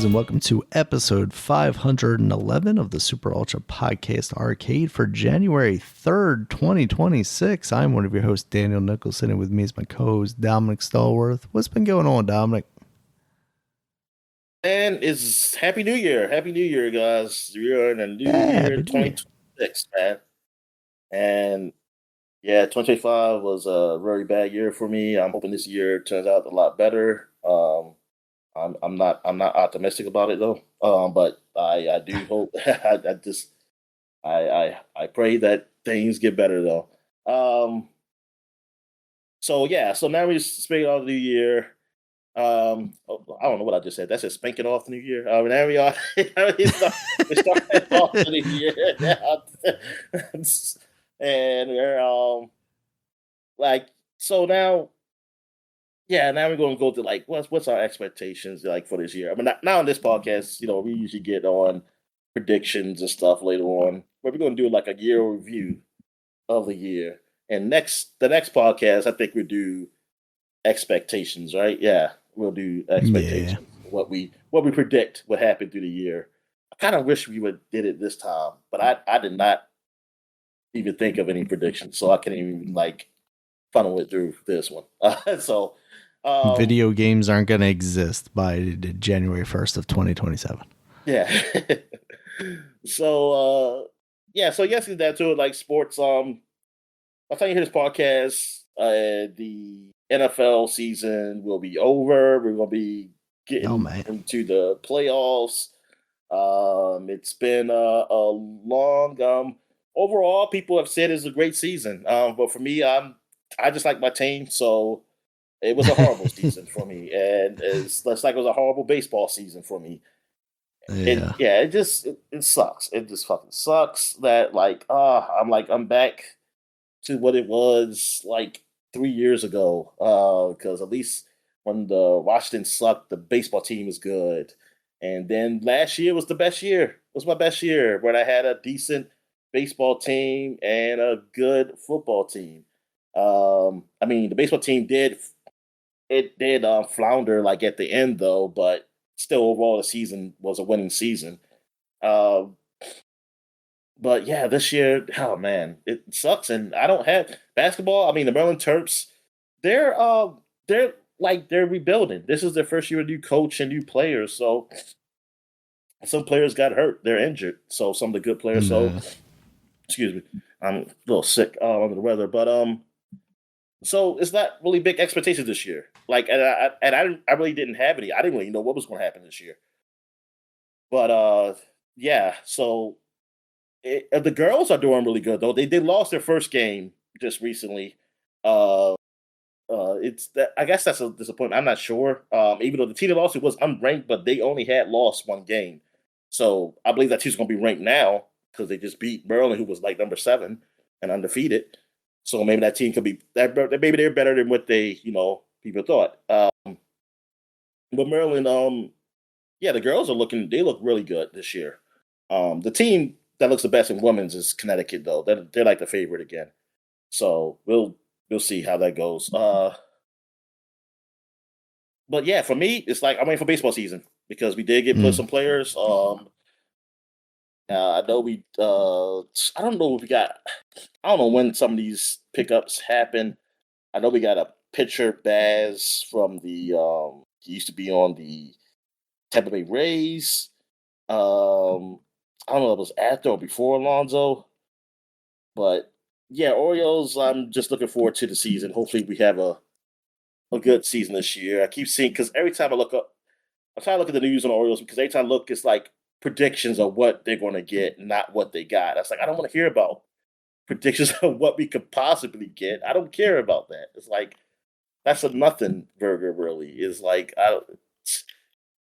guys, and welcome to episode 511 of the Super Ultra Podcast Arcade for January 3rd, 2026. I'm one of your hosts, Daniel Nichols. Sitting with me is my co-host, Dominic Stallworth. What's been going on, Dominic? And it's Happy New Year. Happy New Year, guys. We're in a new year, 2026, man. And yeah, 2025 was a very bad year for me. I'm hoping this year turns out a lot better. I'm not optimistic about it though. But I do hope I pray that things get better though. So now we're speaking of the new year. I don't know what I just said. That's just spanking off the new year. Now we are. we started off the new year, and we're so now. Yeah, now we're going to go to like what's our expectations like for this year. I mean, now on this podcast, we usually get on predictions and stuff later on, but we're going to do like a year review of the year. And the next podcast, I think we'll do expectations, right? Yeah, we'll do expectations. Yeah. What we predict what happened through the year. I kind of wish we did it this time, but I did not even think of any predictions, so I can't even funnel it through this one. Video games aren't going to exist by January 1st of 2027. Yeah. So yes, that too. Like sports. By the time you hear this podcast, the NFL season will be over. We're going to be getting into the playoffs. It's been a long. Overall, people have said it's a great season. But for me, I just like my team, so. It was a horrible season for me, and it's like it was a horrible baseball season for me. Yeah, it sucks. It just fucking sucks that I'm back to what it was like 3 years ago. Because at least when the Washington sucked, the baseball team was good, and then last year was the best year. It was my best year when I had a decent baseball team and a good football team. I mean, the baseball team did flounder like at the end though, but still overall the season was a winning season. But yeah, this year, oh man, it sucks. And I don't have basketball. I mean, the Maryland Terps, they're rebuilding. This is their first year with new coach and new players. So some players got hurt. They're injured. So some of the good players. So excuse me, I'm a little sick under the weather, but so it's not really big expectations this year. I really didn't have any. I didn't really know what was going to happen this year. But yeah. So the girls are doing really good though. They lost their first game just recently. It's that I guess that's a disappointment. I'm not sure. Even though the team that lost it was unranked, but they only had lost one game. So I believe that team's going to be ranked now because they just beat Maryland, who was like number 7 and undefeated. So maybe that team could be that. Maybe they're better than what they, people thought. But Maryland, the girls they look really good this year. The team that looks the best in women's is Connecticut, though. They're like the favorite again. So we'll see how that goes. But yeah, for me, it's like I'm waiting for baseball season because we did get some players. I know I don't know if we got. I don't know when some of these pickups happen. I know we got a pitcher, Baz, from the. He used to be on the Tampa Bay Rays. I don't know if it was after or before Alonso, but yeah, Orioles. I'm just looking forward to the season. Hopefully, we have a good season this year. I keep seeing because every time I look up, I try to look at the news on the Orioles because every time I look, it's like predictions of what they're going to get, not what they got. I was like, I don't want to hear about predictions of what we could possibly get. I don't care about that. It's like that's a nothing burger, really. It's like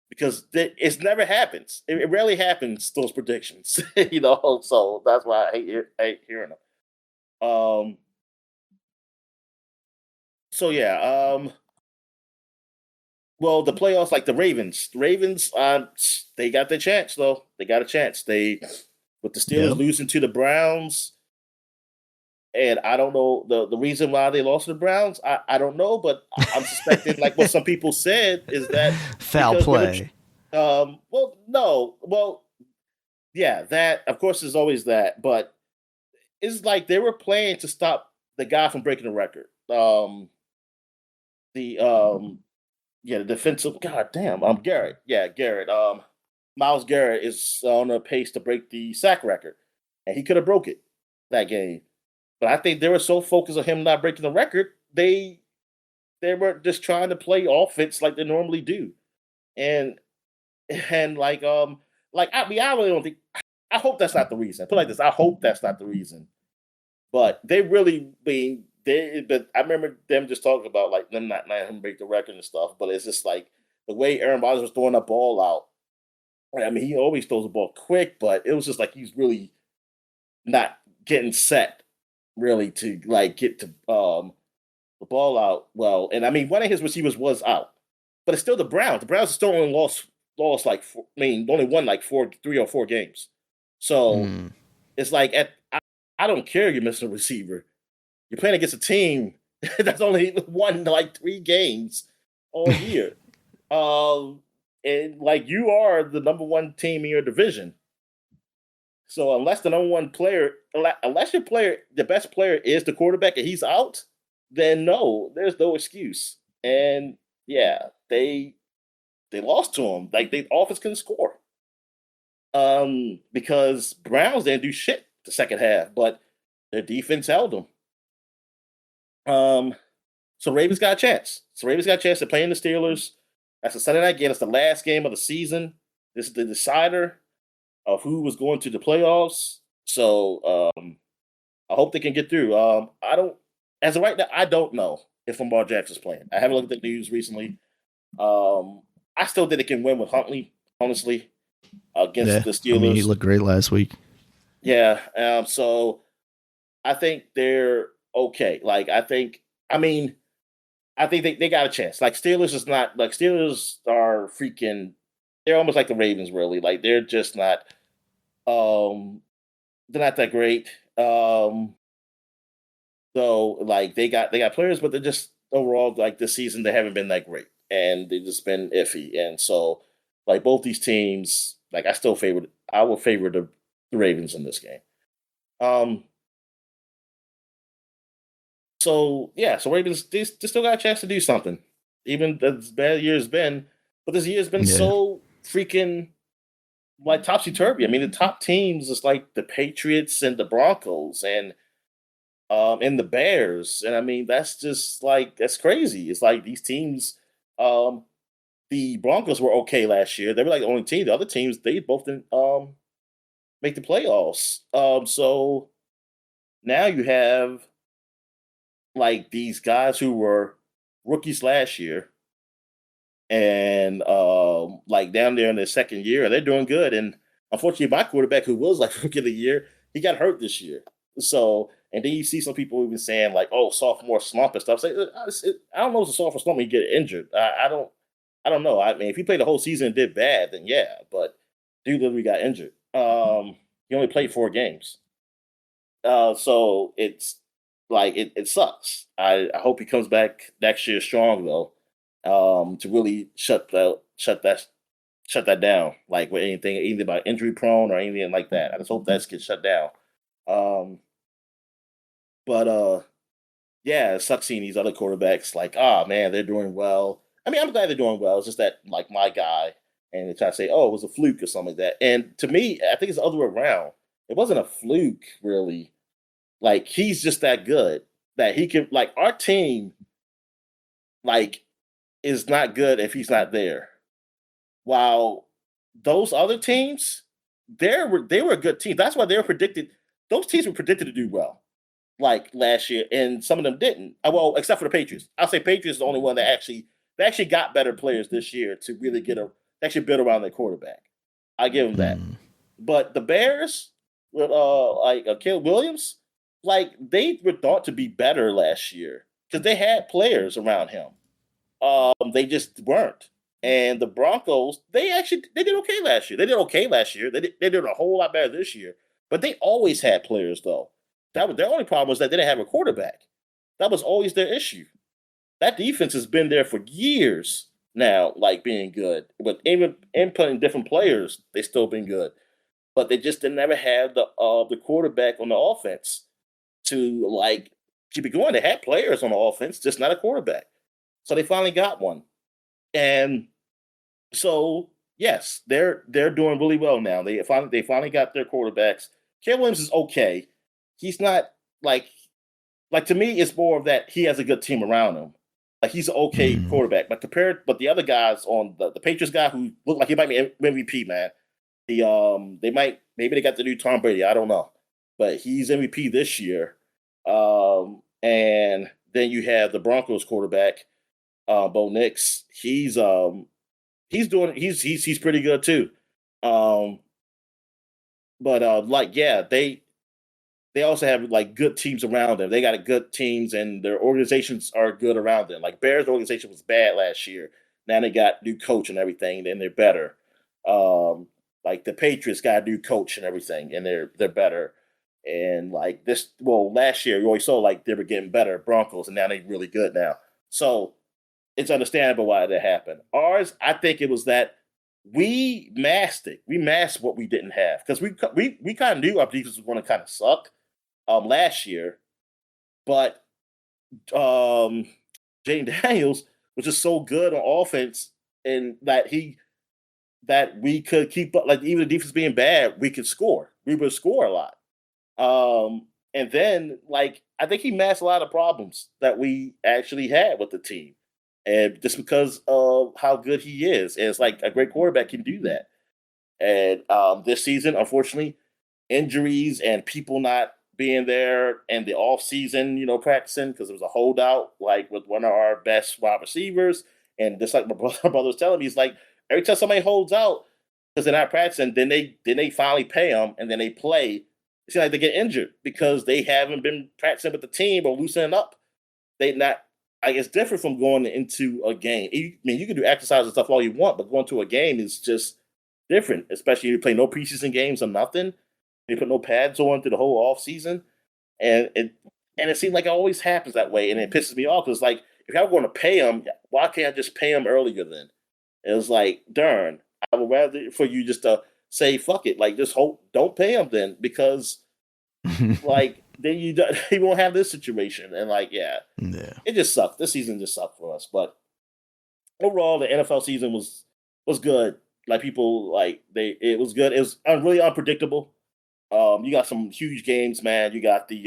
because it never happens. It rarely happens. Those predictions, So that's why I hate hearing them. So yeah. Well, the playoffs, like the Ravens. The Ravens, they got their chance though. They got a chance. With the Steelers losing to the Browns. And I don't know the reason why they lost to the Browns. I don't know, but I'm suspecting, like what some people said, is that foul play. Well, no, well, yeah, that of course is always that, but it's like they were playing to stop the guy from breaking the record. The Yeah, the defensive. God damn, Garrett. Yeah, Garrett. Miles Garrett is on a pace to break the sack record, and he could have broke it that game. But I think they were so focused on him not breaking the record, they were just trying to play offense like they normally do, and and like I mean I really don't think. I hope that's not the reason. Put it like this: I hope that's not the reason. But they really being they. But I remember them just talking about like them not letting him break the record and stuff. But it's just like the way Aaron Rodgers was throwing that ball out. I mean, he always throws the ball quick, but it was just like he's really not getting set really to like get to the ball out well. And I mean, one of his receivers was out, but it's still the Browns. The Browns still only lost like only won like 3 or 4 games. So Mm. it's like I don't care you're missing a receiver. You're playing against a team that's only won like 3 games all year. And like you are the number one team in your division. So unless the number one player, unless your player, the best player is the quarterback and he's out, then no, there's no excuse. And yeah, they lost to him. Like the offense couldn't score. Because Browns didn't do shit the second half, but their defense held them. So Ravens got a chance. So Ravens got a chance to play in the Steelers. That's a Sunday night game. It's the last game of the season. This is the decider of who was going to the playoffs. So I hope they can get through. I don't, as of right now, I don't know if Lamar Jackson's playing. I haven't looked at the news recently. I still think they can win with Huntley, honestly, against Yeah, the I mean, he Steelers. looked great last week. Yeah. So I think they're okay. I mean, I think they got a chance. Like Steelers is not like Steelers are freaking. They're almost like the Ravens, really. Like they're just not. Um, they're not that great. So like they got players, but they're just overall like this season they haven't been that great, and they've just been iffy. And so like both these teams, like I will favor the Ravens in this game. Um, so yeah, so Ravens they still got a chance to do something, even as bad a year's been. But this year's been Yeah, so freaking like topsy turvy. I mean, the top teams is like the Patriots and the Broncos and the Bears, and I mean that's just like that's crazy. It's like these teams. Um, the Broncos were okay last year. They were like the only team. The other teams they both didn't make the playoffs. So now you have like these guys who were rookies last year and like down there in their second year, they're doing good. And unfortunately, my quarterback, who was like rookie of the year, he got hurt this year. So, and then you see some people even saying like, "Oh, sophomore slump and stuff." Say, I don't know if it's a sophomore slump when you get injured. I don't know. I mean, if he played the whole season and did bad, then yeah. But dude literally got injured. He only played 4 games. So it's like it sucks. I hope he comes back next year strong though, to really shut that down. Like with anything, either about injury prone or anything like that. I just hope that gets shut down. Um, but yeah, it sucks seeing these other quarterbacks like, ah, man, they're doing well. I mean, I'm glad they're doing well. It's just that like my guy, and they try to say, oh, it was a fluke or something like that. And to me, I think it's the other way around. It wasn't a fluke, really. Like he's just that good that he can like our team like is not good if he's not there. While those other teams, they were a good team. That's why they were predicted. Those teams were predicted to do well, like last year, and some of them didn't. Well, except for the Patriots. I'll say Patriots is the only one that actually got better players this year to really actually build around their quarterback. I give them that. mm, But the Bears with like Caleb Williams, like they were thought to be better last year because they had players around him. They just weren't. And the Broncos, they did okay last year. They did okay last year. They did a whole lot better this year. But they always had players though. That was their only problem was that they didn't have a quarterback. That was always their issue. That defense has been there for years. now, like being good. But even inputting different players, they still been good. But they just didn't ever have the quarterback on the offense to like keep it going. They had players on the offense, just not a quarterback. So they finally got one. And so yes, they're doing really well now. They finally got their quarterbacks. Caleb Williams is okay. He's not like like to me, it's more of that he has a good team around him. Like he's an okay Mhm. quarterback, but the other guys on the Patriots guy who looked like he might be MVP, man. They might maybe they got the new Tom Brady. I don't know, but he's MVP this year. And then you have the Broncos quarterback, Bo Nix. He's doing he's pretty good too. Um, but like yeah, they also have like good teams around them. They got good teams, and their organizations are good around them. Like Bears organization was bad last year. Now they got new coach and everything, and they're better. Like the Patriots got a new coach and everything, and they're better. And like this, well, last year you always saw like they were getting better Broncos, and now they're really good now. So it's understandable why that happened. Ours, I think it was that we masked it. We masked what we didn't have because we kind of knew our defense was going to kind of suck last year, but um, Jane Daniels was just so good on offense, and that we could keep up. Like even the defense being bad, we could score. We would score a lot. And then like I think he masked a lot of problems that we actually had with the team, and just because of how good he is, and it's like a great quarterback can do that. And this season, unfortunately, injuries and people not being there and the off season, practicing because there was a holdout like with one of our best wide receivers. And just like my brother was telling me, he's like every time somebody holds out because they're not practicing, then they finally pay them and then they play. It seems like they get injured because they haven't been practicing with the team or loosening up. They not like it's different from going into a game. I mean, you can do exercise and stuff all you want, but going to a game is just different, especially if you play no preseason games or nothing. They put no pads on through the whole off season, and it seems like it always happens that way, and it pisses me off because like if I'm going to pay them, why can't I just pay them earlier then? It was like, darn, I would rather for you just to say fuck it, like just hope don't pay them then because like then you won't have this situation, and like yeah, Yeah. it just sucked. This season just sucked for us, but overall the NFL season was good. Like people like they it was good. It was really unpredictable. You got some huge games, man. You got the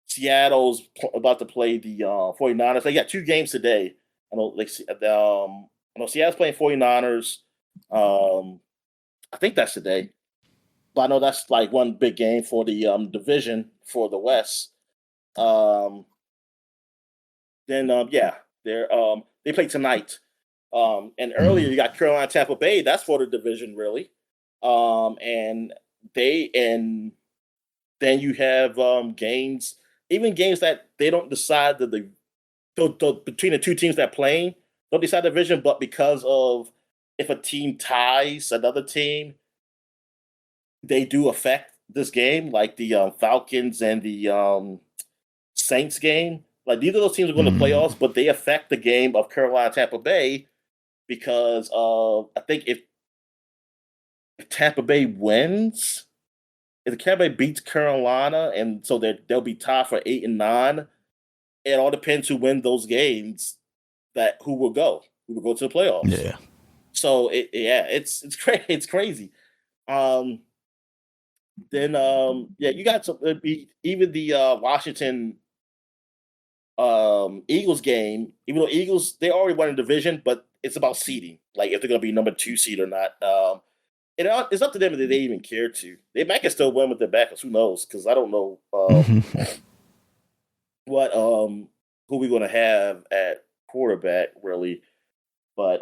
Seattle's about to play the 49ers. They got two games today. I know like I know Seattle's playing 49ers. Um I think that's today. But I know that's like one big game for the division for the West. Um then yeah, they play tonight. And earlier Mhm. you got Carolina Tampa Bay, that's for the division really. And they and then you have games, even games that they don't decide that between the two teams that playing don't decide the division, but because of if a team ties another team, they do affect this game, like the Falcons and the Saints game. Like neither of those teams are going to Mhm. playoffs, but they affect the game of Carolina Tampa Bay because I think if Tampa Bay wins, if the Tampa Bay beats Carolina, and so they'll be tied for 8 and 9. It all depends who win those games that who will go to the playoffs. Yeah. So yeah, it's crazy. It's crazy. Um, then yeah, you got some even the Washington Eagles game. Even though Eagles they already won a division, but it's about seeding, like if they're going to be number 2 seed or not. It's up to them if they even care to. They might can still win with their backups. Who knows? Because I don't know what who we're going to have at quarterback really. But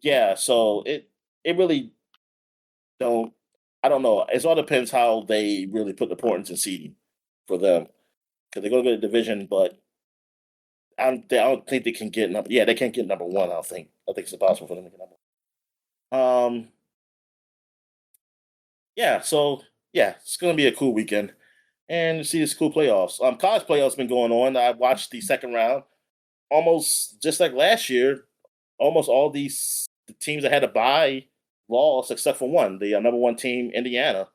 yeah, so it really don't. I don't know. It all depends how they really put the importance in seeding for them because they're going to get a division, but I don't think they can get number. Yeah, they can't get number one. I don't think. I think it's impossible for them to get number one. Yeah. So yeah, it's going to be a cool weekend and see this cool playoffs. College playoffs been going on. I watched the second round almost just like last year. almost all these the teams that had to buy lost except for one, the number one team, Indiana.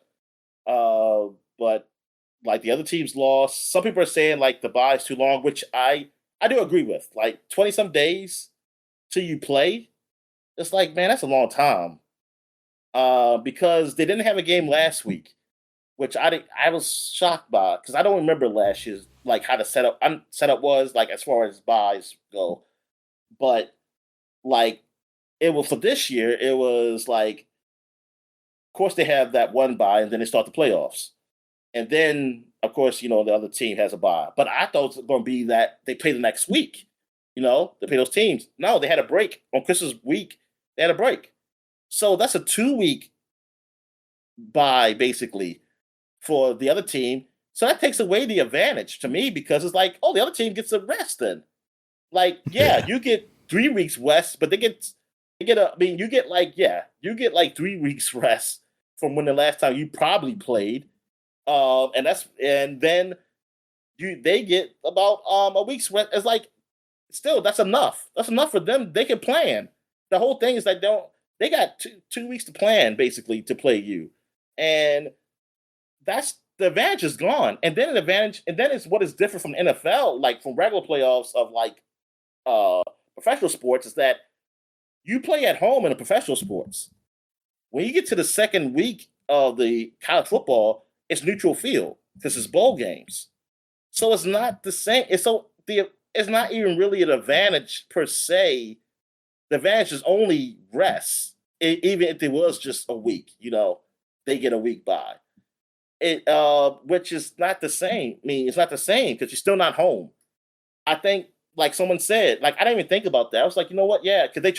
But like the other teams lost. Some people are saying like the bye is too long, which I do agree with. Like 20 some days till you play, it's like man, that's a long time. Because they didn't have a game last week, which I was shocked by because I don't remember last year's like how the setup was like as far as buys go. But like it was for this year, it was like of course they have that one buy and then they start the playoffs. And then of course, the other team has a buy. But I thought it was gonna be that they play the next week, they play those teams. No, they had a break on Christmas week, they had a break. So that's a 2 week buy basically for the other team. So that takes away the advantage to me because it's like, oh, the other team gets a rest then. Like, yeah, Yeah. you get 3 weeks rest, but you get like 3 weeks rest from when the last time you probably played. And then they get about a week's rest. It's like still that's enough. That's enough for them. They can plan. The whole thing is that they got two weeks to plan basically to play you. And that's the advantage is gone. And then it's what is different from NFL, like from regular playoffs of like uh professional sports, is that you play at home in the professional sports. When you get to the second week of the college football, it's neutral field because it's bowl games. So it's not the same. It's not even really an advantage per se. The advantage is only rest. Even if it was just a week, they get a week by which is not the same. I mean, it's not the same because you're still not home. I think, like someone said, like I didn't even think about that. I was like, you know what? Yeah, because they're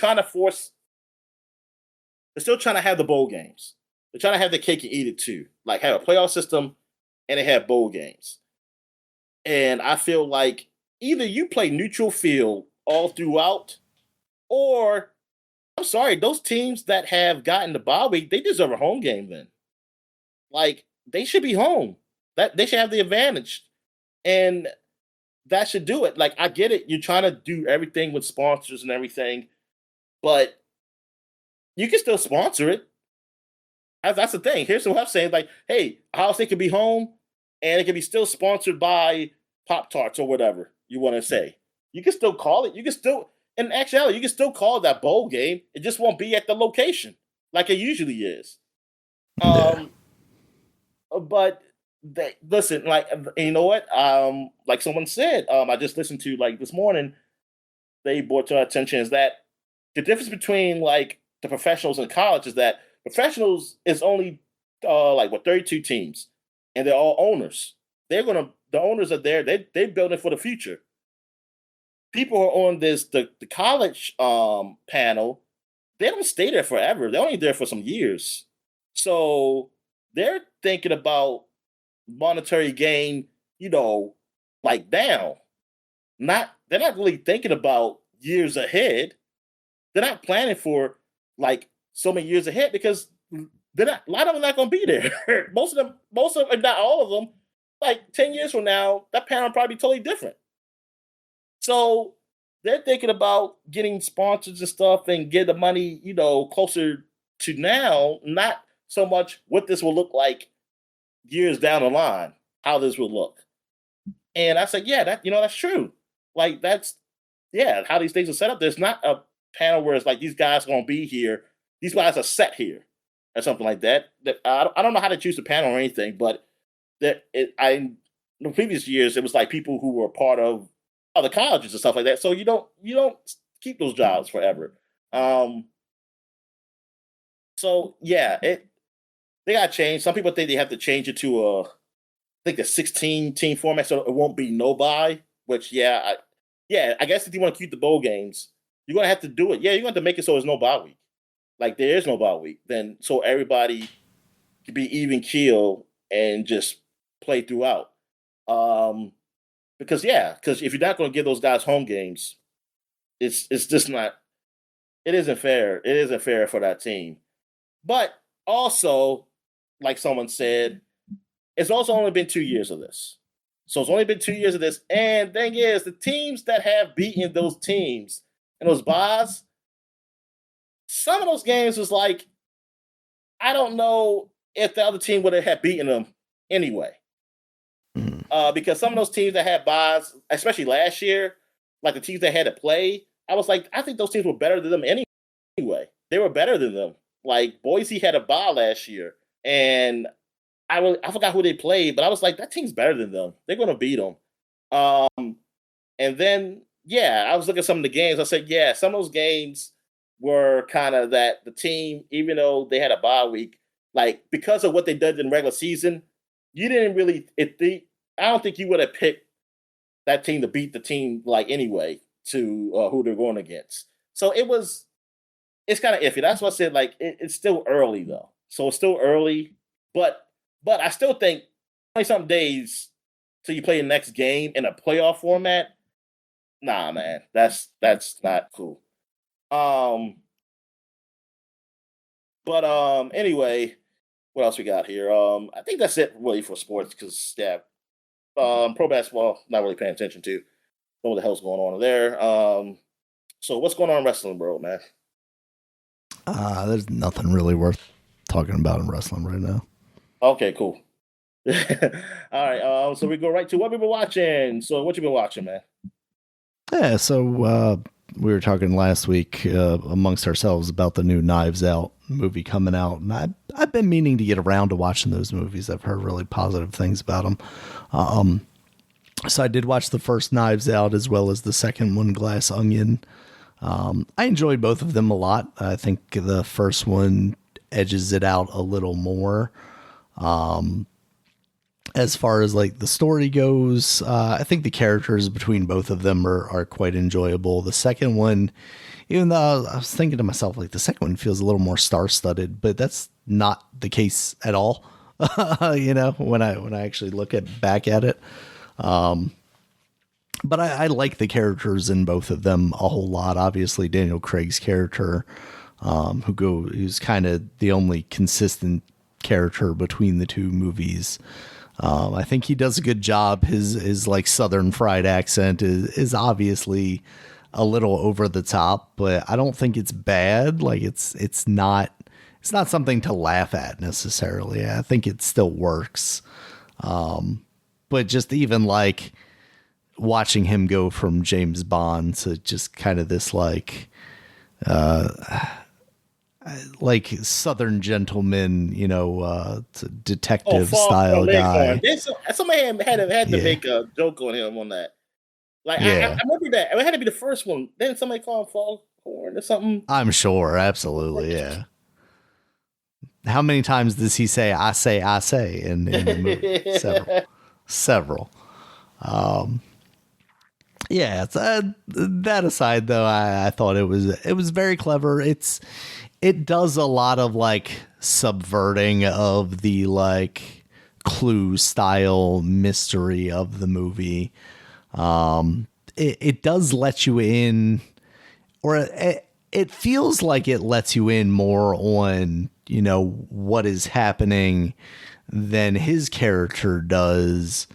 still trying to have the bowl games. They're trying to have the cake and eat it too. Like have a playoff system, and they have bowl games. And I feel like either you play neutral field all throughout, or I'm sorry, those teams that have gotten the bye week, they deserve a home game then. Like they should be home. That they should have the advantage. And that should do it. Like I get it. You're trying to do everything with sponsors and everything, but you can still sponsor it. That's the thing. Here's what I'm saying. Like, hey, Ohio State can be home and it can be still sponsored by Pop Tarts or whatever you want to say. You can still call it. You can still, in actuality, you can still call that bowl game. It just won't be at the location like it usually is. Yeah. Um, but listen, like you know what? Like someone said, I just listened to like this morning. They brought to our attention is that the difference between like the professionals and college is that professionals is only like what 32 teams, and they're all owners. The owners are there. They building for the future. People who are on the college panel. They don't stay there forever. They're only there for some years. So they're thinking about monetary gain, like now. They're not really thinking about years ahead. They're not planning for like so many years ahead because a lot of them are not going to be there. Most of them, if not all of them, like 10 years from now, that panel will probably be totally different. So they're thinking about getting sponsors and stuff and get the money, closer to now, not so much what this will look like years down the line, how this will look. And I said, yeah, that's true. Like how these things are set up. There's not a panel where it's like these guys are going to be here. These guys are set here or something like that. I don't know how to choose the panel or anything, but in the previous years, it was like people who were part of other colleges and stuff like that. So you don't keep those jobs forever. So yeah, they got to change. Some people think they have to change it to I think the 16 team format, so it won't be no bye. Which I guess if you want to keep the bowl games, you're gonna have to do it. Yeah, you're gonna have to make it so there's no bye week. Like there is no bye week. Then so everybody can be even keel and just play throughout. Um, because if you're not going to give those guys home games, it's just not. It isn't fair. It isn't fair for that team. But also, like someone said, it's also only been 2 years of this. So it's only been 2 years of this. And thing is, the teams that have beaten those teams and those buys, some of those games was like, I don't know if the other team would have had beaten them anyway. Because some of those teams that had buys, especially last year, like the teams that had to play, I was like, I think those teams were better than them anyway. They were better than them. Like Boise had a bye last year, and I forgot who they played, but I was like, that team's better than them. They're going to beat them. And then, yeah, I was looking at some of the games. I said, yeah, some of those games were kind of that the team, even though they had a bye week, like because of what they did in regular season, you didn't really. I don't think you would have picked that team to beat the team like anyway to who they're going against. So it's kind of iffy. That's why I said like it's still early though. So it's still early, but I still think 20-something days till you play the next game in a playoff format. Nah, man, that's not cool. Anyway, what else we got here? I think that's it really for sports because yeah, pro basketball not really paying attention to. What the hell's going on there? So what's going on in wrestling world, man? There's nothing really worth talking about in wrestling right now. Okay, cool. All right, so we go right to what we've been watching. So what you been watching, man? Yeah, so we were talking last week amongst ourselves about the new Knives Out movie coming out, and I've been meaning to get around to watching those movies. I've heard really positive things about them. So I did watch the first Knives Out as well as the second one, Glass Onion. I enjoyed both of them a lot. I think the first one edges it out a little more. As far as like the story goes, I think the characters between both of them are quite enjoyable. The second one, even though I was thinking to myself, like the second one feels a little more star-studded, but that's not the case at all. When I actually look back at it. But I like the characters in both of them a whole lot. Obviously, Daniel Craig's character, who's kind of the only consistent character between the two movies. I think he does a good job. His like Southern fried accent is obviously a little over the top, but I don't think it's bad. Like it's not something to laugh at necessarily. I think it still works. But just even like watching him go from James Bond to just kind of this like Southern gentleman, detective style guy. Somebody had to make a joke on him on that. Like I remember that. It had to be the first one. Didn't somebody call him Foghorn or something? I'm sure, absolutely, yeah. How many times does he say "I say" in the movie? Several. Yeah. That aside, though, I thought it was very clever. It does a lot of like subverting of the like Clue style mystery of the movie. It does let you in, or it feels like it lets you in more on, what is happening than his character does.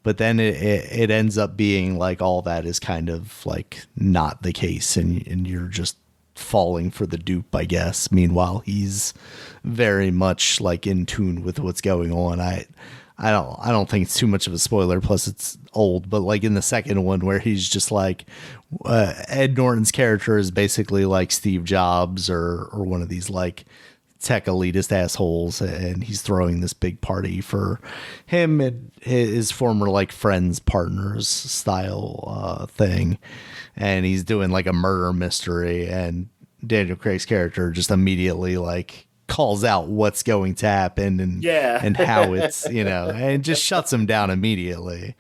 But then it ends up being like all that is kind of like not the case, and you're just falling for the dupe, I guess. Meanwhile, he's very much like in tune with what's going on. I don't think it's too much of a spoiler. Plus, it's old. But like in the second one, where he's just like Ed Norton's character is basically like Steve Jobs or one of these like tech elitist assholes, and he's throwing this big party for him and his former like friends, partners style thing, and he's doing like a murder mystery, and Daniel Craig's character just immediately like calls out what's going to happen and how it's and just shuts him down immediately,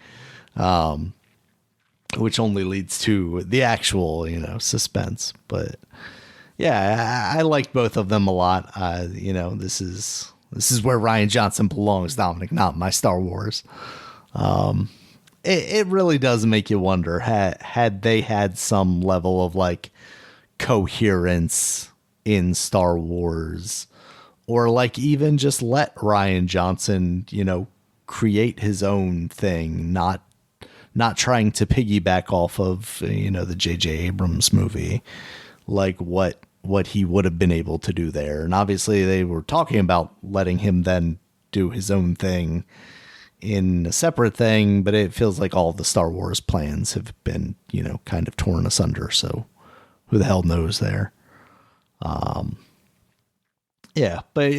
which only leads to the actual suspense. But yeah, I liked both of them a lot. This is where Rian Johnson belongs, Dominic, not my Star Wars. It really does make you wonder, had they had some level of like coherence in Star Wars, or like even just let Rian Johnson, create his own thing, not trying to piggyback off of, the J.J. Abrams movie, like what what he would have been able to do there. And obviously they were talking about letting him then do his own thing in a separate thing, but it feels like all the Star Wars plans have been, kind of torn asunder. So who the hell knows there? Yeah, but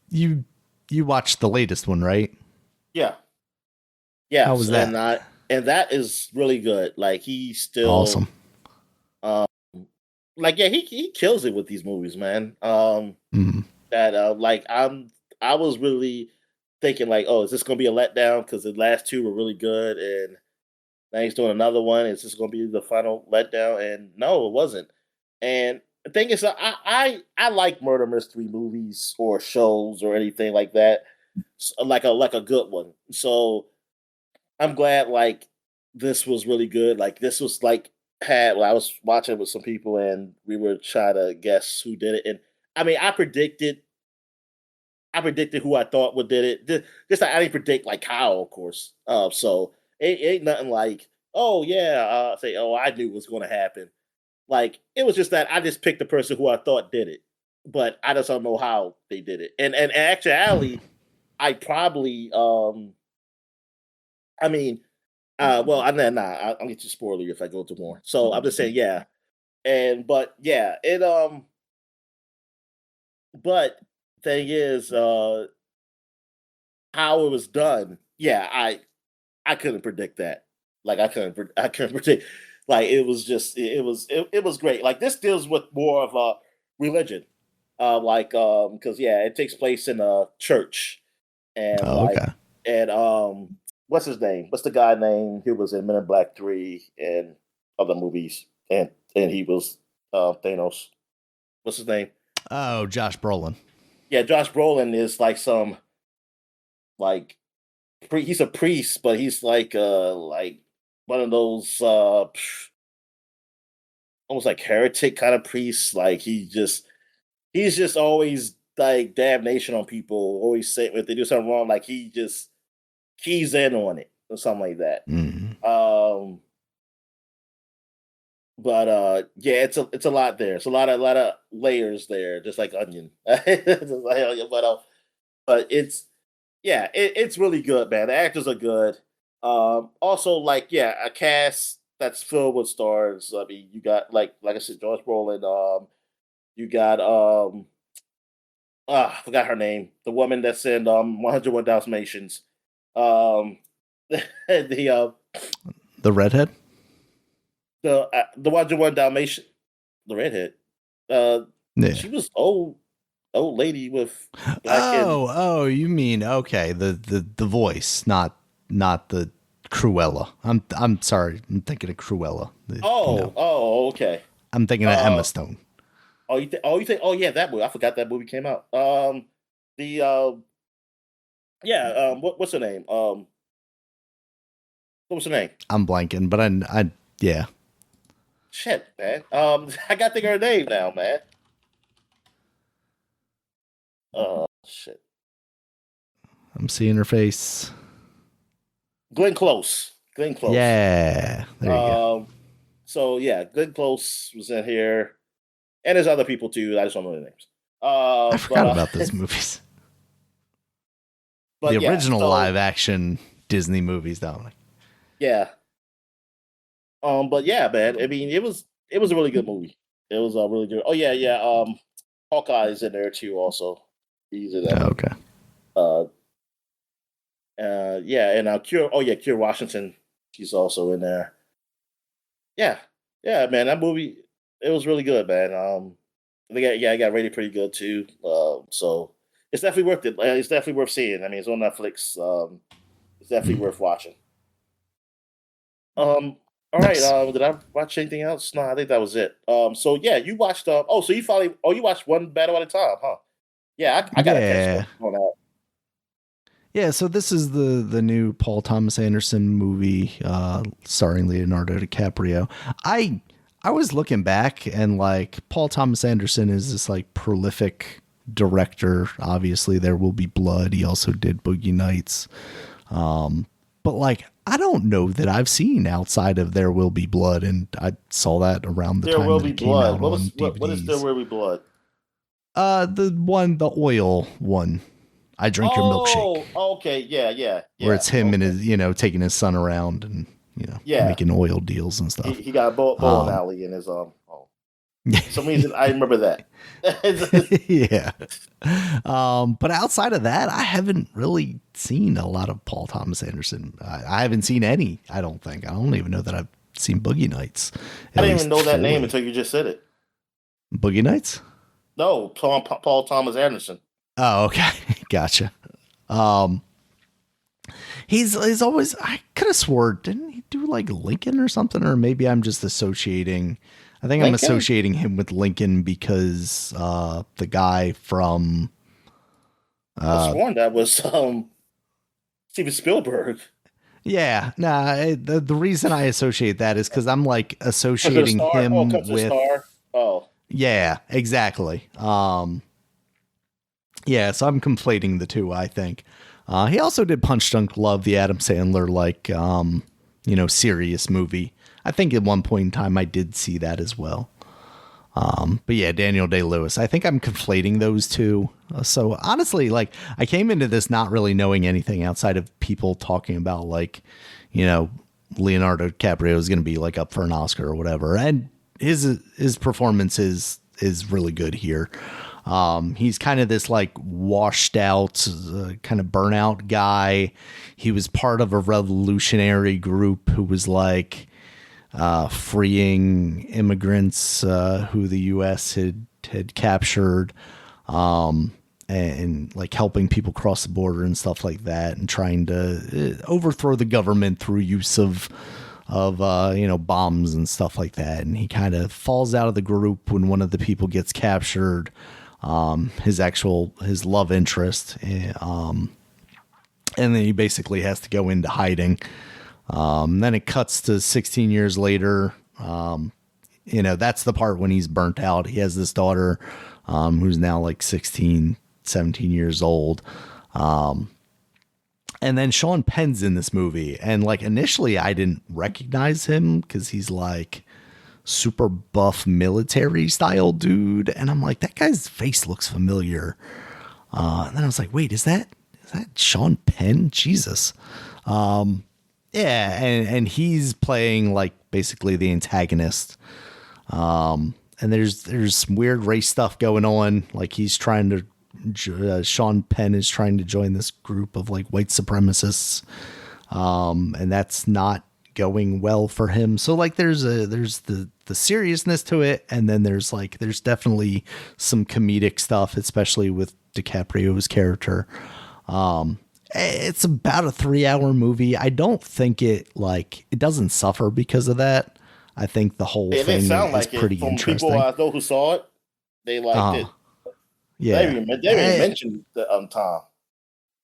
you watched the latest one, right? Yeah. Yeah. How was that? And that is really good. Like he's still Awesome. Like yeah, he kills it with these movies, man. That I was really thinking like, oh, is this gonna be a letdown? Because the last two were really good, and now he's doing another one. Is this gonna be the final letdown? And no, it wasn't. And the thing is, I like murder mystery movies or shows or anything like that, like a good one. So I'm glad like this was really good. Like this was like had well, I was watching it with some people and we were trying to guess who did it. And I mean, I predicted who I thought would did it. Just like I didn't predict like how, of course. So it ain't nothing like, oh yeah, say, oh, I knew what's going to happen. Like it was just that I just picked the person who I thought did it, but I just don't know how they did it. And actually, I probably, I mean, well, I'm not. Nah, I'll get you spoiler if I go to more. So I'm just saying, yeah, but yeah, but thing is, how it was done. Yeah, I couldn't predict that. Like I couldn't predict. Like it was just it was great. Like this deals with more of a religion, because yeah, it takes place in a church, and Oh, okay. and what's his name? What's the guy name? He was in Men in Black 3 and other movies, and he was Thanos. What's his name? Oh, Josh Brolin. Yeah, Josh Brolin is like some like he's a priest, but he's like one of those almost like heretic kind of priests. Like he's just always like damnation on people. Always say if they do something wrong, like he just keys in on it or something like that. Mm. But yeah, it's a lot there. It's a lot of layers there, just like onion. But it's yeah, it's really good, man. The actors are good. Also, like yeah, a cast that's filled with stars. I mean, you got like I said, Josh Brolin. You got I forgot her name. The woman that's in 101 Dalmatians. Um, the The redhead? the 101 Dalmatian, the redhead. Yeah. She was old lady with black and Oh, you mean okay, the voice, not the Cruella. I'm sorry, I'm thinking of Cruella. okay. I'm thinking of Emma Stone. You think? Oh, yeah, that movie. I forgot that movie came out. The yeah. What's her name? What was her name? I'm blanking, but I yeah. Shit, man. I got to think of her name now, man. Oh shit. I'm seeing her face. Glenn Close. Glenn Close. Yeah, there you go. So yeah, Glenn Close was in here, and there's other people too. I just don't know their names. I forgot about those movies. But the original live action Disney movies, though. Yeah. But yeah, man. I mean, it was a really good movie. It was a really good. Oh yeah, yeah. Hawkeye's in there too. Also, he's in that. Oh, okay. Yeah, and Cure. Oh yeah, Cure Washington. She's also in there. Yeah, yeah, man. That movie, it was really good, man. I got rated pretty good too. So it's definitely worth it. It's definitely worth seeing. I mean, it's on Netflix. It's definitely worth watching. All right. nice. Did I watch anything else? No, I think that was it. So yeah, you watched. So you watched one battle at a time, huh? Yeah, I gotta catch up on that. Yeah, so this is the new Paul Thomas Anderson movie starring Leonardo DiCaprio. I was looking back and like Paul Thomas Anderson is this like prolific director. Obviously, There Will Be Blood. He also did Boogie Nights. but like I don't know that I've seen outside of There Will Be Blood, and I saw that around the There time will that be it came blood. out on DVDs. What is There Will Be Blood? The oil one. I drink your milkshake, Oh, okay, where yeah. it's him and Okay. his, taking his son around and Yeah, making oil deals and stuff. he got a bowling Um, alley in his Oh, for some reason I remember that. yeah. But outside of that, I haven't really seen a lot of Paul Thomas Anderson. I haven't seen any. I don't think. I don't even know that I've seen Boogie Nights. I At didn't even least know that name fully. until you just said it. Boogie Nights. No, Paul Thomas Anderson. Oh, okay, gotcha. Um, he's always. I could have swore, didn't he do like Lincoln or something? Or maybe I'm just associating. I think I'm Lincoln? associating him with Lincoln because the guy from I sworn that was Steven Spielberg. yeah, nah. The reason I associate that is because I'm like Country associating Star. Oh, him Country with Star. Oh, yeah, exactly. Yeah, so I'm conflating the two. I think he also did Punch Drunk Love, the Adam Sandler serious movie. I think at one point in time I did see that as well. But yeah, Daniel Day-Lewis. I think I'm conflating those two. So honestly, like I came into this not really knowing anything outside of people talking about like, Leonardo DiCaprio is going to be like up for an Oscar or whatever, and his performance is really good here. He's kind of this like washed out, kind of burnout guy. He was part of a revolutionary group who was like freeing immigrants who the U.S. had captured, and like helping people cross the border and stuff like that, and trying to overthrow the government through use of bombs and stuff like that. And he kind of falls out of the group when one of the people gets captured. His love interest, and then he basically has to go into hiding. Then it cuts to 16 years later. That's the part when he's burnt out. He has this daughter, who's now like 16, 17 years old. And then Sean Penn's in this movie. And like initially I didn't recognize him because he's like super buff military style dude. And I'm like, that guy's face looks familiar. And then I was like, wait, is that Sean Penn? Jesus. Yeah, and he's playing like basically the antagonist. And there's some weird race stuff going on. Like he's trying to, Sean Penn is trying to join this group of like white supremacists, and that's not going well for him. So like there's the seriousness to it, and then there's definitely some comedic stuff, especially with DiCaprio's character. It's about a 3-hour movie. I don't think it doesn't suffer because of that. I think the whole thing is like pretty from interesting. people I know who saw it, they liked it. Yeah, they even mentioned the time.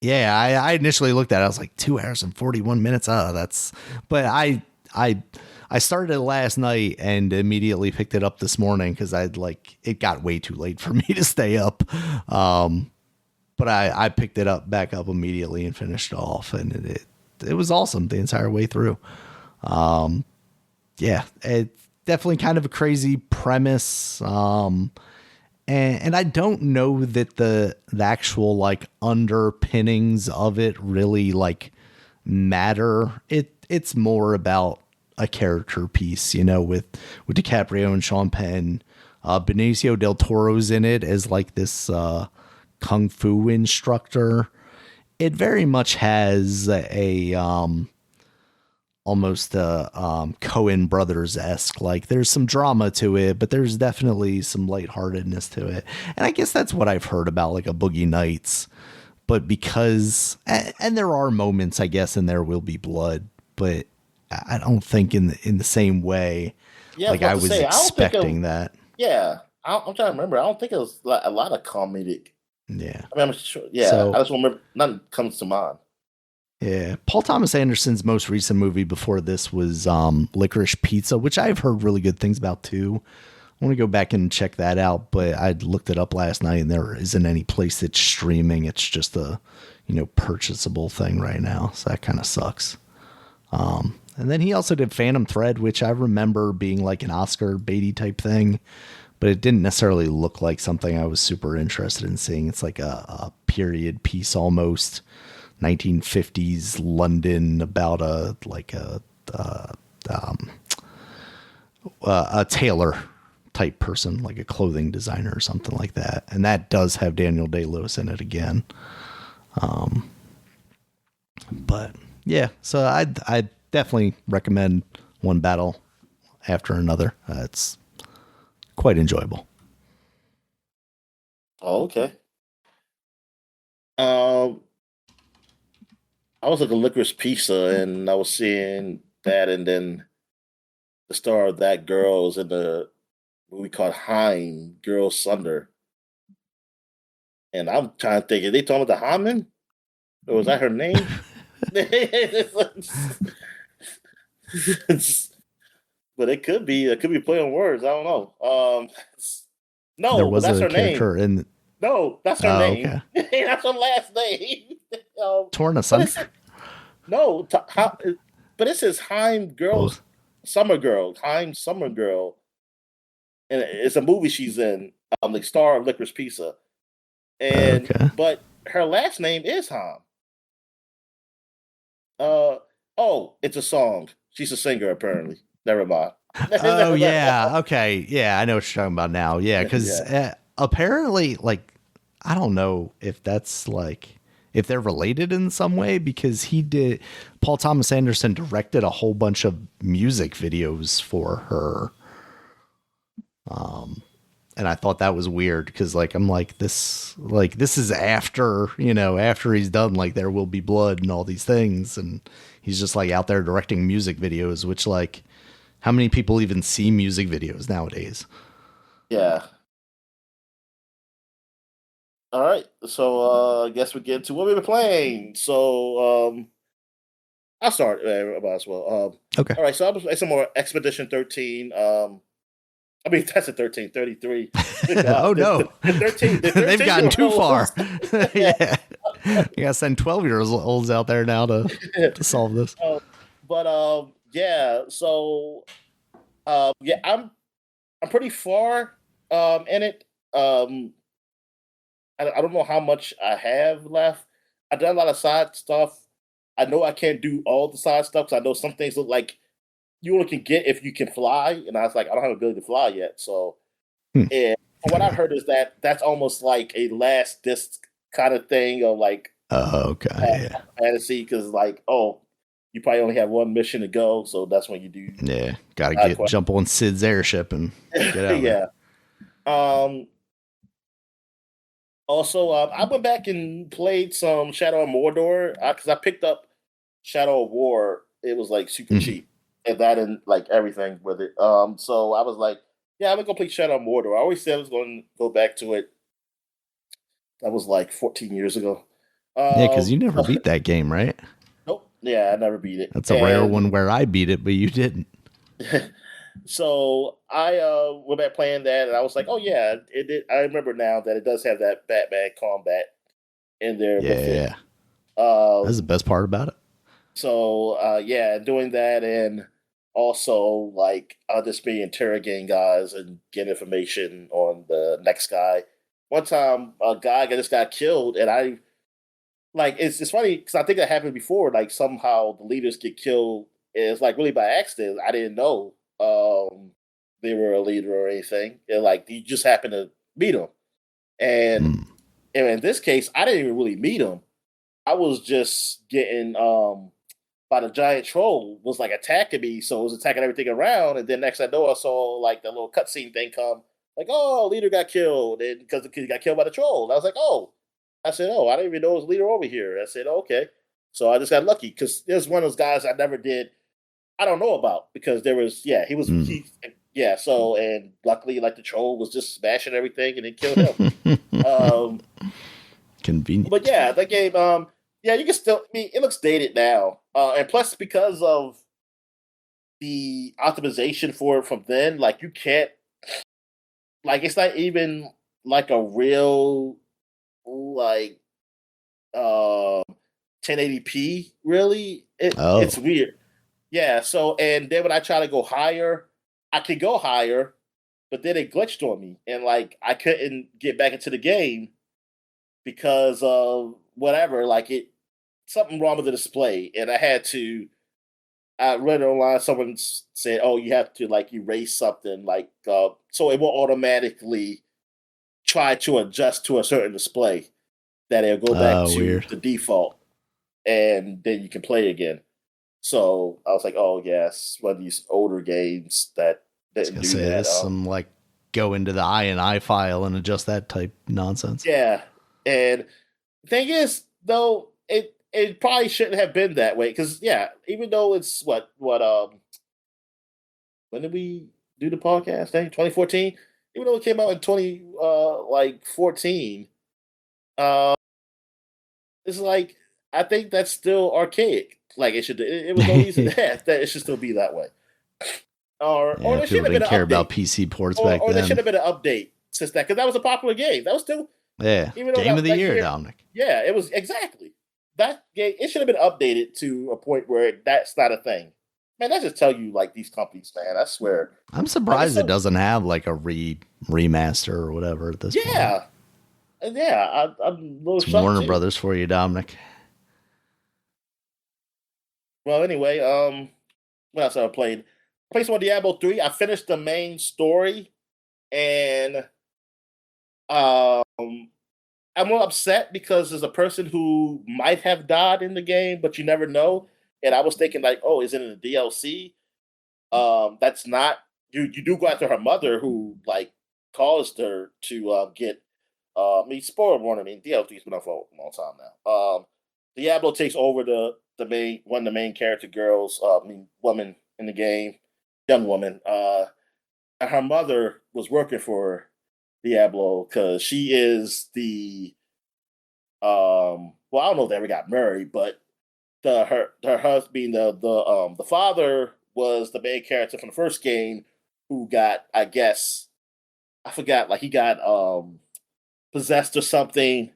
Yeah, I initially looked at it. I was like 2 hours and 41 minutes. Oh, that's. But I started it last night and immediately picked it up this morning because it got way too late for me to stay up. But I picked it back up immediately and finished it off, and it was awesome the entire way through. Yeah, it's definitely kind of a crazy premise. And I don't know that the actual like underpinnings of it really like matter. It's more about a character piece, with DiCaprio and Sean Penn. Benicio del Toro's in it as like this kung fu instructor. It very much has a almost Coen Brothers-esque, like there's some drama to it, but there's definitely some lightheartedness to it. And I guess that's what I've heard about like a Boogie Nights, but because, and there are moments, I guess, in There Will Be Blood, but I don't think in the same way. Yeah, like I was expecting that. Yeah, I'm trying to remember. I don't think it was like a lot of comedic. Yeah, I mean, I'm sure. Yeah, so, I just remember nothing comes to mind. Yeah, Paul Thomas Anderson's most recent movie before this was Licorice Pizza, which I've heard really good things about too. I want to go back and check that out, but I looked it up last night and there isn't any place that's streaming. It's just a purchasable thing right now, so that kind of sucks. And then he also did Phantom Thread, which I remember being like an Oscar baity type thing, but it didn't necessarily look like something I was super interested in seeing. It's like a period piece almost, 1950s London about a tailor type person, like a clothing designer or something like that. And that does have Daniel Day-Lewis in it again. But yeah, so I definitely recommend one battle after another. It's quite enjoyable. Oh, okay. Um, I was at the Licorice Pizza, and I was seeing that, and then the star of that girl was in the movie called Hein, Girl Sunder. And I'm trying to think, are they talking about the Haman? Or was that her name? But it could be. It could be play on words. I don't know. There No, but was that's a her name. character in. No, that's her Oh, name. okay. That's her last name. Torn But Asunder. it's no. But it says Heim Oh, Girls Summer Girl. Heim Summer Girl, and it's a movie she's in. The star of Licorice Pizza, and okay. but her last name is Heim. Oh, it's a song. She's a singer apparently. Never mind. Oh yeah. Okay. Yeah, I know what you're talking about now. Yeah, because Yeah. apparently, like, I don't know if that's like if they're related in some way because he did. Paul Thomas Anderson directed a whole bunch of music videos for her. And I thought that was weird because like I'm like this is after after he's done like There Will Be Blood and all these things, and he's just like out there directing music videos, which like how many people even see music videos nowadays? Yeah. All right. So I guess we get to what we've been playing. So I'll start. Might as well. Okay. All right. So I was playing some more Expedition 13. I mean that's a 13, 33. Good God. Oh no, The 13. The they've 13 gotten year too far. olds. Yeah, you gotta send 12-year olds out there now to solve this. But yeah. So yeah, I'm pretty far in it. Um, I don't know how much I have left. I've done a lot of side stuff. I know I can't do all the side stuff because I know some things look like you only can get if you can fly, and I was like, I don't have the ability to fly yet. So, Hmm. and from what I've heard is that that's almost like a last disc kind of thing, or like Okay. Yeah. fantasy, because like, oh, you probably only have one mission to go, so that's when you do Yeah. Got to side get jump on Sid's airship and get out of there. yeah. Um. Also, I went back and played some Shadow of Mordor because I picked up Shadow of War. It was like super Mhm. cheap, and that and like everything with it. So I was like, yeah, I'm gonna go play Shadow of Mordor. I always said I was going to go back to it. That was like 14 years ago. Yeah, because you Um, never beat that game, right? nope. Yeah, I never beat it, That's a rare and one where I beat it, but you didn't. so I went back playing that, and I was like, oh yeah, it did. I remember now that it does have that Batman combat in there with it. Yeah. That's the Um, best part about it. So yeah, doing that, and also like I'll just be interrogating guys and get information on the next guy. One time, a guy just got killed, and I like it's funny because I think that happened before. Like somehow the leaders get killed. It's like really by accident. I didn't know they were a leader or anything. And like you just happened to meet them, and Mm. and in this case, I didn't even really meet him. I was just getting by the giant troll was like attacking me, so it was attacking everything around. And then next I know, I saw like the little cutscene thing come, like, oh, leader got killed, and because the kid got killed by the troll. And I was like, oh, I said, oh, I didn't even know it was leader over here. I said, oh, okay, so I just got lucky because there's one of those guys I never did, I don't know about because there was, yeah, he, yeah, so and luckily like the troll was just smashing everything and it killed him. Um, but Convenient. yeah, that game, yeah, you can still. I mean, it looks dated now, and plus because of the optimization for it from then, like you can't, like it's not even like a real like 1080p. Really, it's Oh. weird. Yeah, so and then when I try to go higher, I could go higher, but then it glitched on me, and like I couldn't get back into the game because of whatever. Like it, something wrong with the display, and I had to. I read it online. Someone said, "Oh, you have to like erase something, like so it will automatically try to adjust to a certain display that it'll go back Oh, to weird. the default, and then you can play again." So I was like, "Oh yes, one of these older games that I was didn't gonna do say that." this some like go into the INI file and adjust that type nonsense. Yeah, and the thing is, though, it probably shouldn't have been that way because yeah, even though it's what when did we do the podcast? 2014. Even though it came out in 14, uh, it's like I think that's still archaic. Like it should, it was no reason Yeah, that it should still be that way. Or there should people have been didn't an care about update, PC ports back or there should then. have been an update since that because that was a popular game. That was still Yeah, even though game of that the that year, year, Dominic. yeah, it was exactly that game. It should have been updated to a point where that's not a thing. Man, that just tell you like these companies, man. I swear, I'm like it's surprised it so doesn't have like a remaster or whatever at this point. yeah, yeah. I'm a little It's shocked Warner too. Brothers for you, Dominic. Well, anyway, what else I played? I played some Diablo 3. I finished the main story, and um, I'm more upset because there's a person who might have died in the game, but you never know. And I was thinking like, oh, is it in the DLC? That's not. You do go after her mother, who like caused her to get. I mean, spoiler warning. I mean, DLC's been out for a long time now. Diablo takes over the main one of the main character girls. I mean, woman in the game, young woman. And her mother was working for Diablo because she is the. Well, I don't know if they ever got married, but her husband being the father was the main character from the first game who got, I guess, I forgot, like he got possessed or something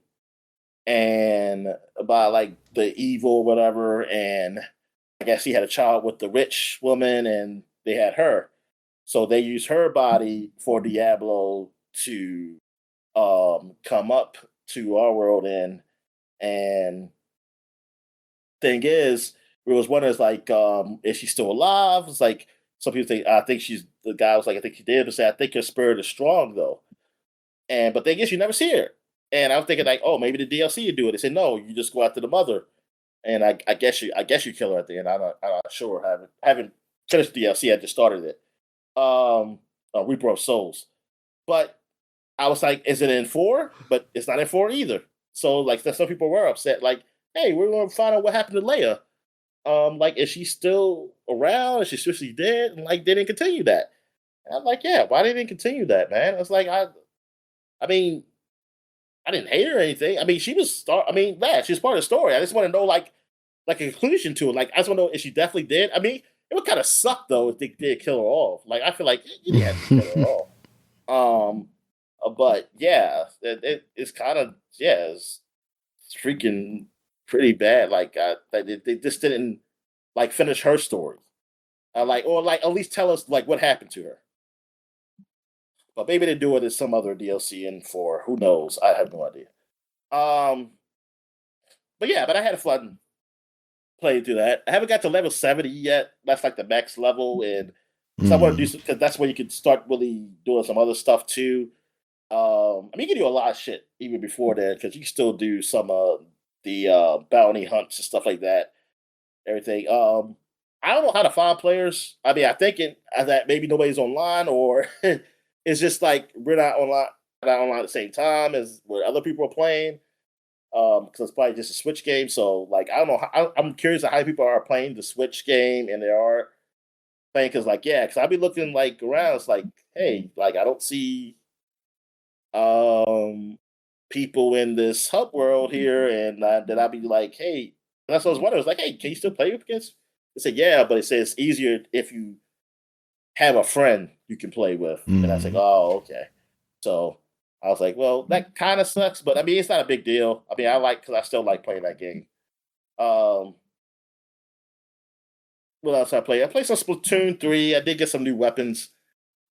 and by like the evil or whatever, and I guess he had a child with the rich woman and they had her. So they used her body for Diablo to come up to our world and thing is, it was one that's like, is she still alive? It's like some people think I think she's the guy was like, I think she did, but say I think her spirit is strong though. And but thing is you never see her. And I was thinking like, oh, maybe the DLC would do it. They said no, you just go after the mother. And I guess you kill her at the end. I'm not sure. I haven't finished the DLC, I just started it. Reaper of Souls. But I was like, is it in four? But it's not in four either. So like some people were upset, like, hey, we're gonna find out what happened to Leia. Like, is she still around? Is she seriously dead? And like, they didn't continue that. And I'm like, yeah, why didn't they continue that, man? It's like, I mean, I didn't hate her or anything. I mean, she was I mean, yeah, she's part of the story. I just want to know, like a conclusion to it. Like, I just want to know if she definitely did. I mean, it would kind of suck though if they did kill her off. Like, I feel like you didn't have to kill her off. Um, but yeah, it's kind of yeah, it's freaking pretty bad. Like, they just didn't like finish her story. Like or like at least tell us like what happened to her. But maybe they do it as some other DLC in for who knows. I have no idea. Um, but yeah, but I had a fun playing through that. I haven't got to level 70 yet. That's like the max level, and so I want to do Mm. some because that's where you can start really doing some other stuff too. I mean, you can do a lot of shit even before that because you can still do some the bounty hunts and stuff like that. Everything. I don't know how to find players. I mean, I'm thinking that maybe nobody's online, or it's just like we're not online at the same time as where other people are playing. Because it's probably just a Switch game. So, like, I don't know. I'm curious how many people are playing the Switch game, and they are playing because, like, yeah, because I'll be looking like around. It's like, hey, like I don't see um people in this hub world here, and then I'd be like, hey, and that's what I was wondering. I was like, hey, can you still play against? They said, yeah, but it says it's easier if you have a friend you can play with, and I was like, Mm. oh, okay. So I was like, well, that kind of sucks, but I mean, it's not a big deal. I mean, I like because I still like playing that game. Um, what else I played? I played some Splatoon 3. I did get some new weapons.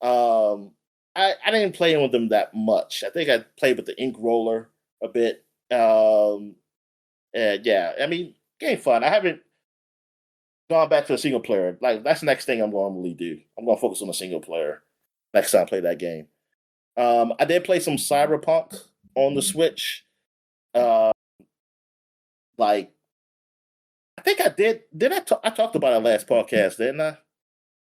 Um, I didn't play with them that much. I think I played with the ink roller a bit. And yeah, I mean, game fun. I haven't gone back to a single player. Like that's the next thing I'm going to really do. I'm going to focus on a single player next time I play that game. I did play some Cyberpunk on the Switch. Uh, like I think I did. I talked about it last podcast, didn't I?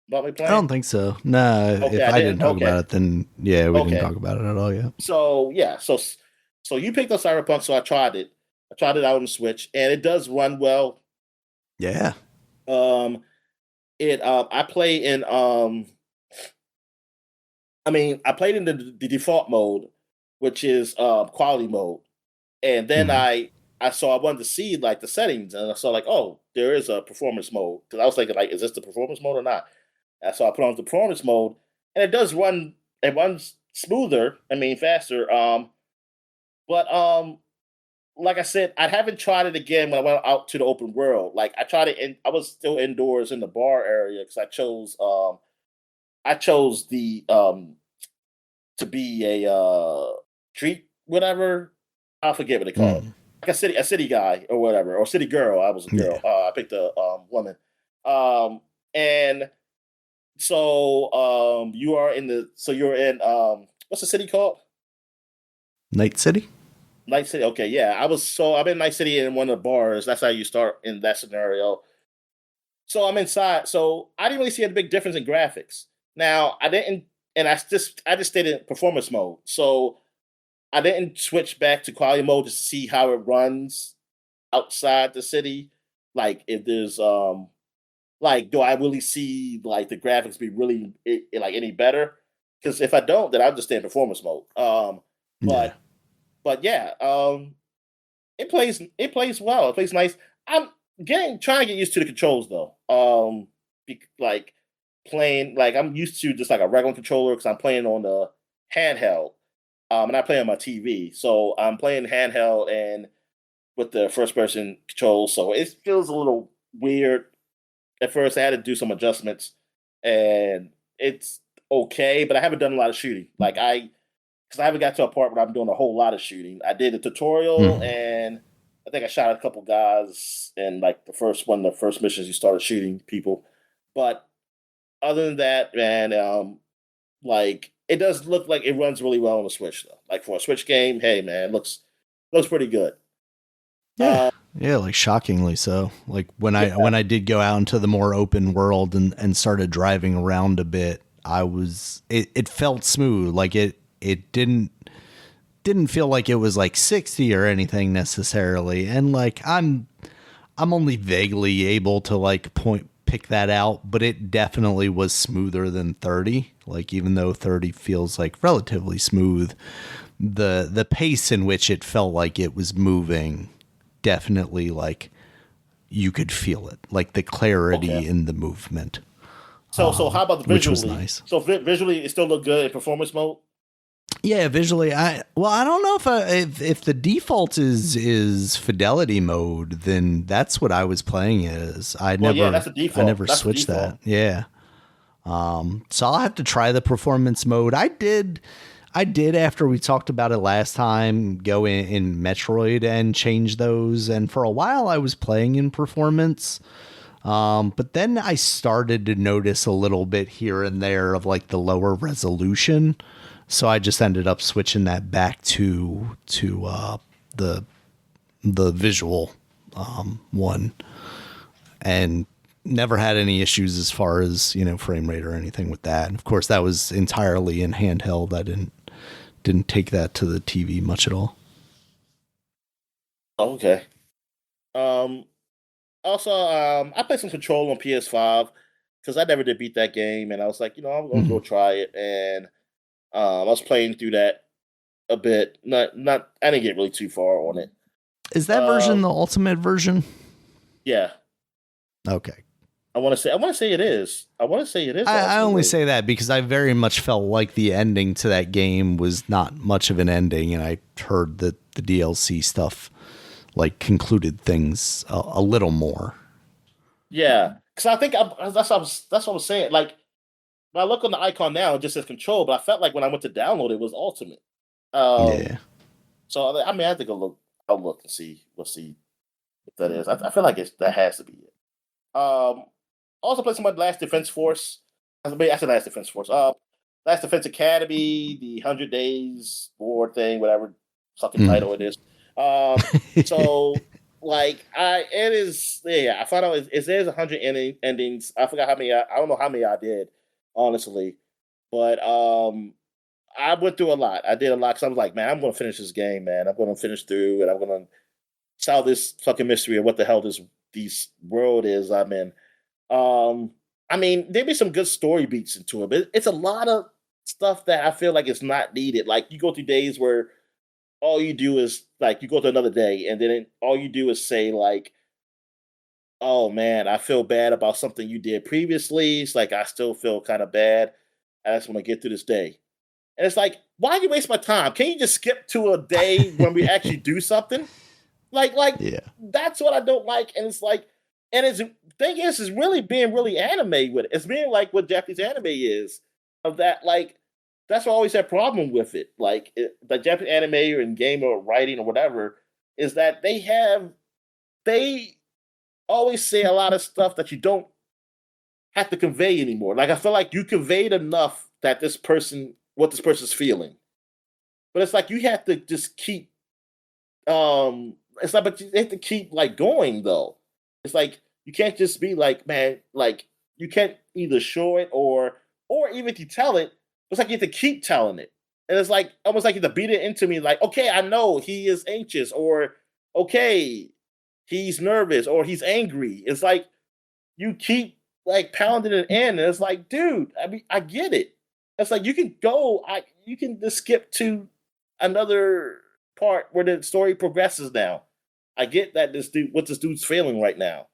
About me I playing. don't think so. Nah, Okay, if I I didn't. didn't talk Okay, about it, then yeah, we didn't okay. talk about it at all yet. So yeah, so you picked up Cyberpunk, so I tried it. I tried it out on the Switch, and it does run well. Yeah. Um, it I play in I mean I played in the default mode, which is quality mode, and then Mhm. I saw I wanted to see like the settings, and I saw like oh there is a performance mode because I was thinking like is this the performance mode or not? And so I put on the performance mode, and it does run. It runs smoother. I mean faster. But like I said, I haven't tried it again when I went out to the open world. Like I tried it, and I was still indoors in the bar area because I chose the to be a street whatever. I forget what they call it. Mm. Like a city guy or whatever, or city girl. I was a girl. Yeah. I picked a woman. And so you are in the so you're in what's the city called? Night City. Night City. Okay, yeah. I'm in Night City in one of the bars. That's how you start in that scenario. So I'm inside. So I didn't really see a big difference in graphics. Now I didn't, and I just stayed in performance mode. So I didn't switch back to quality mode to see how it runs outside the city. Like if there's like do I really see like the graphics be really like any better? Because if I don't, then I'll just stay in performance mode. Yeah. But yeah, it plays well. It plays nice. I'm getting trying to get used to the controls though. Like playing like I'm used to just like a regular controller because I'm playing on the handheld. And I play on my TV, so I'm playing handheld and with the first person controls. So it feels a little weird at first. I had to do some adjustments, and it's okay. But I haven't done a lot of shooting. Because I haven't got to a part where I'm doing a whole lot of shooting. I did a tutorial, Mhm. and I think I shot a couple guys in like the first missions. You started shooting people, but other than that, man, like it does look like it runs really well on the Switch though. Like for a Switch game, hey man, looks pretty good. Yeah. Uh, Yeah, like shockingly so. Like yeah, when I did go out into the more open world and started driving around a bit, it felt smooth. Like it didn't feel like it was like 60 or anything necessarily. And like I'm only vaguely able to like pick that out, but it definitely was smoother than 30. Like even though 30 feels like relatively smooth, the pace in which it felt like it was moving definitely like you could feel it, like the okay. clarity in the movement, So how about the which was visually? nice. So visually, it still look good in performance mode. Yeah, visually, I don't know if the default is fidelity mode, then that's what I was playing as. Well, yeah, that's the I default. never That's the switched that. default. Yeah. So I'll have to try the performance mode. I did after we talked about it last time go in Metroid and change those, and for a while I was playing in performance. But then I started to notice a little bit here and there of like the lower resolution. So I just ended up switching that back to the visual one, and never had any issues as far as frame rate or anything with that. And of course, that was entirely in handheld. I didn't take that to the TV much at all. Oh, okay. Um. Also, I played some Control on PS5 because I never did beat that game, and I was like, I'm gonna Mhm. go try it, and I was playing through that a bit. Not. I didn't get really too far on it. Is that version Um. the ultimate version? Yeah. Okay. I want to say it is. I want to say it is the I ultimate only version. say that because I very much felt like the ending to that game was not much of an ending, and I heard that the DLC stuff like concluded things a little more. Yeah, because I think that's what I was saying. Like when I look on the icon now, it just says control, but I felt like when I went to download it was ultimate. Um, Yeah. so I mean, I have to go look. I'll look and see. We'll see if that is. I feel like that has to be it. Also played some of Last Defense Force. I said Last Defense Force. Last Defense Academy, the 100 Days War thing, whatever fucking Mm. title it is. So like it is. Yeah, I found out it there's 100 endings. I forgot how many. I don't know how many I did, honestly, but I went through a lot. I did a lot because I was like, man, I'm going to finish this game, man. I'm going to finish through, and I'm going to solve this fucking mystery of what the hell this world is I'm in. Um, I mean, there be some good story beats into it, but it's a lot of stuff that I feel like it's not needed. Like you go through days where all you do is like you go to another day, and then all you do is say like, "Oh man, I feel bad about something you did previously." It's like I still feel kind of bad. I just want to get through this day, and it's like, why you waste my time? Can you just skip to a day when we actually do something? Like Yeah. that's what I don't like, and it's like, and it's thing is really being really anime with it. It's being like what Japanese anime is of that. Like that's what I always had problem with it. Like the Japanese anime or in game or writing or whatever is that they always say a lot of stuff that you don't have to convey anymore. Like I feel like you conveyed enough that this person what this person's feeling, but it's like you have to just keep it's like, but you have to keep like going though. It's like you can't just be like, man, like you can't either show it or even if you tell it, it's like you have to keep telling it. And it's like almost like you have to beat it into me, like, okay, I know he is anxious, or okay, he's nervous, or he's angry. It's like you keep like pounding it in, and it's like, dude, I mean, I get it. It's like you can just skip to another part where the story progresses now. I get that this dude's feeling right now.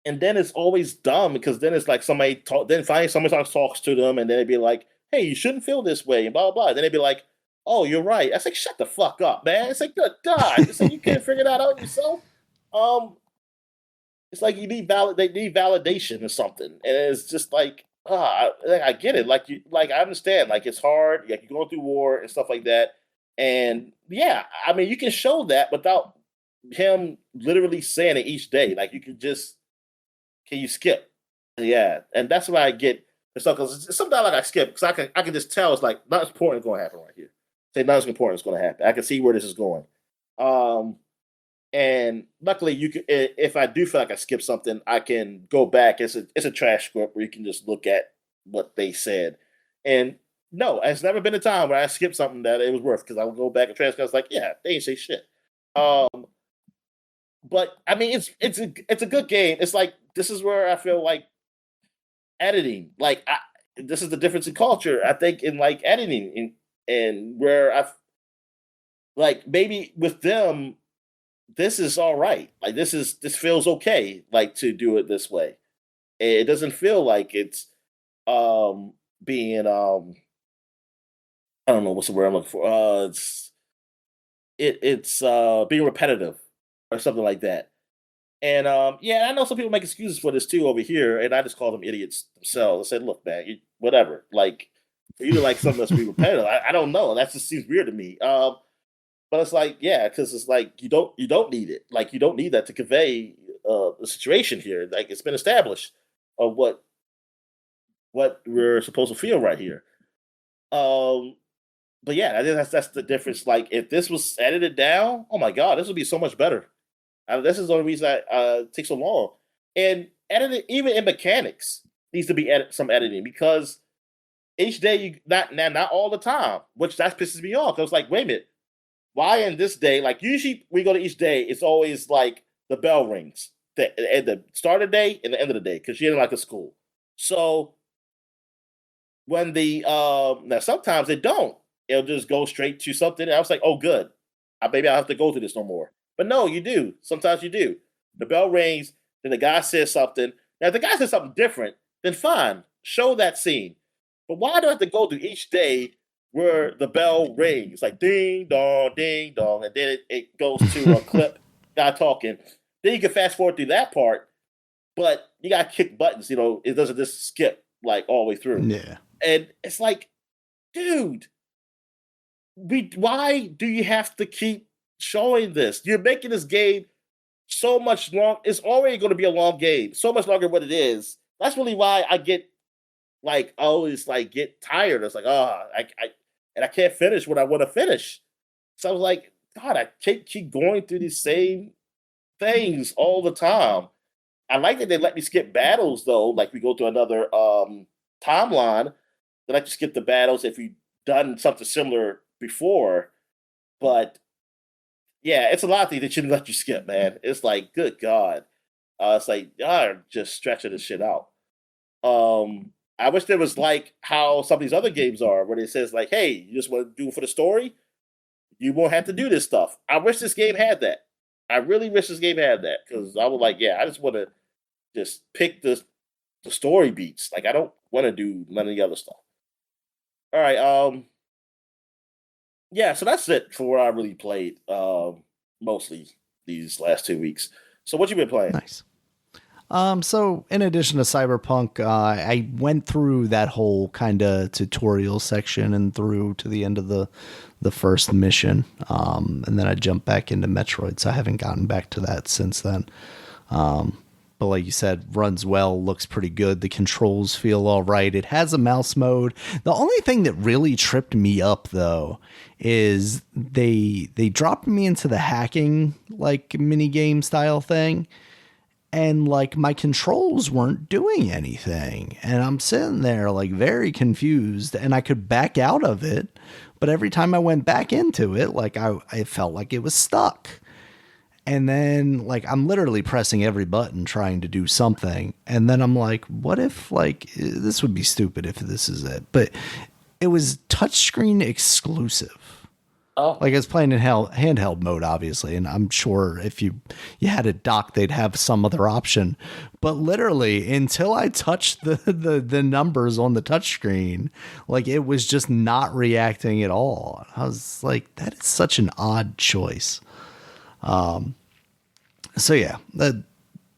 And then it's always dumb because then it's like then finally somebody talks to them, and then it'd be like, hey, you shouldn't feel this way, and blah, blah, blah. Then it'd be like, oh, you're right. I say, shut the fuck up, man. It's like, good God. It's like, you can't figure that out yourself. Um, it's like they need validation or something, and it's just like I get it. Like I understand. Like it's hard. Like you're going through war and stuff like that. And yeah, I mean you can show that without him literally saying it each day. Like you can you skip? Yeah, and that's what I get. So because sometimes like I skip because I can just tell it's like nothing important is going to happen right here. Say nothing important is going to happen. I can see where this is going. Um, and luckily, you can. If I do feel like I skipped something, I can go back. It's a trash script where you can just look at what they said. And no, it's never been a time where I skipped something that it was worth because I would go back and transcribe. I was like, yeah, they ain't say shit. But I mean, it's a good game. It's like this is where I feel like editing. This is the difference in culture. I think in like editing and where I like maybe with them this is all right. Like this feels okay. Like to do it this way. It doesn't feel like it's being I don't know what's the word I'm looking for. It's being repetitive or something like that. And yeah, I know some people make excuses for this too over here, and I just call them idiots themselves. I said, look, man, whatever. Like for you to like something that's be repetitive, I don't know. That just seems weird to me. But it's like, yeah, because it's like you don't need it. Like you don't need that to convey the situation here. Like it's been established of what we're supposed to feel right here. Um, but yeah, I think that's the difference. Like if this was edited down, oh my god, this would be so much better. This is the only reason that it takes so long. And editing, even in mechanics, needs to be some editing because each day you not all the time, which that pisses me off. I was like, wait a minute, why in this day? Like usually we go to each day, it's always like the bell rings at the start of the day and the end of the day because you're in like a school. So when the now sometimes they don't, it'll just go straight to something. I was like, oh good, maybe I will have to go through this no more. But no, you do. Sometimes you do. The bell rings, then the guy says something. Now if the guy says something different, then fine, show that scene. But why do I have to go through each day where the bell rings, like ding dong, and then it goes to a clip, guy talking. Then you can fast forward through that part, but you got to kick buttons. It doesn't just skip like all the way through. Yeah. And it's like, dude, why do you have to keep showing this? You're making this game so much long. It's already going to be a long game, so much longer than what it is. That's really why I get like I always like get tired. It's like, I can't finish what I want to finish. So I was like, God, I can't keep going through these same things all the time. I like that they let me skip battles though. Like we go to another timeline. They let you skip the battles if you've done something similar before. But yeah, it's a lot of things they shouldn't let you skip, man. It's like, good God. It's like, just stretching this shit out. I wish there was like how some of these other games are, where it says like, hey, you just want to do it for the story? You won't have to do this stuff. I wish this game had that. I really wish this game had that, because I was like, yeah, I just want to just pick the story beats. Like, I don't want to do none of the other stuff. All right, yeah, so that's it for what I really played, mostly these last 2 weeks. So what you been playing? Nice. So in addition to Cyberpunk, I went through that whole kind of tutorial section and through to the end of the first mission. And then I jumped back into Metroid, so I haven't gotten back to that since then. But like you said, runs well, looks pretty good. The controls feel all right. It has a mouse mode. The only thing that really tripped me up, though, is they dropped me into the hacking like mini game style thing. And like my controls weren't doing anything. And I'm sitting there like very confused, and I could back out of it. But every time I went back into it, like I felt like it was stuck. And then like I'm literally pressing every button trying to do something. And then I'm like, what if like this would be stupid if this is it? But it was touchscreen exclusive. Oh. Like I was playing in handheld mode, obviously, and I'm sure if you had a dock, they'd have some other option. But literally, until I touched the numbers on the touchscreen, like it was just not reacting at all. I was like, that is such an odd choice. So yeah,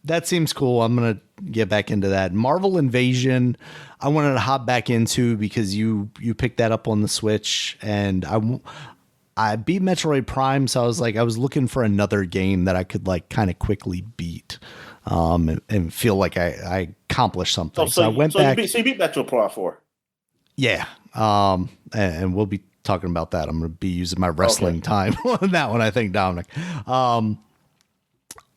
that seems cool. I'm gonna get back into that. Marvel Invasion, I wanted to hop back into because you picked that up on the Switch, and I beat Metroid Prime, so I was looking for another game that I could like kind of quickly beat, and feel like I accomplished something. So I went back. You beat Metroid Prime 4. Yeah. And we'll be talking about that. I'm going to be using my wrestling time on that one, I think, Dominic.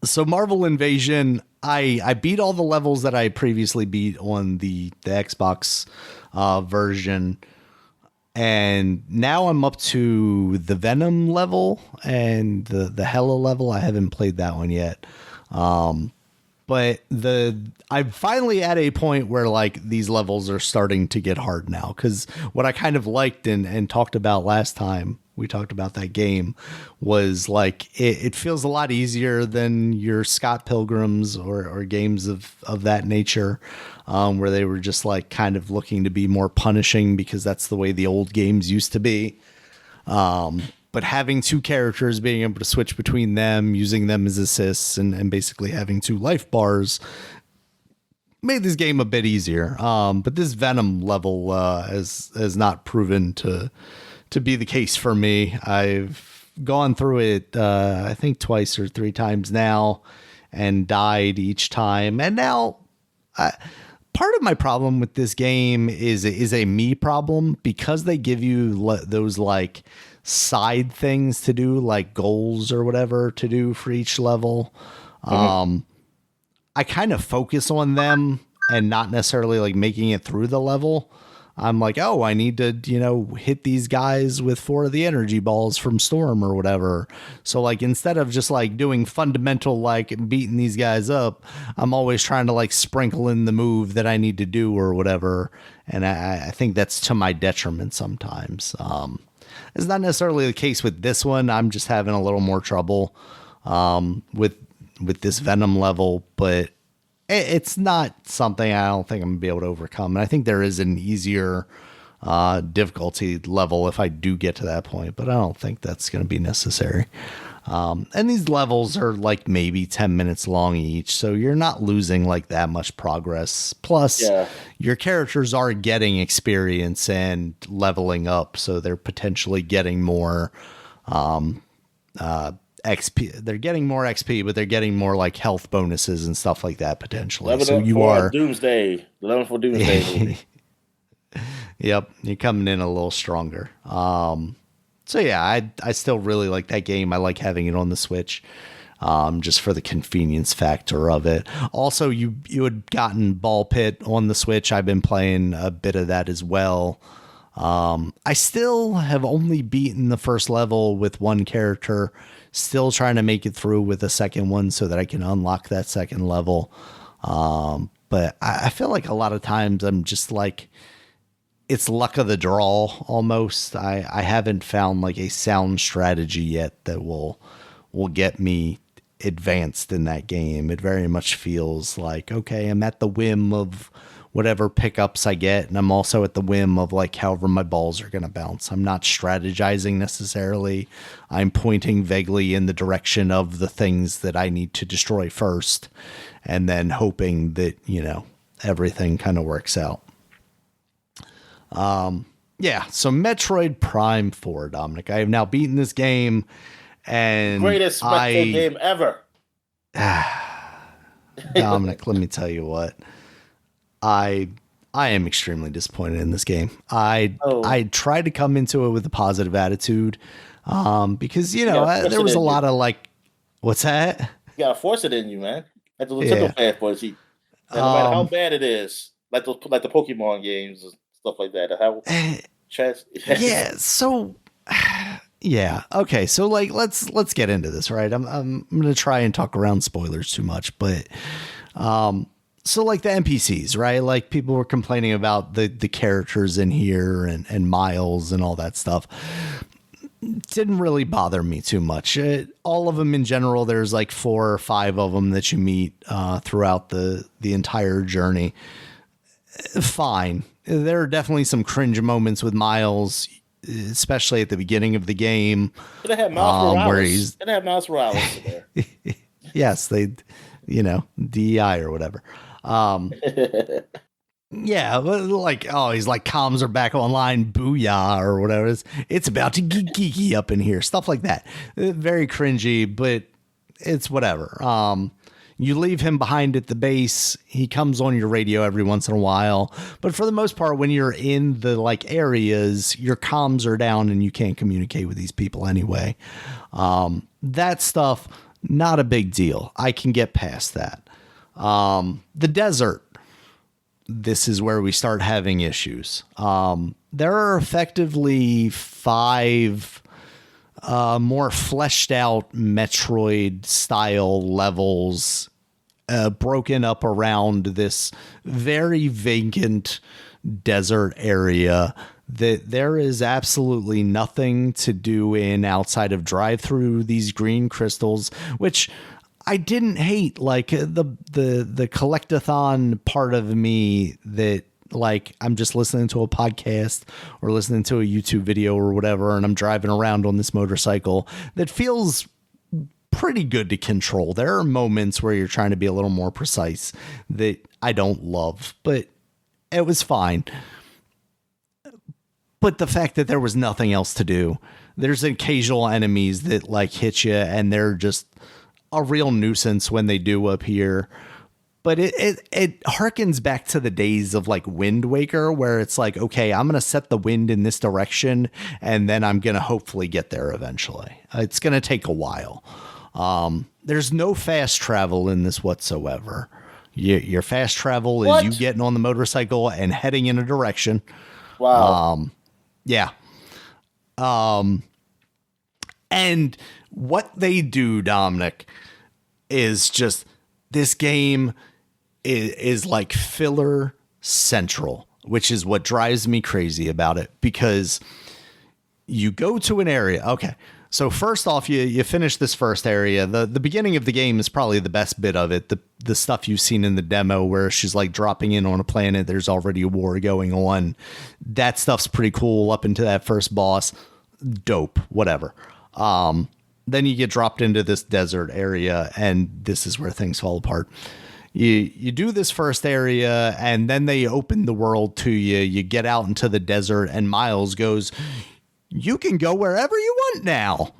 So Marvel Invasion, I beat all the levels that I previously beat on the Xbox version. And now I'm up to the Venom level and the Hella level. I haven't played that one yet. But I'm finally at a point where like these levels are starting to get hard now. Cause what I kind of liked and talked about last time we talked about that game was like, it feels a lot easier than your Scott Pilgrims or games of that nature. Where they were just like kind of looking to be more punishing because that's the way the old games used to be. But having two characters, being able to switch between them, using them as assists, and basically having 2 life bars made this game a bit easier. But this Venom level has not proven to be the case for me. I've gone through it, I think 2 or 3 times now, and died each time. And now, part of my problem with this game is a me problem, because they give you those like side things to do, like goals or whatever to do for each level. I kind of focus on them and not necessarily like making it through the level. I'm like, oh, I need to, hit these guys with 4 of the energy balls from Storm or whatever. So like, instead of just like doing fundamental, like beating these guys up, I'm always trying to like sprinkle in the move that I need to do or whatever. And I think that's to my detriment sometimes. It's not necessarily the case with this one. I'm just having a little more trouble, with this Venom level, but it's not something I don't think I'm gonna be able to overcome. And I think there is an easier difficulty level if I do get to that point, but I don't think that's going to be necessary. And these levels are like maybe 10 minutes long each, so you're not losing like that much progress. Plus, your characters are getting experience and leveling up, so they're potentially getting more XP. They're getting more XP, but they're getting more like health bonuses and stuff like that potentially. So you are Doomsday. Level for Doomsday. Yep, you're coming in a little stronger. So yeah, I still really like that game. I like having it on the Switch, just for the convenience factor of it. Also, you had gotten Ball Pit on the Switch. I've been playing a bit of that as well. I still have only beaten the first level with one character. Still trying to make it through with a second one so that I can unlock that second level. But I feel like a lot of times I'm just like, it's luck of the draw almost. I haven't found like a sound strategy yet that will get me advanced in that game. It very much feels like, okay, I'm at the whim of whatever pickups I get, and I'm also at the whim of like however my balls are going to bounce. I'm not strategizing necessarily. I'm pointing vaguely in the direction of the things that I need to destroy first, and then hoping that, everything kind of works out. Yeah, so Metroid Prime 4, Dominic. I have now beaten this game, and greatest Metroid game ever. Dominic, let me tell you what. I am extremely disappointed in this game. I tried to come into it with a positive attitude, because there was a lot of like, what's that? You gotta force it in you, man. Like the Nintendo fanboys, no matter how bad it is, like the Pokemon games. Stuff like that. So yeah. Okay. So like, let's get into this, right? I'm going to try and talk around spoilers too much, but, so like the NPCs, right? Like people were complaining about the characters in here and Miles and all that stuff. Didn't really bother me too much. All of them in general, there's like 4 or 5 of them that you meet, throughout the entire journey. Fine. There are definitely some cringe moments with Miles, especially at the beginning of the game. They have Miles Morales. They have Miles Morales in there. Yes, they, DEI or whatever. Yeah, like, he's like, comms are back online, booyah, or whatever. It's about to get geeky up in here. Stuff like that. Very cringy, but it's whatever. You leave him behind at the base. He comes on your radio every once in a while. But for the most part, when you're in the like areas, your comms are down and you can't communicate with these people anyway. That stuff, not a big deal. I can get past that. The desert. This is where we start having issues. There are effectively 5 more fleshed out Metroid style levels, broken up around this very vacant desert area that there is absolutely nothing to do in outside of drive through these green crystals, which I didn't hate. Like the collectathon part of me that, like, I'm just listening to a podcast or listening to a YouTube video or whatever, and I'm driving around on this motorcycle that feels pretty good to control. There are moments where you're trying to be a little more precise that I don't love, but it was fine. But the fact that there was nothing else to do, there's occasional enemies that like hit you and they're just a real nuisance when they do appear. But it harkens back to the days of like Wind Waker, where it's like, okay, I'm going to set the wind in this direction, and then I'm going to hopefully get there eventually. It's going to take a while. There's no fast travel in this whatsoever. Your fast travel is you getting on the motorcycle and heading in a direction. Wow. Yeah. And what they do, Dominic, is just, this game is like filler central, which is what drives me crazy about it, because you go to an area. Okay. So first off, you finish this first area. The beginning of the game is probably the best bit of it. The stuff you've seen in the demo where she's like dropping in on a planet, there's already a war going on. That stuff's pretty cool up into that first boss. Dope, whatever. Then you get dropped into this desert area, and this is where things fall apart. You do this first area, and then they open the world to you. You get out into the desert, and Miles goes, "You can go wherever you want now."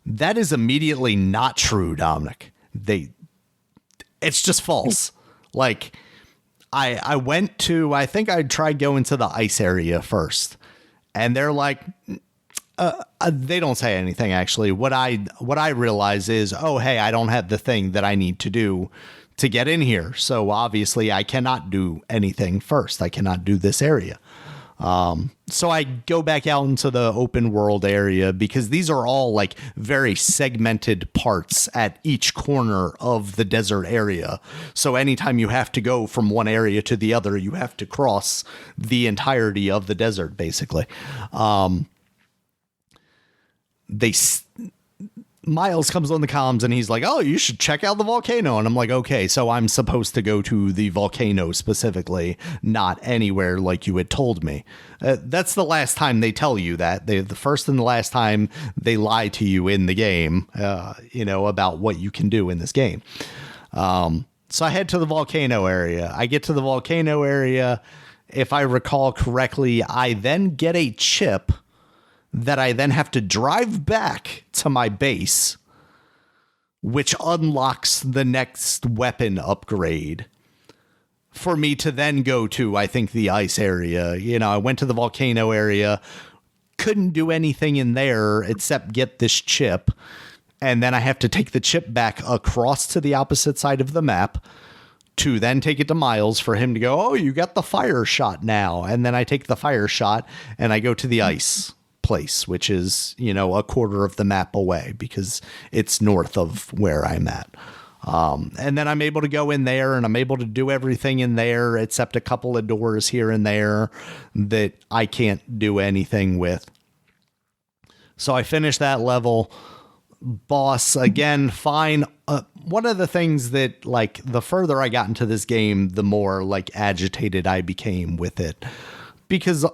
That is immediately not true, Dominic. It's just false. Like, I went to, I think I tried going to the ice area first, and they're like, they don't say anything, actually. What I realize is, oh, hey, I don't have the thing that I need to do to get in here. So obviously I cannot do anything first. I cannot do this area. So I go back out into the open world area because these are all like very segmented parts at each corner of the desert area. So anytime you have to go from one area to the other, you have to cross the entirety of the desert, basically. Miles comes on the comms and he's like, "Oh, you should check out the volcano." And I'm like, okay, so I'm supposed to go to the volcano specifically, not anywhere like you had told me. That's the last time they tell you that. The first and the last time they lie to you in the game, about what you can do in this game. So I head to the volcano area. I get to the volcano area. If I recall correctly, I then get a chip that I then have to drive back to my base, which unlocks the next weapon upgrade for me to then go to, I think, the ice area. I went to the volcano area, couldn't do anything in there except get this chip. And then I have to take the chip back across to the opposite side of the map to then take it to Miles for him to go, "Oh, you got the fire shot now." And then I take the fire shot and I go to the ice place, which is, a quarter of the map away because it's north of where I'm at. And then I'm able to go in there and I'm able to do everything in there except a couple of doors here and there that I can't do anything with. So I finished that level. Boss, again, fine. One of the things that, like, the further I got into this game, the more, like, agitated I became with it. Because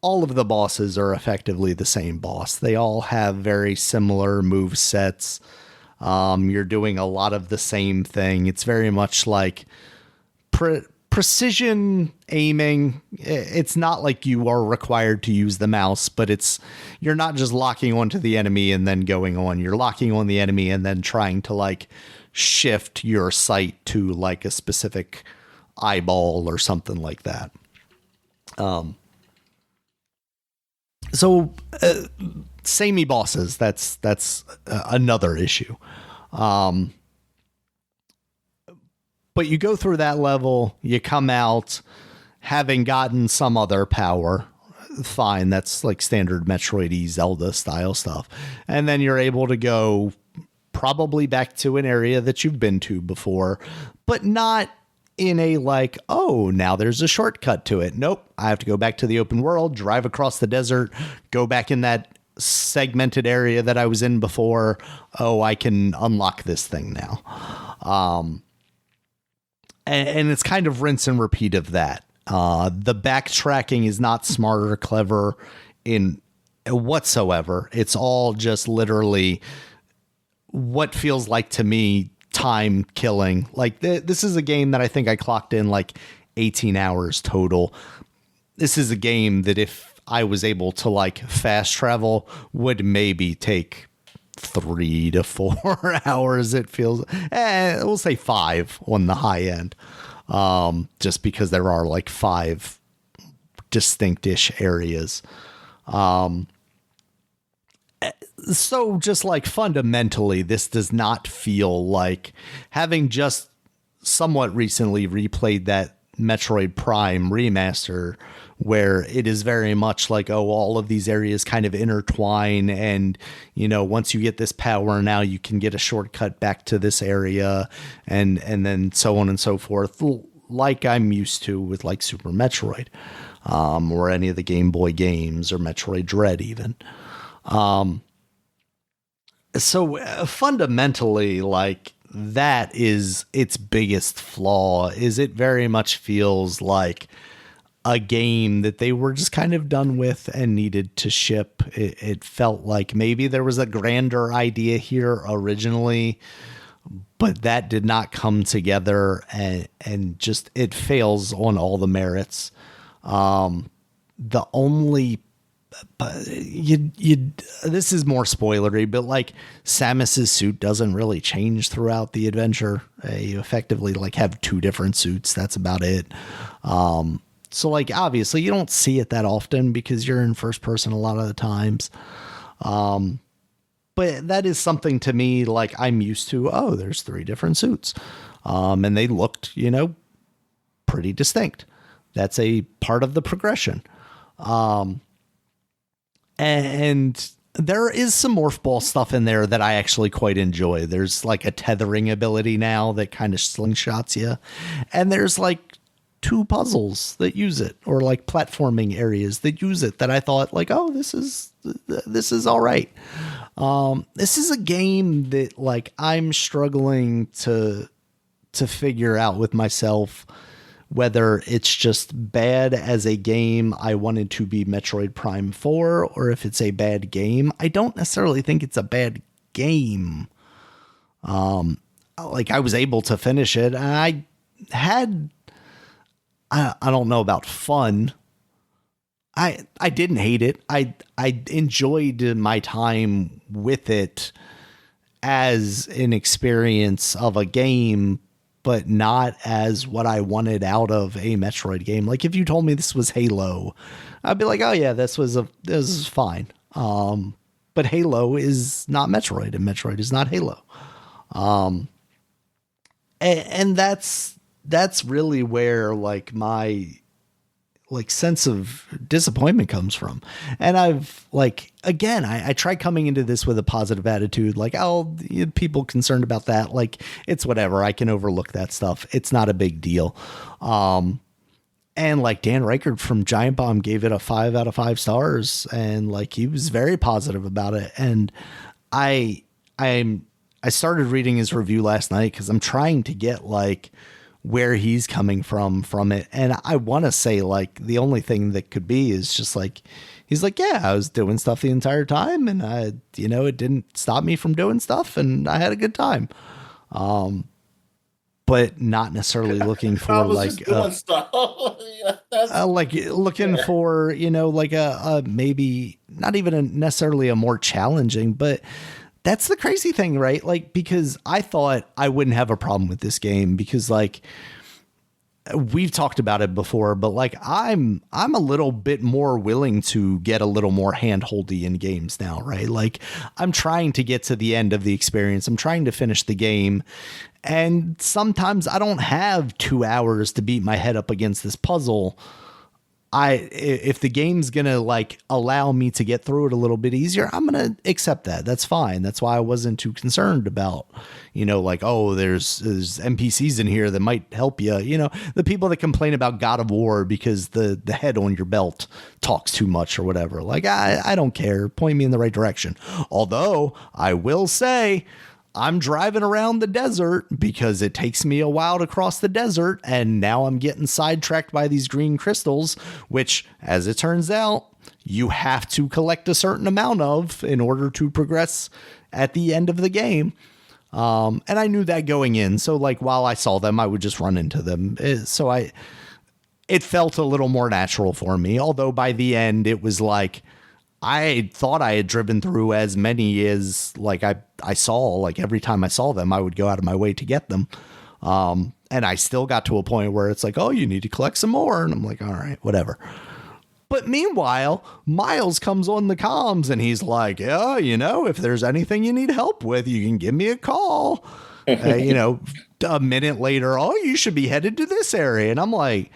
all of the bosses are effectively the same boss. They all have very similar move sets. You're doing a lot of the same thing. It's very much like precision aiming. It's not like you are required to use the mouse, but you're not just locking onto the enemy and then going on. You're locking on the enemy and then trying to like shift your sight to like a specific eyeball or something like that. So samey bosses, that's another issue. But you go through that level, you come out having gotten some other power. Fine, that's like standard Metroid Zelda style stuff. And then you're able to go probably back to an area that you've been to before, but not in a like, oh, now there's a shortcut to it. Nope. I have to go back to the open world, drive across the desert, go back in that segmented area that I was in before. Oh, I can unlock this thing now. And it's kind of rinse and repeat of that. The backtracking is not smart or clever in whatsoever. It's all just literally what feels like to me time killing. Like this is a game that I think I clocked in like 18 hours total. This is a game that if I was able to like fast travel would maybe take 3 to 4 hours. It feels, we'll say 5 on the high end. Just because there are like 5 distinct-ish areas. So just like fundamentally, this does not feel like, having just somewhat recently replayed that Metroid Prime remaster, where it is very much like, oh, all of these areas kind of intertwine, and once you get this power, now you can get a shortcut back to this area, and then so on and so forth, like I'm used to with like Super Metroid, or any of the Game Boy games, or Metroid Dread even. So fundamentally, like, that is its biggest flaw, is it very much feels like a game that they were just kind of done with and needed to ship. It felt like maybe there was a grander idea here originally, but that did not come together, and just it fails on all the merits. The only this is more spoilery, but like Samus's suit doesn't really change throughout the adventure. You effectively like have two different suits. That's about it. So like obviously you don't see it that often because you're in first person a lot of the times. But that is something to me, like I'm used to, oh, there's three different suits. And they looked, pretty distinct. That's a part of the progression. And there is some morph ball stuff in there that I actually quite enjoy. There's like a tethering ability now that kind of slingshots you. And there's like two puzzles that use it, or like platforming areas that use it, that I thought like, oh, this is all right. This is a game that like I'm struggling to figure out with myself whether it's just bad as a game I wanted to be Metroid Prime 4, or if it's a bad game. I don't necessarily think it's a bad game. Like I was able to finish it. I don't know about fun. I didn't hate it. I enjoyed my time with it as an experience of a game, but not as what I wanted out of a Metroid game. Like if you told me this was Halo, I'd be like, oh yeah, this is fine. But Halo is not Metroid, and Metroid is not Halo. And that's really where like my like sense of disappointment comes from. And I've like, again, I try coming into this with a positive attitude, like, oh, people concerned about that, like it's whatever, I can overlook that stuff, it's not a big deal. And like Dan Reichert from Giant Bomb gave it a 5 out of 5 stars, and like he was very positive about it. And I started reading his review last night because I'm trying to get like where he's coming from it. And I want to say like the only thing that could be is just like, he's like, yeah, I was doing stuff the entire time, and it didn't stop me from doing stuff, and I had a good time. But not necessarily looking for like, like looking for, like a maybe not even necessarily a more challenging, but that's the crazy thing, right? Like, because I thought I wouldn't have a problem with this game because like we've talked about it before, but like I'm a little bit more willing to get a little more handholdy in games now, right? Like I'm trying to get to the end of the experience. I'm trying to finish the game. And sometimes I don't have 2 hours to beat my head up against this puzzle. If the game's going to like allow me to get through it a little bit easier, I'm going to accept that. That's fine. That's why I wasn't too concerned about, like, oh, there's NPCs in here that might help you. The people that complain about God of War because the head on your belt talks too much or whatever. Like, I don't care. Point me in the right direction. Although I will say, I'm driving around the desert because it takes me a while to cross the desert, and now I'm getting sidetracked by these green crystals, which, as it turns out, you have to collect a certain amount of in order to progress at the end of the game. And I knew that going in, so like while I saw them, I would just run into them. So it felt a little more natural for me, although by the end it was like, I thought I had driven through as many as like I saw. Like every time I saw them, I would go out of my way to get them. And I still got to a point where it's like, oh, you need to collect some more. And I'm like, all right, whatever. But meanwhile, Miles comes on the comms and he's like, yeah, if there's anything you need help with, you can give me a call. A minute later, oh, you should be headed to this area. And I'm like,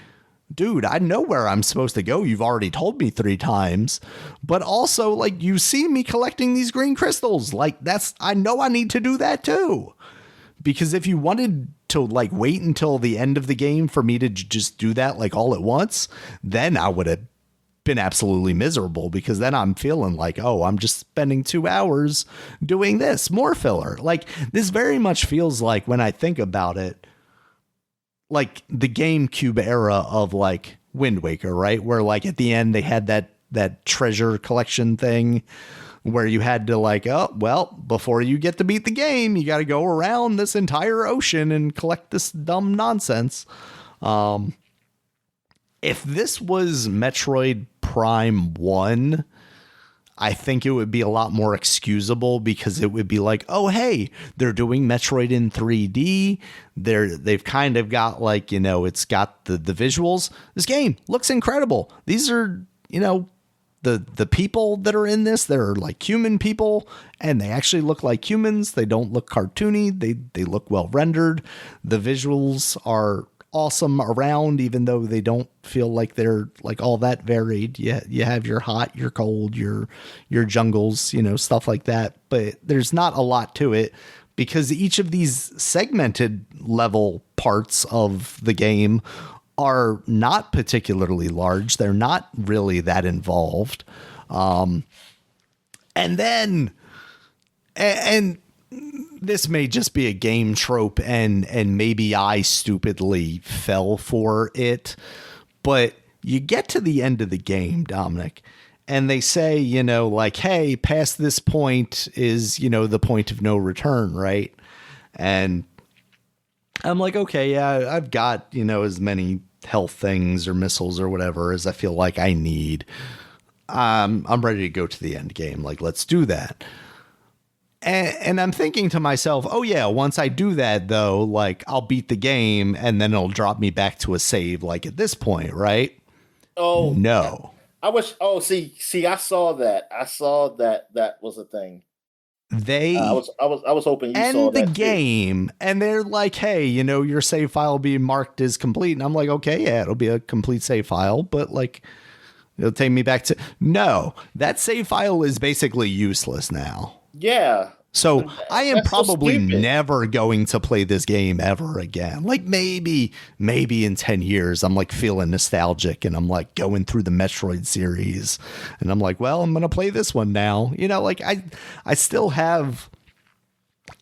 dude, I know where I'm supposed to go. You've already told me 3 times, but also like you see me collecting these green crystals. Like I know I need to do that too, because if you wanted to like wait until the end of the game for me to just do that, like all at once, then I would have been absolutely miserable, because then I'm feeling like, oh, I'm just spending 2 hours doing this, more filler. Like, this very much feels like, when I think about it, like the GameCube era of like Wind Waker, right? Where like at the end they had that treasure collection thing where you had to like, oh, well, before you get to beat the game, you got to go around this entire ocean and collect this dumb nonsense. If this was Metroid Prime 1, I think it would be a lot more excusable, because it would be like, oh, hey, they're doing Metroid in 3D. They've kind of got like, you know, it's got the visuals. This game looks incredible. These are, you know, the people that are in this, they're like human people, and they actually look like humans. They don't look cartoony. They look well rendered. The visuals are awesome around, even though they don't feel like they're like all that varied. You have your hot, your cold, your jungles, you know, stuff like that. But there's not a lot to it, because each of these segmented level parts of the game are not particularly large. They're not really that involved. And this may just be a game trope, and maybe I stupidly fell for it, but you get to the end of the game, Dominic, and they say, you know, like, hey, past this point is, you know, the point of no return, right? And I'm like, okay, yeah, I've got, you know, as many health things or missiles or whatever as I feel like I need. I'm ready to go to the end game. Like, let's do that. And I'm thinking to myself, oh yeah, once I do that though, like I'll beat the game and then it'll drop me back to a save like at this point, right? Oh no. I wish. Oh, see, I saw that. I saw that was a thing. I was hoping you saw that the game too. And they're like, hey, you know, your save file will be marked as complete. And I'm like, okay, yeah, it'll be a complete save file, but like it'll take me back to no. That save file is basically useless now. Yeah. So I am probably never going to play this game ever again. Like maybe in 10 years, I'm like feeling nostalgic and I'm like going through the Metroid series and I'm like, well, I'm going to play this one now. You know, like I still have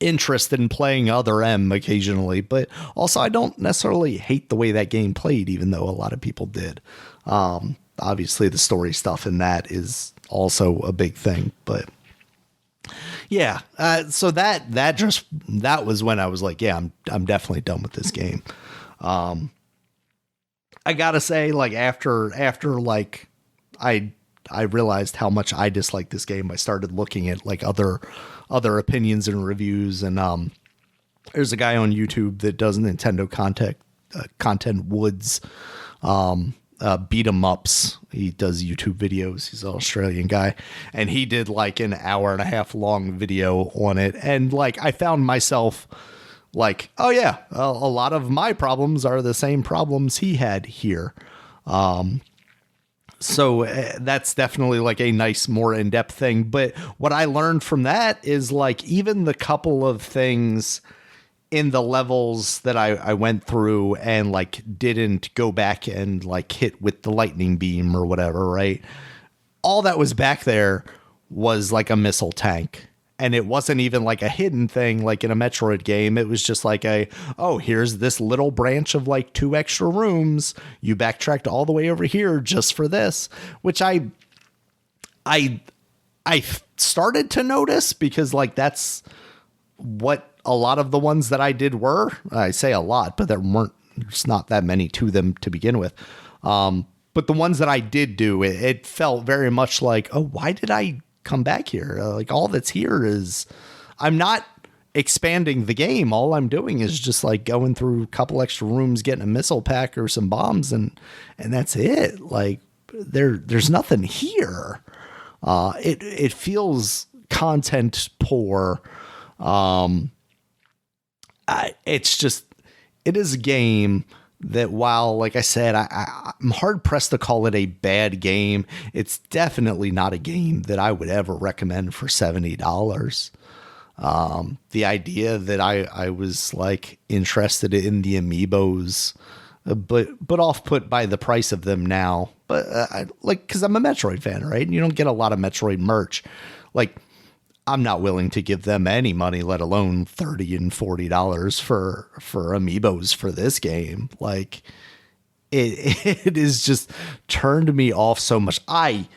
interest in playing Other M occasionally, but also I don't necessarily hate the way that game played, even though a lot of people did. Obviously the story stuff in that is also a big thing, but yeah. So that was when I was like, yeah, I'm definitely done with this game. I gotta say, like after like I realized how much I disliked this game, I started looking at like other opinions and reviews, and there's a guy on YouTube that does Nintendo content Woods, beat 'em ups. He does YouTube videos. He's an Australian guy, and he did like an hour and a half long video on it. And like, I found myself like, oh yeah, a lot of my problems are the same problems he had here. So that's definitely like a nice, more in-depth thing. But what I learned from that is like, even the couple of things in the levels that I went through and like didn't go back and like hit with the lightning beam or whatever, right? All that was back there was like a missile tank. And it wasn't even like a hidden thing like in a Metroid game. It was just like oh, here's this little branch of like 2 extra rooms. You backtracked all the way over here just for this, which I started to notice, because like that's what a lot of the ones that I did were. I say a lot, but there's not that many to them to begin with. But the ones that I did do, it felt very much like, oh, why did I come back here? Like all that's here is, I'm not expanding the game. All I'm doing is just like going through a couple extra rooms, getting a missile pack or some bombs, and that's it. Like there's nothing here. It feels content poor. It is a game that, while, like I said, I'm hard pressed to call it a bad game. It's definitely not a game that I would ever recommend for $70. The idea that I was like interested in the amiibos but off put by the price of them now. But because I'm a Metroid fan, right? And you don't get a lot of Metroid merch. Like, I'm not willing to give them any money, let alone $30 and $40 for amiibos for this game. Like, it is just turned me off so much. I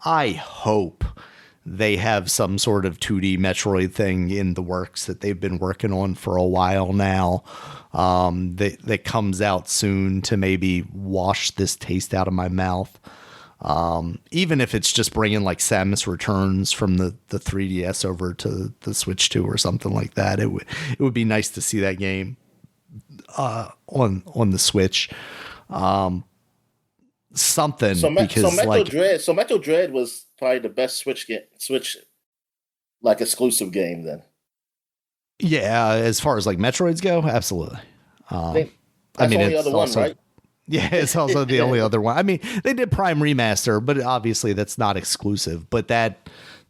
hope they have some sort of 2D Metroid thing in the works that they've been working on for a while now. That comes out soon to maybe wash this taste out of my mouth. Even if it's just bringing like Samus Returns from the 3DS over to the Switch 2 or something like that, it would be nice to see that game on the Switch. Something because Metroid Dread was probably the best Switch like exclusive game then. Yeah, as far as like Metroids go, absolutely. That's the only other one, right? Yeah, it's also the only other one. I mean, they did Prime Remaster, but obviously that's not exclusive. But that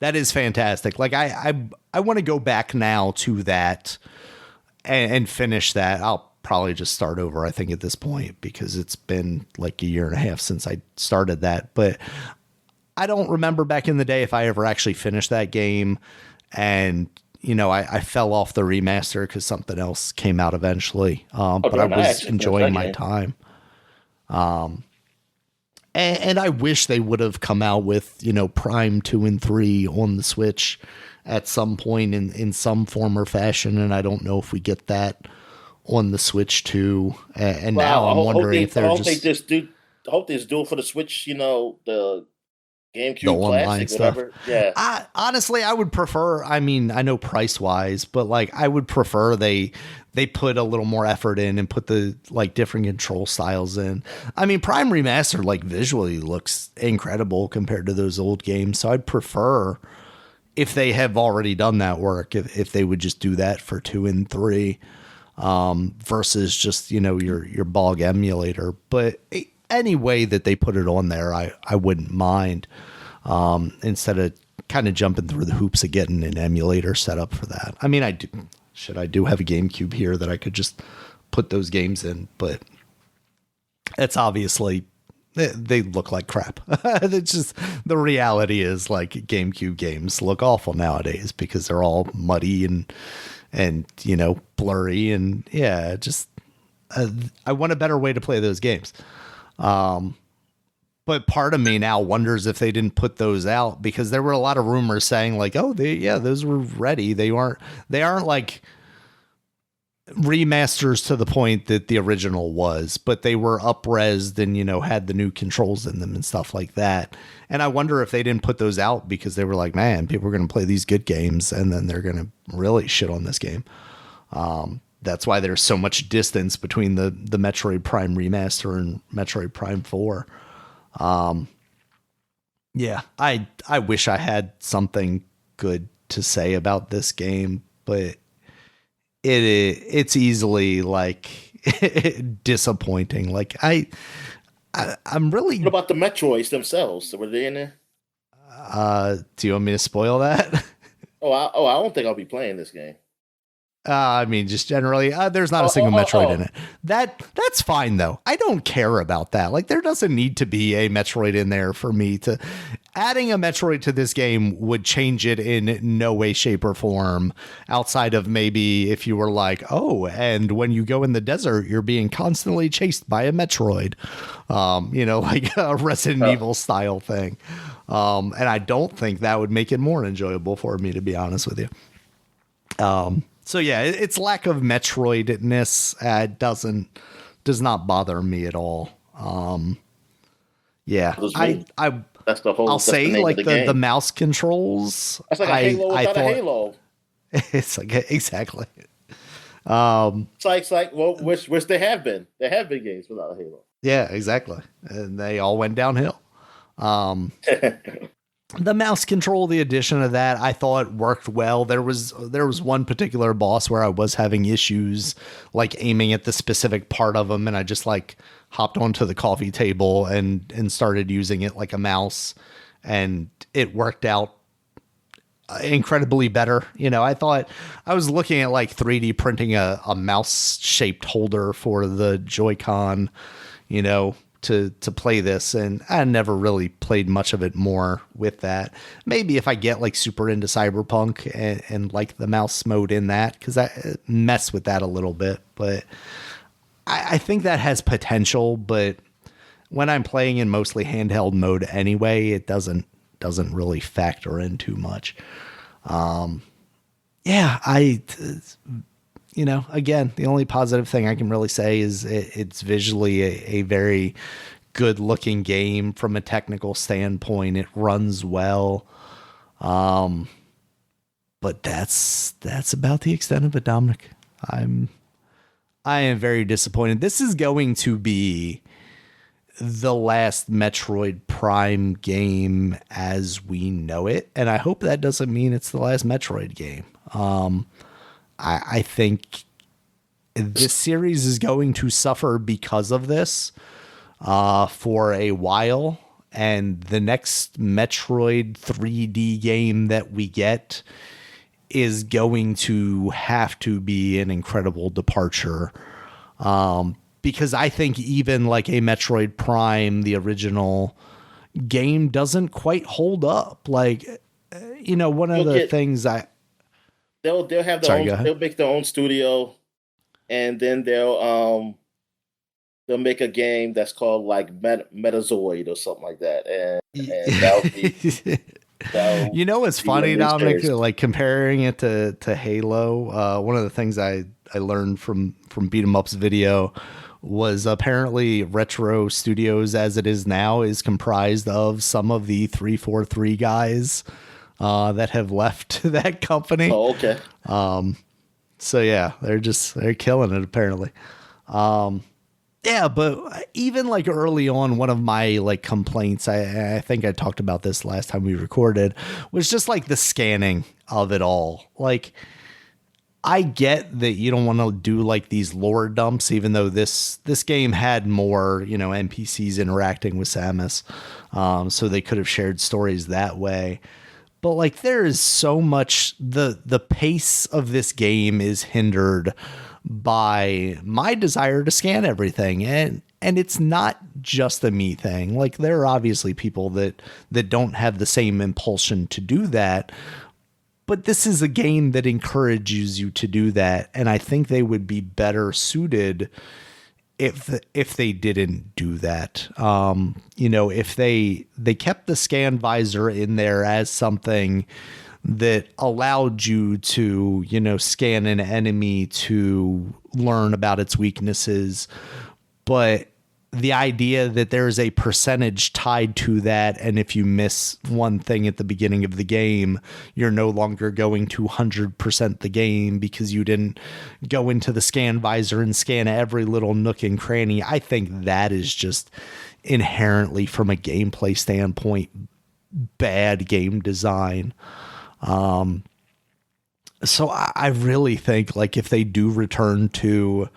is fantastic. Like I want to go back now to that and finish that. I'll probably just start over, I think, at this point, because it's been like a year and a half since I started that. But I don't remember back in the day if I ever actually finished that game. And I fell off the remaster because something else came out eventually. But I was enjoying my time. And I wish they would have come out with, Prime 2 and 3 on the Switch at some point in some form or fashion. And I don't know if we get that on the Switch 2. And now I'm wondering if they're I hope they just do it for the Switch, the GameCube, the online Classic, stuff. Whatever. Yeah. Honestly, I would prefer, I mean, I know price wise, but like I would prefer they put a little more effort in and put the like different control styles in. I mean, Prime Remaster like visually looks incredible compared to those old games. So I'd prefer if they have already done that work, if they would just do that for 2 and 3 versus just, your BOG emulator. But any way that they put it on there, I wouldn't mind, instead of kind of jumping through the hoops of getting an emulator set up for that. I mean, I do have a GameCube here that I could just put those games in, but it's obviously, they look like crap. It's just, the reality is like GameCube games look awful nowadays because they're all muddy and blurry, and yeah, just I want a better way to play those games. But part of me now wonders if they didn't put those out, because there were a lot of rumors saying like, oh, those were ready. They aren't like remasters to the point that the original was, but they were up-resed and, had the new controls in them and stuff like that. And I wonder if they didn't put those out because they were like, man, people are going to play these good games and then they're going to really shit on this game. That's why there's so much distance between the Metroid Prime Remaster and Metroid Prime 4. Yeah, I wish I had something good to say about this game, but it's easily like disappointing. Like I'm really. What about the Metroids themselves? Were they in there? Do you want me to spoil that? I don't think I'll be playing this game. I mean, just generally, there's not a single Metroid in it. That's fine, though. I don't care about that. Like, there doesn't need to be a Metroid in there for me to... Adding a Metroid to this game would change it in no way, shape, or form, outside of maybe if you were like, oh, and when you go in the desert, you're being constantly chased by a Metroid. Like a Resident Evil style thing. And I don't think that would make it more enjoyable for me, to be honest with you. So yeah, its lack of Metroidness does not bother me at all. Yeah, that's the whole. I'll say like the mouse controls. That's like a Halo without a Halo. It's like exactly. It's like which they have been. There have been games without a Halo. Yeah, exactly, and they all went downhill. The mouse control, the addition of that, I thought worked well. There was one particular boss where I was having issues like aiming at the specific part of him, and I just like hopped onto the coffee table and started using it like a mouse, and it worked out incredibly better. I thought I was looking at like 3D printing a mouse shaped holder for the Joy-Con, to play this, and I never really played much of it more with that. Maybe if I get like super into Cyberpunk and like the mouse mode in that, because I mess with that a little bit, but I think that has potential. But when I'm playing in mostly handheld mode anyway, it doesn't really factor in too much. Again, the only positive thing I can really say is it's visually a very good looking game from a technical standpoint. It runs well. But that's about the extent of it, Dominic. I am very disappointed. This is going to be the last Metroid Prime game as we know it, and I hope that doesn't mean it's the last Metroid game. I think this series is going to suffer because of this for a while, and the next Metroid 3D game that we get is going to have to be an incredible departure. Because I think even like a Metroid Prime, the original game, doesn't quite hold up. Like, one of the things they'll have their own. They'll make their own studio, and then they'll make a game that's called like Metazoid or something like that, and that'll be. It's funny, Dominic, like comparing it to Halo. One of the things I learned from Beat 'em Up's video was apparently Retro Studios, as it is now, is comprised of some of the 343 guys that have left that company. Oh, okay. So yeah, they're killing it apparently. But even like early on, one of my like complaints, I think I talked about this last time we recorded, was just like the scanning of it all. Like, I get that you don't want to do like these lore dumps, even though this game had more, NPCs interacting with Samus. So they could have shared stories that way. But like, there is so much, the pace of this game is hindered by my desire to scan everything. And it's not just a me thing. Like, there are obviously people that don't have the same impulsion to do that. But this is a game that encourages you to do that, and I think they would be better suited if they didn't do that. If they kept the scan visor in there as something that allowed you to, scan an enemy to learn about its weaknesses, but the idea that there is a percentage tied to that, and if you miss one thing at the beginning of the game, you're no longer going to 100% the game because you didn't go into the scan visor and scan every little nook and cranny. I think that is just inherently, from a gameplay standpoint, bad game design. So I really think, like, if they do return to,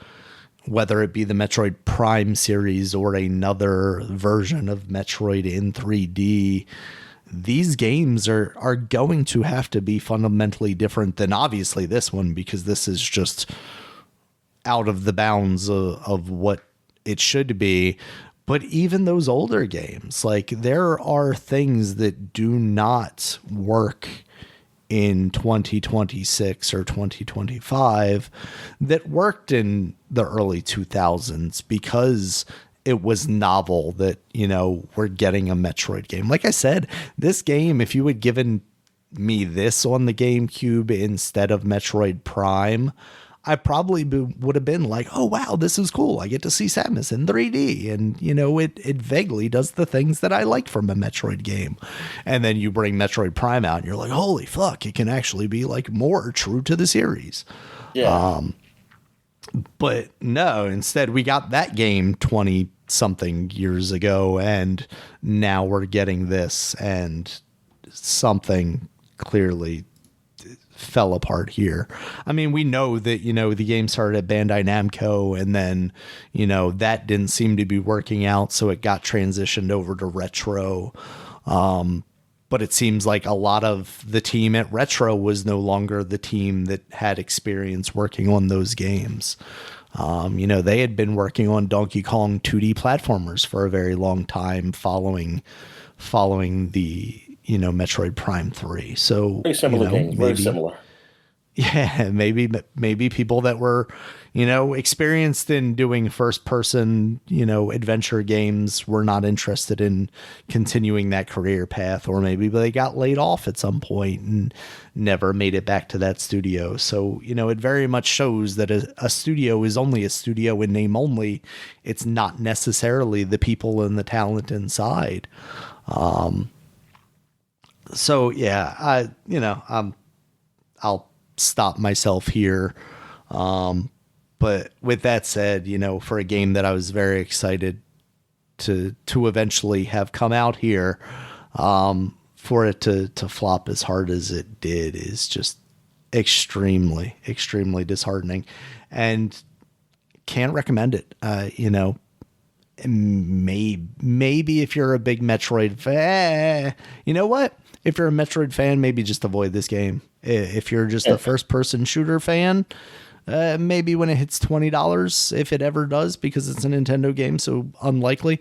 whether it be the Metroid Prime series or another version of Metroid in 3D, these games are going to have to be fundamentally different than obviously this one, because this is just out of the bounds of what it should be. But even those older games, like, there are things that do not work in 2026 or 2025 that worked in the early 2000s because it was novel that, we're getting a Metroid game. Like I said, this game, if you had given me this on the GameCube instead of Metroid Prime, I probably would have been like, oh, wow, this is cool. I get to see Samus in 3D. And, it vaguely does the things that I like from a Metroid game. And then you bring Metroid Prime out and you're like, holy fuck, it can actually be like more true to the series. Yeah. But no, instead we got that game 20 something years ago, and now we're getting this, and something clearly fell apart here. I mean, we know that, the game started at Bandai Namco, and then, that didn't seem to be working out, so it got transitioned over to Retro. but it seems like a lot of the team at Retro was no longer the team that had experience working on those games. They had been working on Donkey Kong 2D platformers for a very long time following the, Metroid Prime 3. So very similar games, very similar. Yeah, maybe people that were, experienced in doing first person, adventure games were not interested in continuing that career path, or maybe they got laid off at some point and never made it back to that studio. So, it very much shows that a studio is only a studio in name only. It's not necessarily the people and the talent inside. So yeah, I'll stop myself here. But with that said, for a game that I was very excited to eventually have come out here, for it to flop as hard as it did is just extremely, extremely disheartening, and can't recommend it. Maybe if you're a big Metroid fan, you know what? If you're a Metroid fan, maybe just avoid this game. If you're just a first-person shooter fan, maybe when it hits $20, if it ever does, because it's a Nintendo game, so unlikely,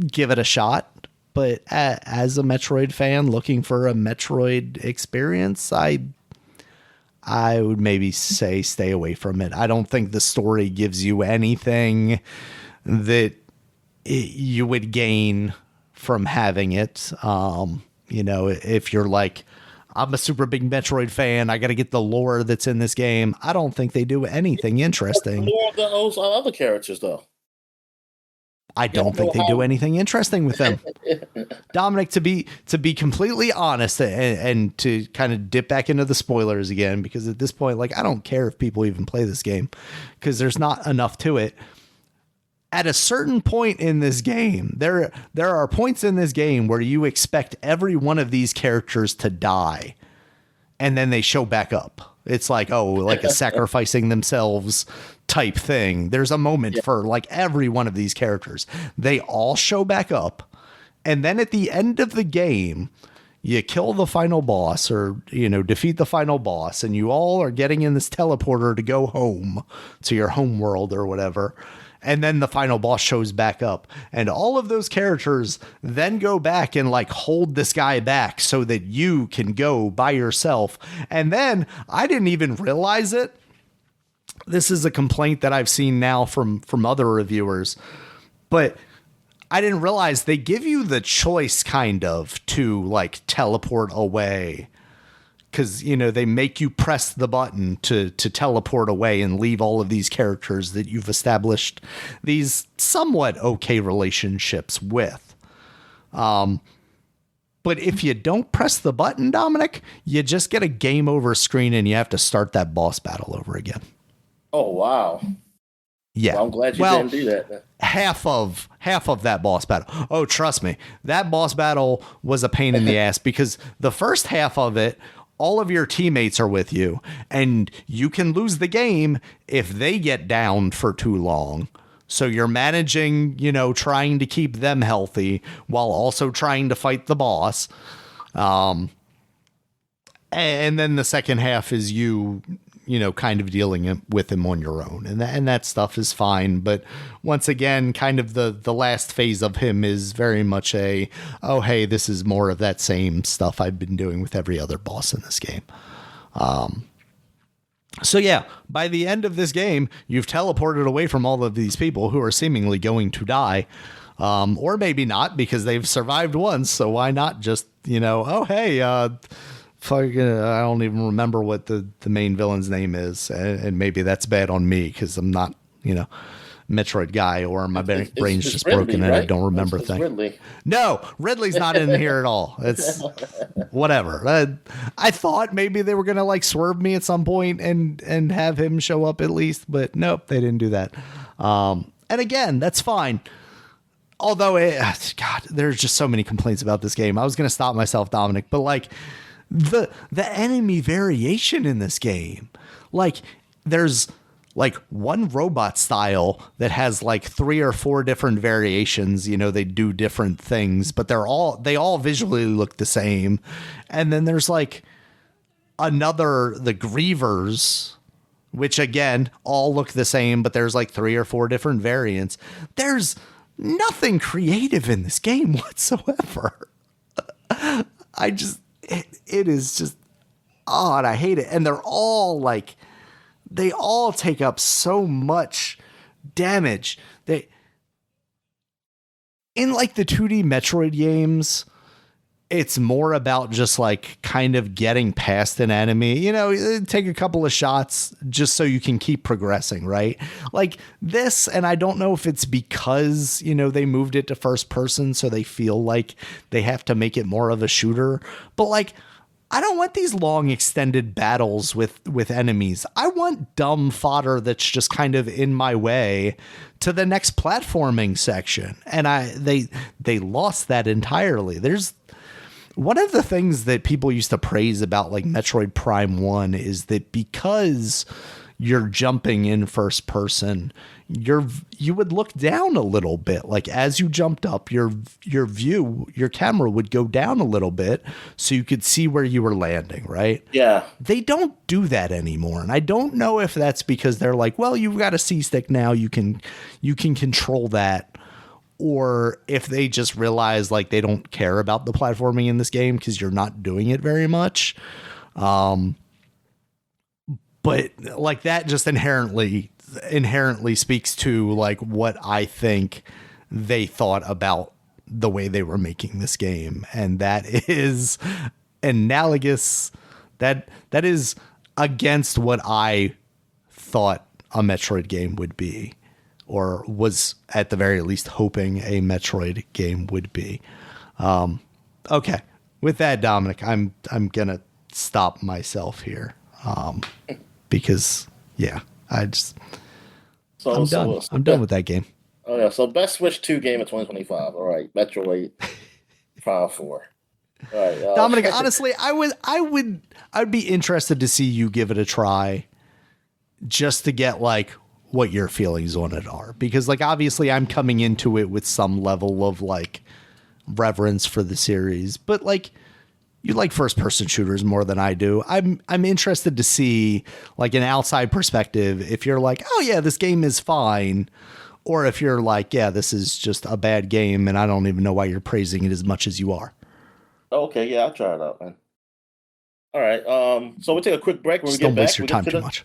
give it a shot. But as a Metroid fan looking for a Metroid experience, I would maybe say stay away from it. I don't think the story gives you anything that you would gain from having it. If you're like, I'm a super big Metroid fan, I got to get the lore that's in this game, I don't think they do anything interesting. More of those other characters, though. I don't think they do anything interesting with them. Dominic, to be completely honest, and to kind of dip back into the spoilers again, because at this point, I don't care if people even play this game, because there's not enough to it. At a certain point in this game, there are points in this game where you expect every one of these characters to die, and then they show back up. It's like a sacrificing themselves type thing. There's a moment for every one of these characters. They all show back up, and then at the end of the game, you kill the final boss, or defeat the final boss, and you all are getting in this teleporter to go home to your home world or whatever. And then the final boss shows back up, and all of those characters then go back and hold this guy back so that you can go by yourself. And then I didn't even realize it. This is a complaint that I've seen now from other reviewers, but I didn't realize they give you the choice kind of to teleport away. Because, they make you press the button to teleport away and leave all of these characters that you've established these somewhat okay relationships with. But if you don't press the button, Dominic, you just get a game over screen and you have to start that boss battle over again. Oh, wow. Yeah. Well, I'm glad you didn't do that. Half of that boss battle. Oh, trust me, that boss battle was a pain in the ass, because the first half of it, all of your teammates are with you, and you can lose the game if they get down for too long. So you're managing, trying to keep them healthy while also trying to fight the boss. And then the second half is you kind of dealing with him on your own. And that stuff is fine. But once again, kind of the last phase of him is very much hey, this is more of that same stuff I've been doing with every other boss in this game. So yeah, by the end of this game, you've teleported away from all of these people who are seemingly going to die. Or maybe not, because they've survived once. So why not just, I don't even remember what the main villain's name is, and maybe that's bad on me because I'm not, Metroid guy, or my brain's just Ridley, broken and right? I don't remember things. Ridley. No, Ridley's not in here at all. It's whatever. I thought maybe they were gonna swerve me at some point and have him show up at least, but nope, they didn't do that. And again, that's fine. Although, God, there's just so many complaints about this game. I was gonna stop myself, Dominic, but the enemy variation in this game, there's like one robot style that has like 3 or 4 different variations. You know, they do different things, but they all visually look the same. And then there's like the Grievers, which again all look the same, but there's like 3 or 4 different variants. There's nothing creative in this game whatsoever. It is just odd. I hate it. And they all take up so much damage. In like the 2D Metroid games, it's more about just like kind of getting past an enemy, you know, take a couple of shots just so you can keep progressing, right? Like this, and I don't know if it's because, you know, they moved it to first person so they feel like they have to make it more of a shooter, but like, I don't want these long extended battles with enemies. I want dumb fodder that's just kind of in my way to the next platforming section. And they lost that entirely. There's one of the things that people used to praise about like Metroid Prime 1 is that because you're jumping in first person, you would look down a little bit. Like as you jumped up, your camera would go down a little bit so you could see where you were landing, right? Yeah. They don't do that anymore. And I don't know if that's because they're like, well, you've got a C-stick now, you can control that, or if they just realize like they don't care about the platforming in this game because you're not doing it very much. But like that just inherently speaks to like what I think they thought about the way they were making this game. And that is analogous. That is against what I thought a Metroid game would be, or was at the very least hoping a Metroid game would be. Okay. With that, Dominic, I'm going to stop myself here. Because yeah, I'm done. I'm done with that game. Oh yeah, so best Switch 2 game of 2025. All right, Metroid Prime 4. All right, Dominic. Honestly, I'd be interested to see you give it a try, just to get like what your feelings on it are, because like obviously I'm coming into it with some level of like reverence for the series, but like. You like first-person shooters more than I do. I'm interested to see, like, an outside perspective, if you're like, oh, yeah, this game is fine, or if you're like, yeah, this is just a bad game, and I don't even know why you're praising it as much as you are. Okay, yeah, I'll try it out, man. All right, so we'll take a quick break. When Just we get don't back, waste your time too much.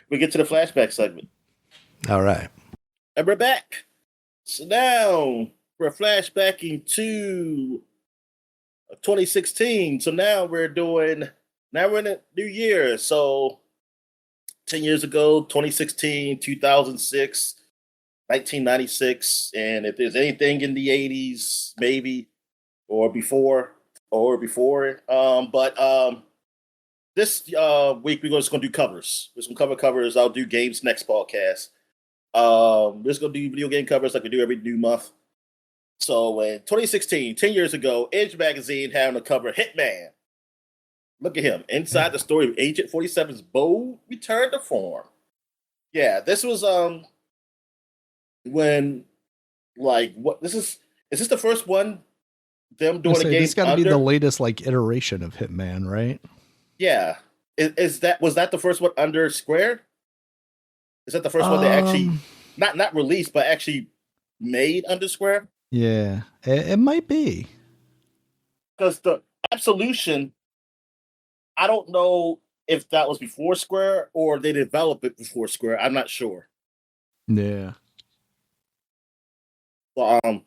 we get to the flashback segment. All right. And we're back. So now we're flashbacking to 2016. So now we're in a new year. So 10 years ago, 2016, 2006, 1996. And if there's anything in the 80s, maybe, or before, this week we're just going to do covers. We're just going to cover covers. I'll do games next podcast. We're just going to do video game covers like we do every new month. So in 2016, 10 years ago, Edge magazine had a cover Hitman. Look at him. Inside the story of Agent 47's bold return to form. Yeah, this was when like what is this the first one them doing a game? This got to be the latest like iteration of Hitman, right? Yeah. Was that the first one under Square? Is that the first one they actually not released but actually made under Square? Yeah, it might be. Because the Absolution, I don't know if that was before Square or they developed it before Square. I'm not sure. Yeah. Well, I'm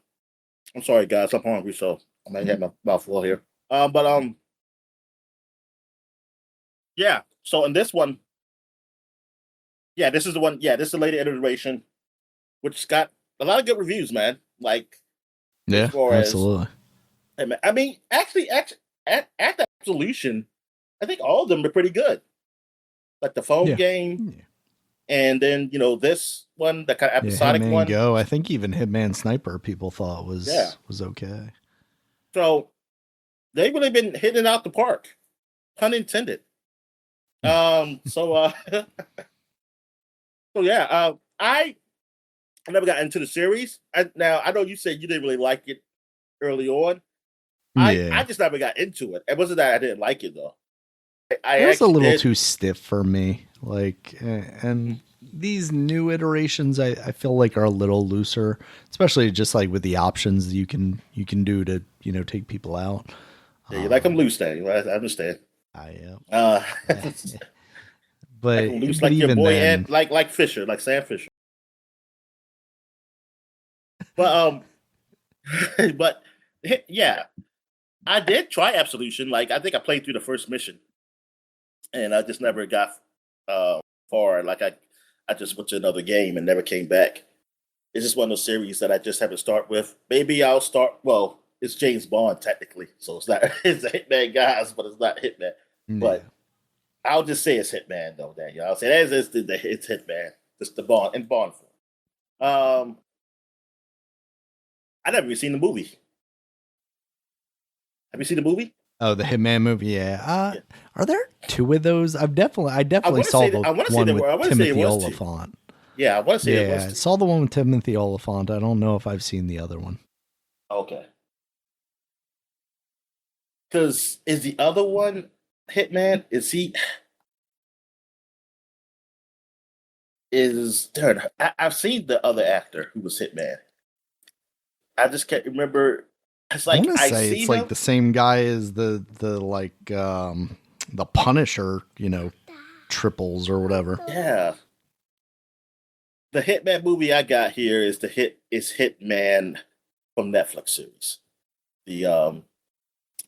sorry, guys. I'm hungry, so I might have my mouth full here. Yeah. So in this one, yeah, this is the one. Yeah, this is the later iteration, which got a lot of good reviews, man. Like. Yeah, absolutely. I mean, actually, at the Absolution, I think all of them are pretty good. Like the phone game, and then this one, the kind of episodic Hitman one. Go. I think even Hitman Sniper people thought was okay. So they've really been hitting out the park, pun intended. So So yeah, I never got into the series. Now I know you said you didn't really like it early on. I Yeah. just never got into it. It wasn't that I didn't like it though. I It was a actually little did. too stiff for me. Like, and these new iterations, I feel like are a little looser, especially just like with the options you can do to take people out. Yeah, you like them loose, then. I understand. I Uh, like them loose, but like your even boy Ed, then, like Fisher, like Sam Fisher. But but yeah, I did try Absolution. Like I think I played through the first mission, and I just never got far. Like I just went to another game and never came back. It's just one of those series that I just have to start with. Maybe I'll start. Well, it's James Bond technically, so it's not. It's a Hitman guys, but it's not Hitman. yeah. But I'll just say it's Hitman though. Daniel, I'll say it's Hitman. It's the Bond in Bond form. Um, I never even seen the movie. Have you seen the movie? Oh, the Hitman movie. Yeah. Yeah. Are there two of those? I definitely saw the I want to say one there with were. I want to say it Timothy was two. Oliphant. Yeah, I want to say it was Yeah, I two. saw the one with Timothy Oliphant. I don't know if I've seen the other one. Okay. Because is the other one Hitman? Is he? Is there? I've seen the other actor who was Hitman. I just can't remember. It's I like want to I say it's seen like him. the same guy as the the Punisher, triples or whatever. Yeah, the Hitman movie I got here is Hitman from Netflix series. The with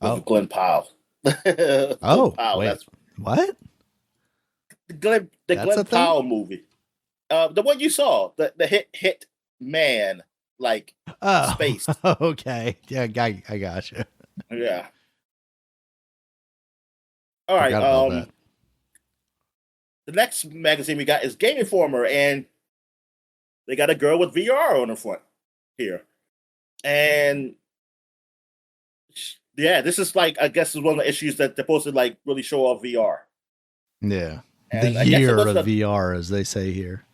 Oh. Glenn Powell. Glenn Oh, Powell. wait. That's What? the That's a Glenn thing? Powell movie. The one you saw, the hit man, like Oh, spaced. okay. Yeah, I got you. Yeah. All right. Forgot about that. The next magazine we got is Game Informer, and they got a girl with VR on the front here, and yeah, this is like I guess is one of the issues that they're supposed to like really show off VR, Yeah. The and I guess it year was of the VR, as they say here.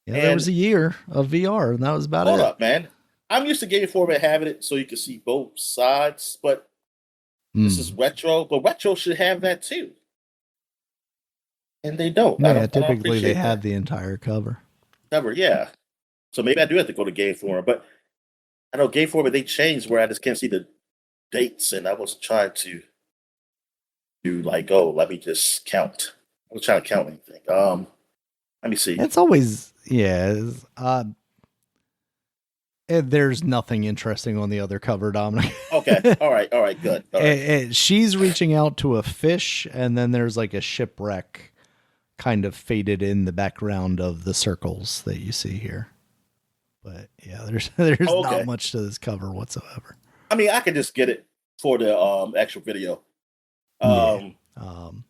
Yeah, there was and a year of VR, and that was about hold it. up, man. I'm used to Game Informer having it so you can see both sides, but this is Hmm. retro. But retro should have that too, and they don't. Yeah, I don't typically they appreciate have that. the entire cover. Never, yeah. So maybe I do have to go to Game Informer, but I know Game Informer they changed where I just can't see the dates, and I was trying to do like, oh, let me just count. I was trying to count anything. Let me see. It's always, yeah. There's nothing interesting on the other cover, Dominic. Okay, all right, good, all right. She's reaching out to a fish, and then there's like a shipwreck kind of faded in the background of the circles that you see here. But yeah, there's not Okay. much to this cover whatsoever. I mean, I could just get it for the actual video. Yeah. Um, Um,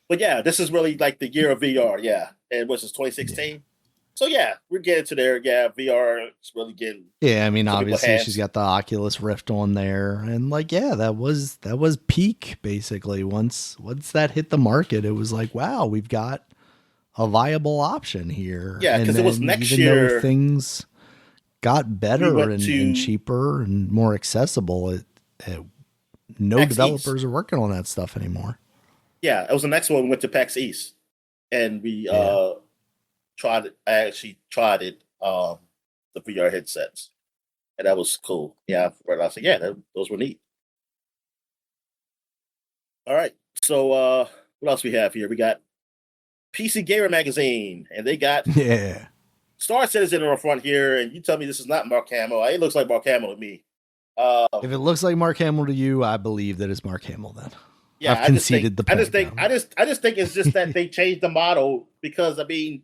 but yeah, this is really like the year of VR. Yeah, and was this yeah. 2016? So yeah, we're getting to there. Yeah, VR is really getting Yeah, I mean, some people's obviously she's hands. got the Oculus Rift on there, and like, yeah, that was peak basically. Once that hit the market, it was like, wow, we've got a viable option here. Yeah, And because it was then next even though year things got we better went and to cheaper and more accessible, no PAX East. developers are working on that stuff anymore. Yeah, it was the next one. We went to PAX East, and we Yeah. tried it. I actually tried it. The VR headsets, and that was cool. Yeah, I was like, yeah, those were neat. All right, so what else we have here? We got PC Gamer Magazine, and they got Yeah. Star Citizen on the front here. And you tell me this is not Mark Hamill. It looks like Mark Hamill to me. If it looks like Mark Hamill to you, I believe that it's Mark Hamill then. Yeah, I've conceded the point. I just think it's just that they changed the model because I mean,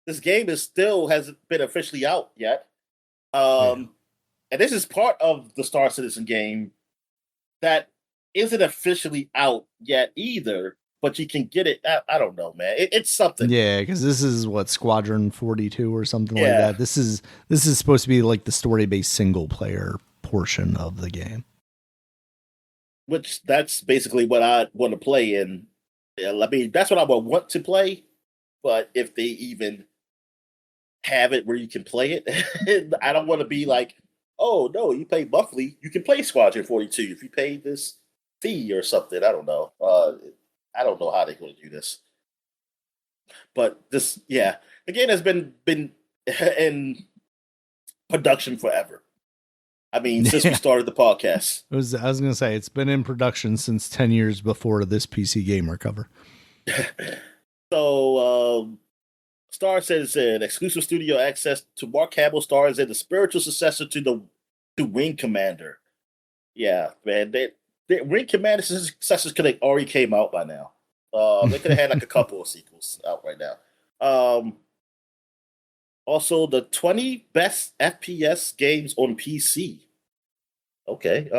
this game is still hasn't been officially out yet. Yeah. And this is part of the Star Citizen game that isn't officially out yet either, but you can get it. I don't know, man. It's something. Yeah, because this is what Squadron 42 or something like Yeah, that. This is supposed to be like the story based single player portion of the game. which that's basically what I want to play in. Yeah, I mean, that's what I would want to play. but if they even have it where you can play it, I don't want to be like, oh no, you pay monthly, you can play Squadron 42 if you pay this fee or something. I don't know. I don't know how they're going to do this, but this, yeah, the game has been in production forever. I mean, since we started the podcast. I was going to say, it's been in production since 10 years before this PC Gamer cover. So, Star Citizen, exclusive studio access to Mark Hamill stars in the spiritual successor to Wing Commander. Yeah, man, they Wing Commander successors could have already came out by now. They could have had like a couple of sequels out right now. Also, the 20 best FPS games on PC. Okay.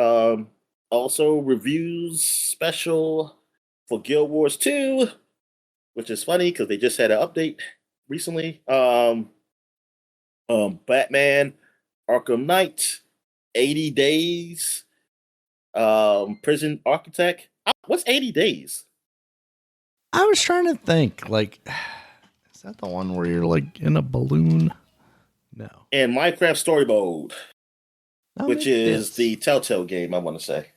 Also, reviews special for Guild Wars 2, which is funny because they just had an update recently. Batman, Arkham Knight, 80 Days, Prison Architect. What's 80 Days? I was trying to think, like, is that the one where you're like in a balloon? No. And Minecraft Story Mode, which is the Telltale game, I want to say.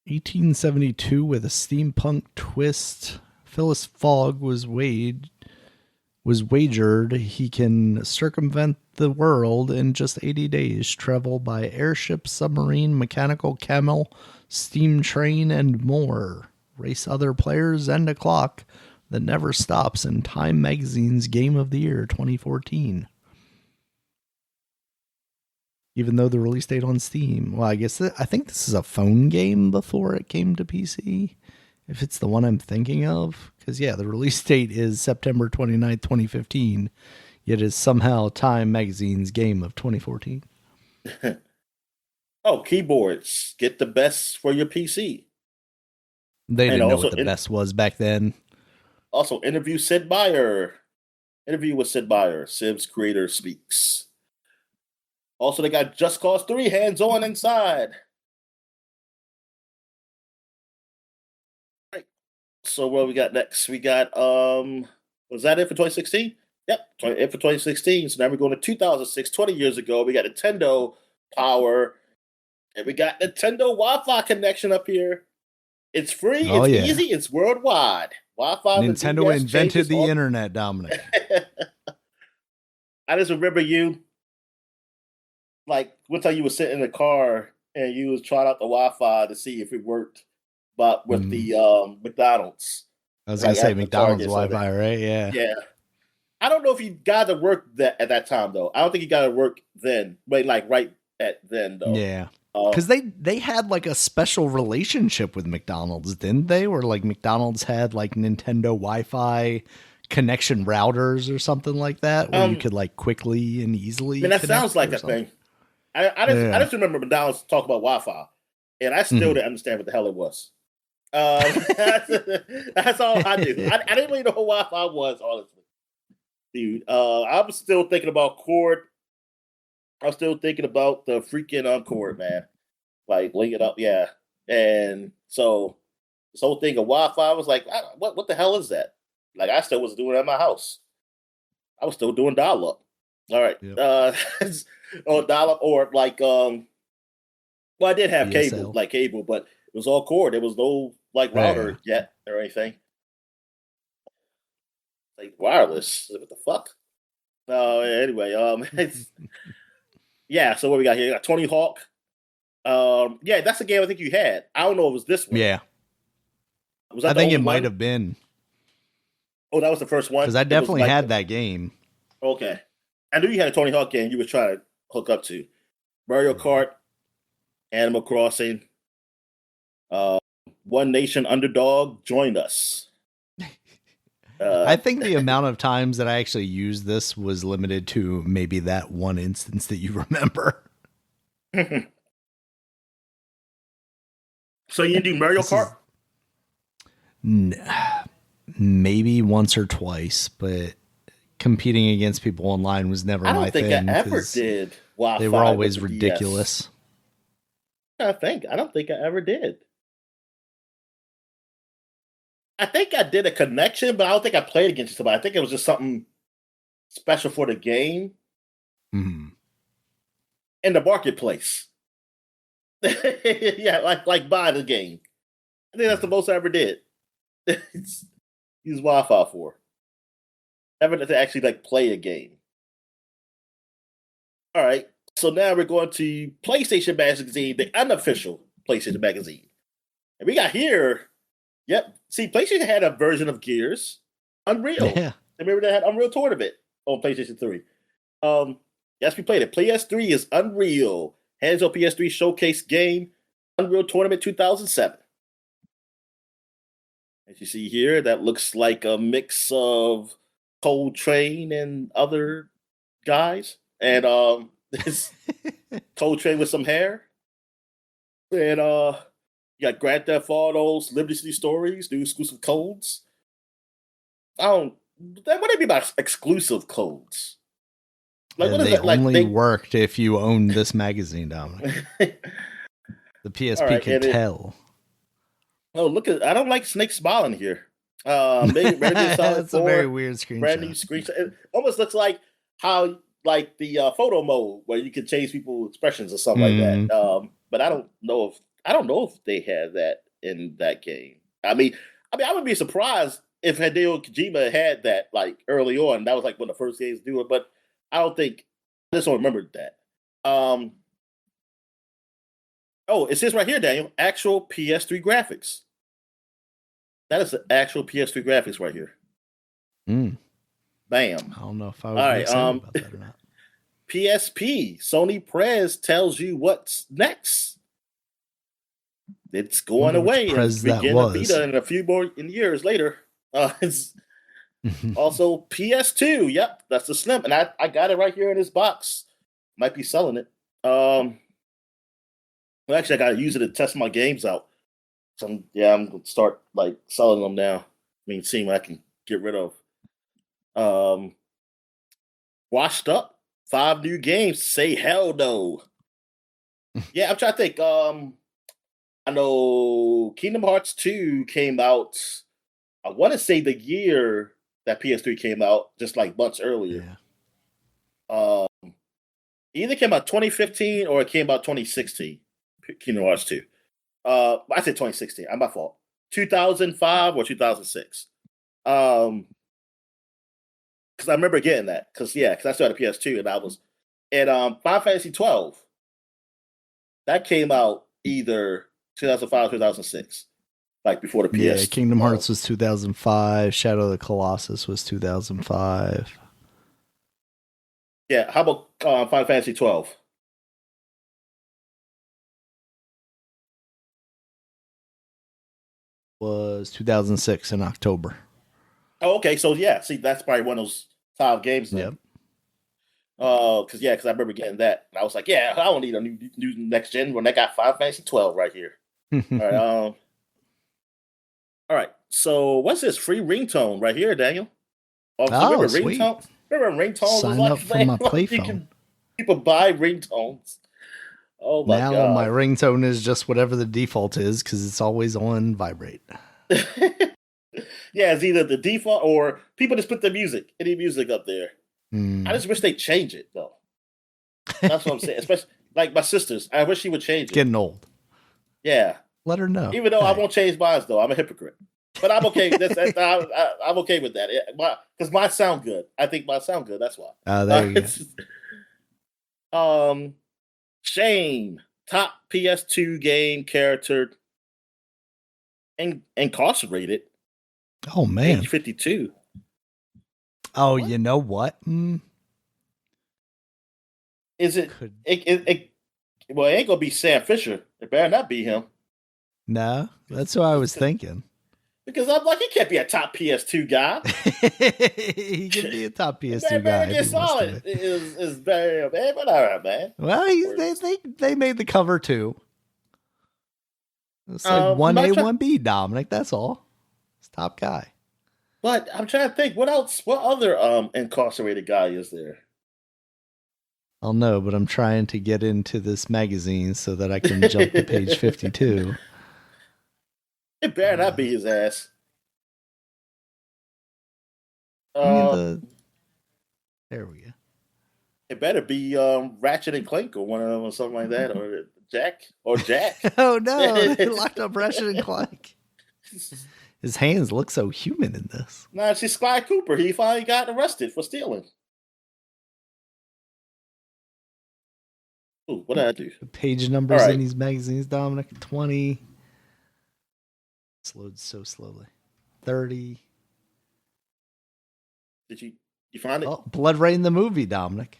1872 with a steampunk twist. Phyllis Fogg was wagered he can circumvent the world in just 80 days, travel by airship, submarine, mechanical camel, steam train, and more. Race other players and a clock that never stops in Time Magazine's Game of the Year 2014. Even though the release date on Steam, well, I think this is a phone game before it came to PC, if it's the one I'm thinking of. Because, yeah, the release date is September 29th, 2015, yet is somehow Time Magazine's Game of 2014. Oh, keyboards. Get the best for your PC. They didn't know what the best was back then. Also, interview Sid Meier. Interview with Sid Meier. Civ's creator speaks. Also, they got Just Cause 3 hands-on inside. Right. So what we got next? We got, was that it for 2016? Yep, it for 2016. So now we're going to 2006, 20 years ago. We got Nintendo Power. And we got Nintendo Wi-Fi connection up here. It's free, it's easy, it's worldwide. Wi-Fi. Nintendo invented the internet, Dominic. I just remember you, like, one time you were sitting in the car and you was trying out the Wi-Fi to see if it worked, but with the McDonald's. I was going to say McDonald's Wi-Fi, right? Yeah. Yeah. I don't know if you got to work at that time, though. I don't think you got to work then, but like right at then, though. Yeah. Because they had like a special relationship with McDonald's, didn't they? Where like McDonald's had like Nintendo Wi-Fi connection routers or something like that, where you could like quickly and easily. I mean, that sounds like a thing. I just remember McDonald's talk about Wi-Fi, and I still didn't understand what the hell it was. That's all I knew. I didn't really know what Wi-Fi was, honestly, dude. I was still thinking about cord. I was still thinking about the freaking cord, man. Like, link it up, yeah. And so this whole thing of Wi-Fi was like, what the hell is that? Like, I still was doing it at my house. I was still doing dial-up. All right. Yep. Or dial-up, or like, well, I did have cable, but it was all cord. There was no like router yet or anything. Like wireless. What the fuck? Anyway, yeah, so what we got here? We got Tony Hawk. Yeah, that's the game I think you had. I don't know if it was this one. Yeah. I think it might have been. Oh, that was the first one? Because I definitely had that game. Okay. I knew you had a Tony Hawk game you were trying to hook up to. Mario Kart, Animal Crossing, One Nation Underdog, joined us. I think the amount of times that I actually used this was limited to maybe that one instance that you remember. So you do Mario Kart? Maybe once or twice, but competing against people online was never my thing. I don't think I ever did. They were always ridiculous. I don't think I ever did. I think I did a connection, but I don't think I played against somebody. I think it was just something special for the game Mm. in the marketplace. Yeah, like buy the game. I think that's the most I ever did. Use Wi-Fi for. Never to actually like play a game. All right. So now we're going to PlayStation Magazine, the unofficial PlayStation Magazine. And we got here, yep. See, PlayStation had a version of Gears, Unreal. Yeah. Remember they had Unreal Tournament on PlayStation 3. Yes, we played it. PS3 is Unreal. Hands-on PS3 showcase game, Unreal Tournament 2007. As you see here, that looks like a mix of Coltrane and other guys. And this Coltrane with some hair. And you got Grand Theft Autos, Liberty City Stories, new exclusive codes. What do they mean by exclusive codes? Like, what is that? Like, only worked if you owned this magazine, Dominic. The PSP right, can tell. Oh, look at! I don't like Snake smiling here. Maybe that's 4, a very weird screenshot. Brand new screenshot. It almost looks like how like the photo mode where you can change people's expressions or something like that. But I don't know if they had that in that game. I mean, I would be surprised if Hideo Kojima had that like early on. That was like one of the first games to do it, but I don't think I just don't remember that. Oh, it says right here, Daniel, actual PS3 graphics. That is the actual PS3 graphics right here. Bam. I don't know if I was excited about that or not. PSP, Sony Prez tells you what's next. It's going away. Prez that was. Vita in a few more years later. It's also PS2. Yep, that's the Slim. And I got it right here in this box. Might be selling it. Well, actually, I got to use it to test my games out. So I'm going to start like selling them now. I mean, seeing what I can get rid of. Washed Up. 5 new games. Say hell no. Yeah, I'm trying to think. I know Kingdom Hearts 2 came out. I want to say the year that PS3 came out, just like months earlier. Yeah. Either came out 2015 or it came out 2016. Kingdom Hearts 2. I said 2016. I'm my fault. 2005 or 2006. Because I remember getting that. Because I still had a PS2 and I was. And Final Fantasy 12. That came out either 2005 or 2006. Like before the PS. Yeah, Kingdom Hearts was 2005. Shadow of the Colossus was 2005. Yeah, how about Final Fantasy 12? Was 2006 in October. Oh, okay. So yeah, see, that's probably one of those 5 games. Then. Yep. Because I remember getting that, and I was like, yeah, I don't need a new next gen when they got Final Fantasy 12 right here. All right. So what's this free ringtone right here, Daniel? Remember sweet. Ringtone? Remember ringtones? Sign up for my play phone. People buy ringtones. Oh my god! Now my ringtone is just whatever the default is because it's always on vibrate. Yeah, it's either the default or people just put any music up there. I just wish they'd change it though. That's what I'm saying. Especially like my sisters, I wish she would change it. Getting old. Yeah, let her know. Even though I won't change mine, though, I'm a hypocrite. But I'm okay. I'm okay with that because mine sound good. I think mine sound good. That's why. There you go. Shame, top PS2 game character incarcerated. Oh man, age 52. Oh, what? You know what? Is it? Well, it ain't gonna be Sam Fisher. It better not be him. No, that's what I was thinking. Because I'm like, he can't be a top PS2 guy. He can be a top PS2 guy. Get solid. Is very man, but all right, man. Well, they made the cover too. It's like 1A, 1B, Dominic. That's all. It's top guy. But I'm trying to think, what else? What other incarcerated guy is there? I'll know, but I'm trying to get into this magazine so that I can jump to page 52. It better not be his ass. Give me Uh, the. There we go. it better be Ratchet and Clank or one of them or something like that, or Jack. Oh no, they locked up Ratchet and Clank. His hands look so human in this. Nah, she's Sly Cooper. He finally got arrested for stealing. Ooh, what did I do? The page All numbers in right. these magazines, Dominic. 20. It's loads so slowly. 30. Did you find it? Oh, Blood Rain the movie, Dominic.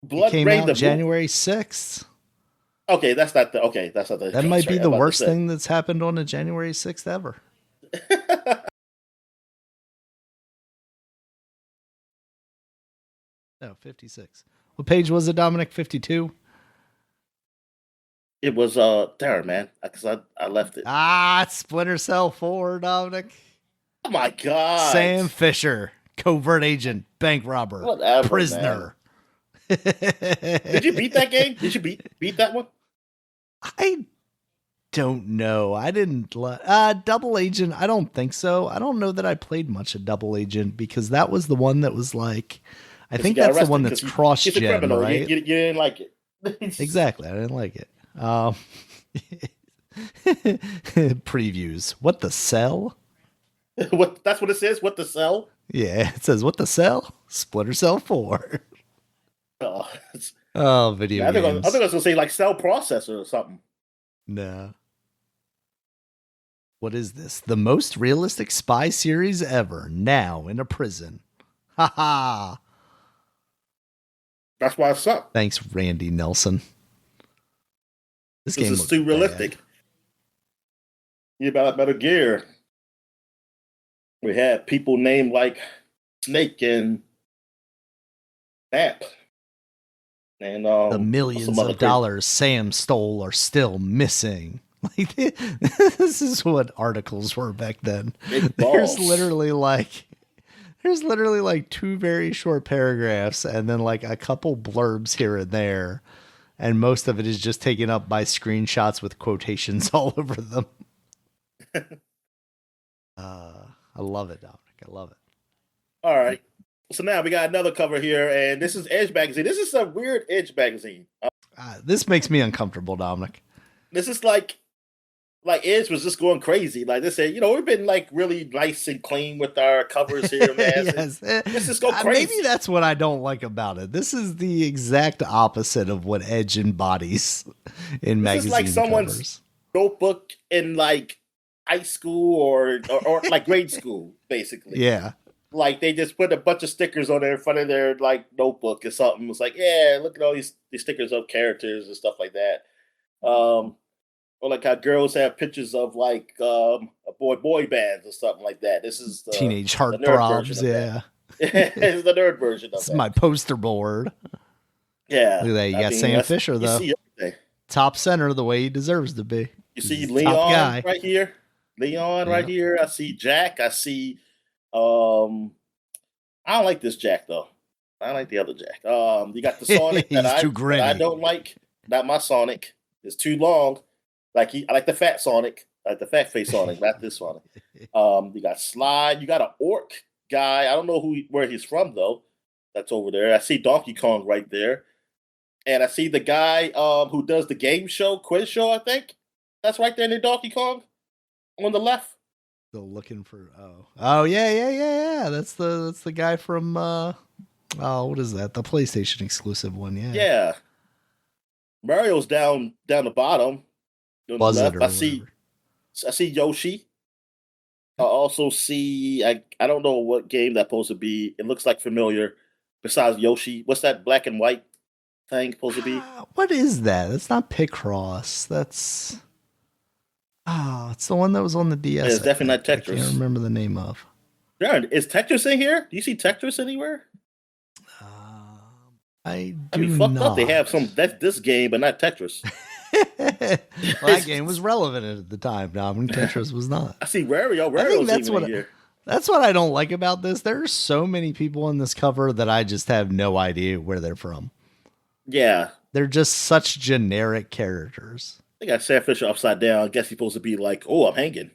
Blood It came Rain out the January 6th. Okay, that's not the. Okay, that's not the. That might be sorry, the worst thing that's happened on a January 6th ever. No, 56. What page was it, Dominic? 52? It was there, man, because I left it. Ah, it's Splinter Cell 4, Dominic. Oh my god. Sam Fisher, covert agent, bank robber, Whatever, prisoner. Did you beat that game? Did you beat that one? I don't know. I didn't. Double Agent, I don't think so. I don't know that I played much of Double Agent because that was the one that was like, I think that's the one that's cross-gen, right? You didn't like it. Exactly. I didn't like it. Previews. What the cell? What? That's what it says. What the cell? Yeah, it says what the cell? Splinter Cell 4. Oh, video games. I think I was gonna say like cell processor or something. No. What is this? The most realistic spy series ever. Now in a prison. Ha ha. That's why it sucked. Thanks, Randy Nelson. This game is too realistic. You about Metal Gear. We had people named like Snake and Snap. And the millions of dollars Sam stole are still missing. Like this is what articles were back then. There's literally like two very short paragraphs and then like a couple blurbs here and there. And most of it is just taken up by screenshots with quotations all over them. I love it, Dominic. I love it. All right. So now we got another cover here, and this is Edge magazine. This is a weird Edge magazine. This makes me uncomfortable, Dominic. This is like Edge was just going crazy. Like they said, we've been like really nice and clean with our covers here, man. Yes. This is go crazy. Maybe that's what I don't like about it. This is the exact opposite of what Edge embodies in magazine covers. This is like someone's notebook in like high school or like grade school, basically. Yeah. Like they just put a bunch of stickers on there in front of their like notebook or something. It's like, yeah, look at all these stickers of characters and stuff like that. Or like how girls have pictures of like boy bands or something like that. This is the teenage heartthrobs. Yeah, it's the nerd version of that. It's my poster board. Yeah, look at that. You got Sam Fisher though, top center, the way he deserves to be. You see Leon right here. Right here. I see Jack. I see. I don't like this Jack though. I like the other Jack. You got the Sonic that I don't like. Not my Sonic. It's too long. I like the fat Sonic. I like the fat face Sonic, not this Sonic. You got Slide. You got an orc guy. I don't know where he's from though. That's over there. I see Donkey Kong right there, and I see the guy who does the game show, quiz show. I think that's right there in the Donkey Kong on the left. Still looking for yeah. That's the guy from what is that? The PlayStation exclusive one. Yeah. Mario's down the bottom. Was it? I see Yoshi. I also see I don't know what game that's supposed to be. It looks like familiar. Besides Yoshi, what's that black and white thing supposed to be? What is that? That's not Picross. That's it's the one that was on the DS. Yeah, it's definitely not Tetris. I can't remember the name of. Darren, is Tetris in here? Do you see Tetris anywhere? I mean, fucked not. Up. They have this game, but not Tetris. Well, that game was relevant at the time. No, when Tetris was not. I see Wario. I think that's what I don't like about this. There are so many people in this cover that I just have no idea where they're from. Yeah, they're just such generic characters. They got Sam Fisher upside down. I guess he's supposed to be like, oh, I'm hanging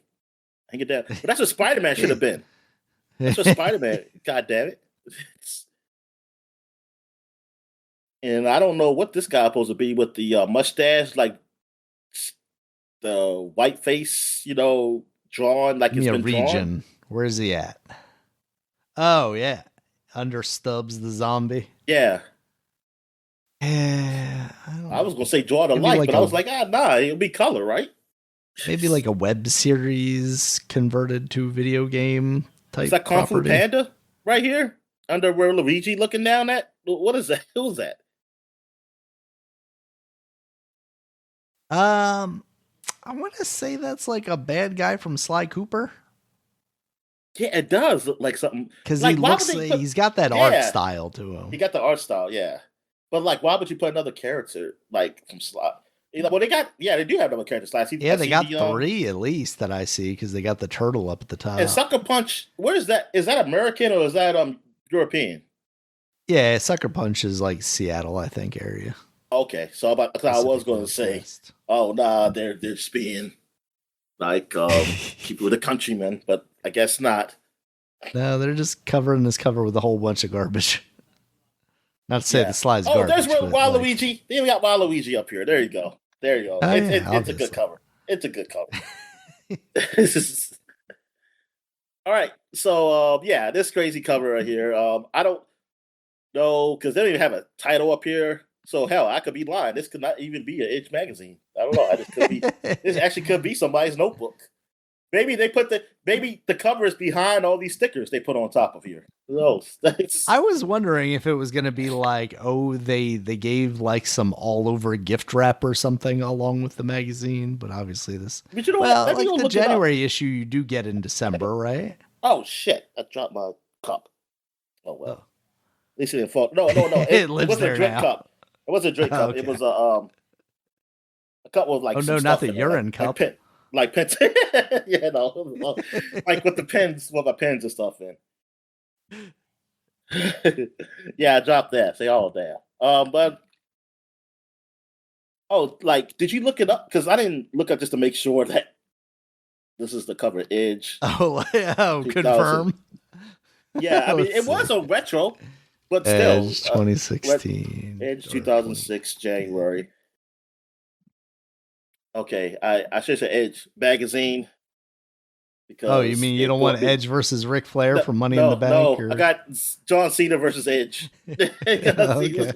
down. But that's what Spider-Man should have been. That's what Spider-Man. God damn it! And I don't know what this guy supposed to be with the mustache, like the white face, drawn like Give it's me a been drawn. region. Where is he at? Oh yeah, under Stubbs the zombie. Yeah, Yeah, I I don't. was gonna say drawn to Maybe life, like but I a was like, nah, it'll be color, right? maybe like a web series converted to video game Is type that Kung Fu property. Panda right here under where Luigi looking down at? What is that? Who's that? Um, I want to say that's like a bad guy from Sly Cooper Yeah, it does look like something. because he Like, why would looks they put? he's got that art Yeah, style to he him. got the art style. Yeah, but like, why would you put another character like from Slot? Well, they got they do have another character. Yeah, I they see got the three at least that I see because they got the turtle up at the and top. Sucker Punch. Where is that? Is that American or is that European? Yeah, Sucker Punch is like Seattle, I think, area. Okay, so I was Pacific going to say, Northwest. oh nah, they're just being like people with a countrymen, but I guess not. No, they're just covering this cover with a whole bunch of garbage. Not to say the Yeah. slide's Oh, there's garbage, but like, Waluigi. Then we got Waluigi up here. There you go. There you go. oh It's yeah, it's a good obviously. cover. It's a good cover. This is all right. So yeah, this crazy cover right here. I don't know because they don't even have a title up here. So hell, I could be lying. This could not even be an Edge magazine. I don't know. I just could be. This actually could be somebody's notebook. Maybe the cover is behind all these stickers they put on top of here. No, I was wondering if it was going to be like, oh, they gave like some all over gift wrap or something along with the magazine, but obviously this. But you know what? Well, Let me like go the look it up. January issue, you do get in December, right? Oh shit! I dropped my cup. Oh well. Oh. At least it didn't fall. No. It It lives wasn't a there drink now. cup. It wasn't a drink cup. Okay. It was a cup with like Oh some no, not stuff the in it, urine cup. like pens. Yeah, no, like with the pens, with my pens and stuff in. Yeah, I dropped that. Say, oh damn. But like, did you look it up? Because I didn't look up just to make sure that this is the cover Edge Oh, 2000. confirm. Yeah, I mean it Let's was see. a retro, but still, Edge 2016. Edge or 2006 January. Okay, I should say Edge magazine Oh, you because mean you it don't bought want me. Edge versus Ric Flair No, for Money in the no, Bank? I got John Cena versus Edge. John Cena Okay.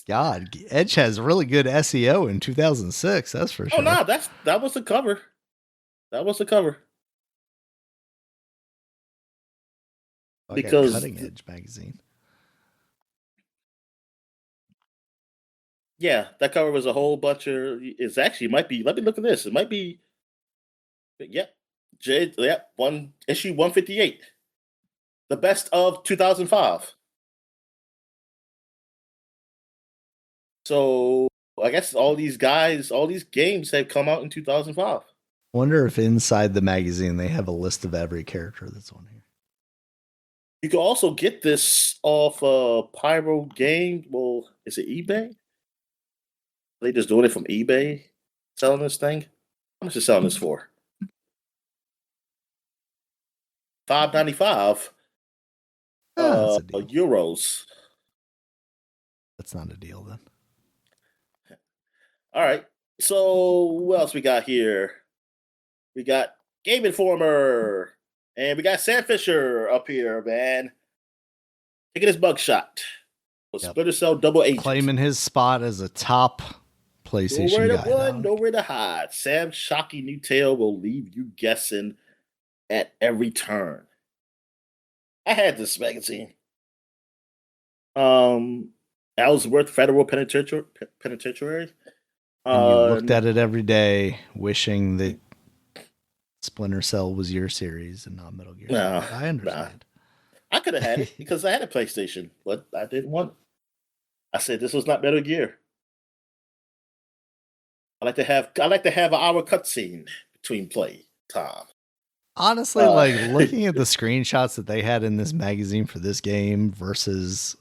God, Edge has really good SEO in 2006. That's for Oh sure. no, that was the cover. That was the cover I got because Cutting Edge magazine. yeah, that cover was a whole bunch of. It's actually might be. Let me look at this. It might be. Yep, one issue 158, the best of 2005. So I guess all these games have come out in 2005. Wonder if inside the magazine they have a list of every character that's on here. You can also get this off Pyro Game. Well, is it eBay? Are they just doing it from eBay, selling this thing? How much is selling this for? $5.95 That's a deal. euros. That's not a deal then. All right. So what else we got here? We got Game Informer, and we got Sam Fisher up here, man. Taking his mugshot. Yep. Splinter Cell Double Agent. Claiming his spot as a top PlayStation Nowhere to guy. run, nowhere to hide. Sam's shocking new tale will leave you guessing at every turn. I had this magazine. Ellsworth Federal Penitentiary. And you looked at it every day, wishing that Splinter Cell was your series and not Metal Gear. No, I understand. I could have had it because I had a PlayStation, but I didn't want it. I said this was not Metal Gear. I like to have an hour cutscene between play time. Honestly, like looking at the screenshots that they had in this magazine for this game versus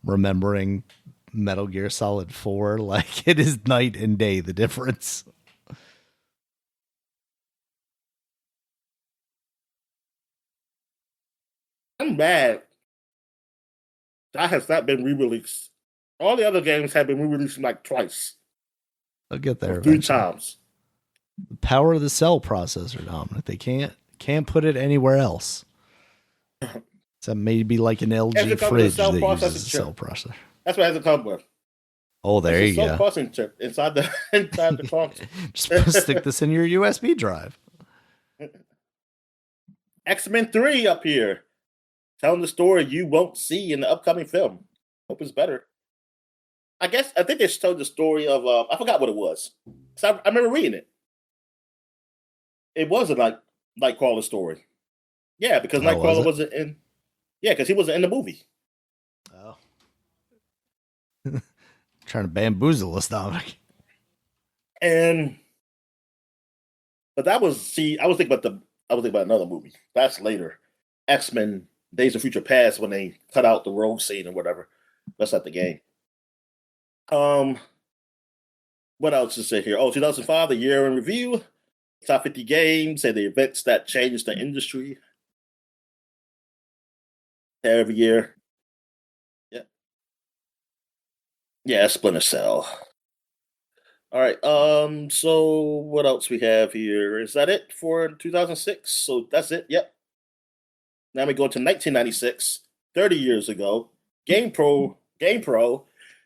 remembering Metal Gear Solid 4, like it is night and day the difference. I'm mad that has not been re-released. All the other games have been re-released like twice I'll get or there three eventually. times. The power of the cell processor, Dominic. They can't put it anywhere else. So maybe like an LG fridge that uses a cell processor. That's what it has to come with. Oh, there you go. Cell processing chip inside the console. Just stick this in your USB drive. X-Men 3 up here, telling the story you won't see in the upcoming film. Hope it's better. I think they told the story of I forgot what it was. So I remember reading it. It wasn't like Nightcrawler's story. Yeah, because Nightcrawler wasn't in. Yeah, because he wasn't in the movie. Oh, trying to bamboozle us, Dominic. But that was I was thinking about another movie. That's later. X-Men Days of Future Past when they cut out the road scene or whatever. That's not the game. What else to say here? 2005, the year in review. Top 50 games and the events that changed the industry. Every year. Yeah. Yeah, Splinter Cell. All right. So what else we have here? Is that it for 2006? So that's it. Yep. Now we go to 1996, 30 years ago. Game Pro,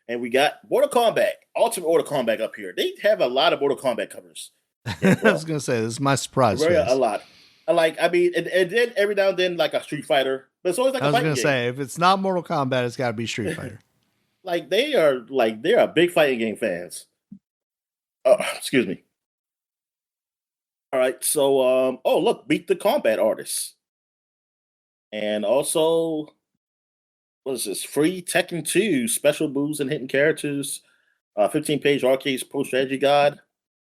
and we got Mortal Kombat, Ultimate Mortal Kombat up here. They have a lot of Mortal Kombat covers. I was gonna say this is my surprise. A lot. And then every now and then like a Street Fighter, but it's always like I was gonna say if it's not Mortal Kombat, it's got to be Street Fighter. They are big fighting game fans. Oh, excuse me. All right, so look, Beat the Combat Artists, and also what is this? Free Tekken 2 special moves and hidden characters. 15-page arcade pro strategy guide.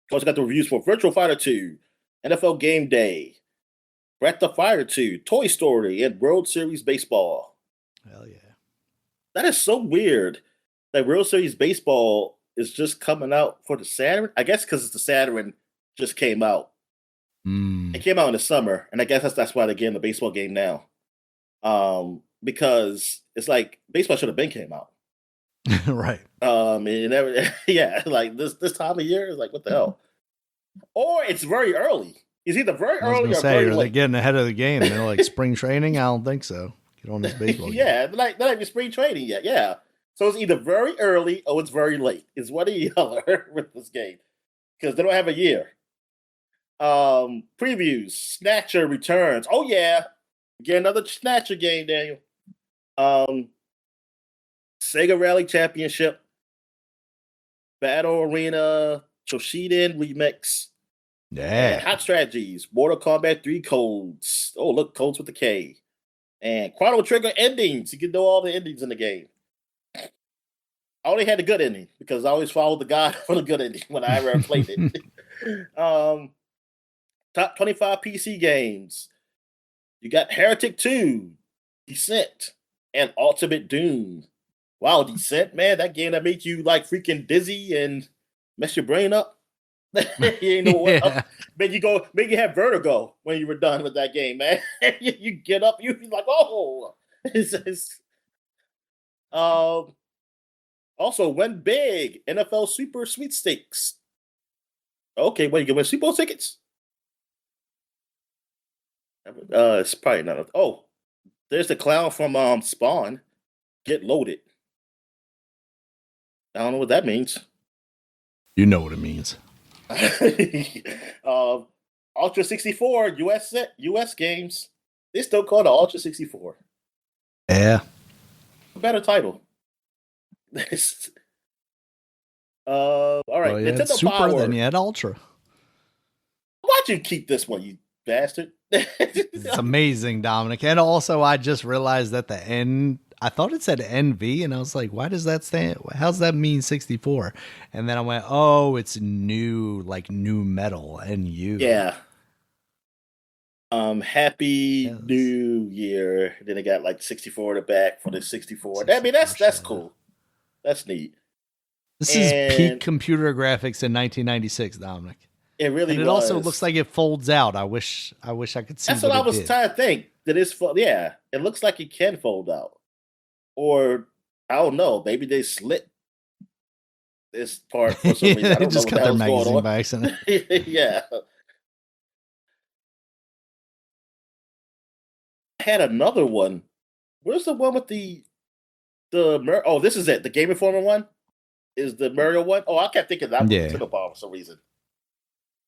Also got the reviews for Virtual Fighter 2, NFL Game Day, Breath of Fire 2, Toy Story, and World Series Baseball. Hell yeah. That is so weird that World Series Baseball is just coming out for the Saturn. I guess because the Saturn just came out. It came out in the summer, and I guess that's why they're getting the baseball game now. Because it's like baseball should have been came out. Right. Yeah, like this time of year is like what the hell? Or it's very early. It's either very early or very late. They're getting ahead of the game. They're like spring training. I don't think so. Get on this baseball. Yeah, they're not even spring training yet. Yeah, so it's either very early or it's very late. It's one or the other with this game because they don't have a year. Previews. Snatcher returns. Oh yeah, get another Snatcher game, Daniel. Sega Rally Championship, Battle Arena, Choshiden Remix, yeah, Hot Strategies, Mortal Kombat 3 codes. Oh, look, codes with the K. And Chrono Trigger endings. You can know all the endings in the game. I only had the good ending because I always followed the guide for the good ending when I ever played it. Top 25 PC games. You got Heretic 2, Descent, and Ultimate Doom. Wow, Descent, man, that game that makes you like freaking dizzy and mess your brain up. You ain't know what up. Make you have vertigo when you were done with that game, man. You get up, you be like, oh. Also, win big NFL Super Sweepstakes. Okay, well, you can win Super Bowl tickets. It's probably not. There's the clown from Spawn. Get loaded. I don't know what that means. You know what it means. Ultra 64 US games. They still call it Ultra 64. Yeah. A better title. All right. Well, you had Super, Power. Then you had Ultra. Why'd you keep this one, you bastard? It's amazing, Dominic. And also, I just realized that the N, I thought it said NV, and I was like, why does that stand? How's that mean 64? And then I went, oh, it's new, like new metal, NU. Yeah. Happy New Year. Then they got like 64 in the back for the 64. I mean, that's cool. That's neat. This is peak computer graphics in 1996, Dominic. It really and it was. also looks like it folds out. I wish I could see. That's what I was trying to think. that is yeah, it looks like it can fold out. Or I don't know, maybe they slit this part for some reason. Yeah, I they don't know just what the cut their hell's going magazine on. by accident. Yeah. I had another one. Where's the one with oh, this is it. The Game Informer one is the Mario one. Oh, I kept thinking that was the Yeah. Tingle Ball for some reason.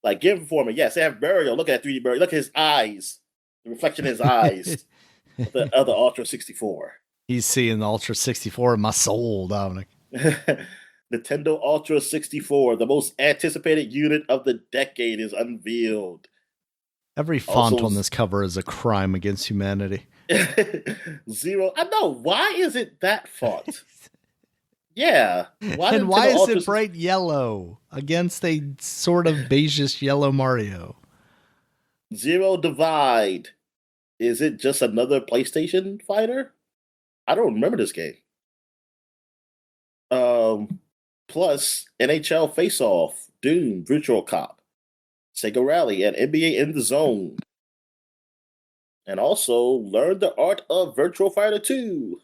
Like Game Informer, yes, they have Mario. Look at that 3D Mario. Look at his eyes. The reflection in his eyes of the other Ultra 64. He's seeing the Ultra 64 in my soul, Dominic. Nintendo Ultra 64, the most anticipated unit of the decade, is unveiled. Every font on this cover is a crime against humanity. Zero. I know. Why is it that font? Yeah. And why is it bright yellow against a sort of beigeish yellow Mario? Zero Divide. Is it just another PlayStation fighter? I don't remember this game. Plus NHL Face Off, Doom, Virtual Cop, Sega Rally, and NBA in the Zone. And also learn the art of Virtual Fighter 2.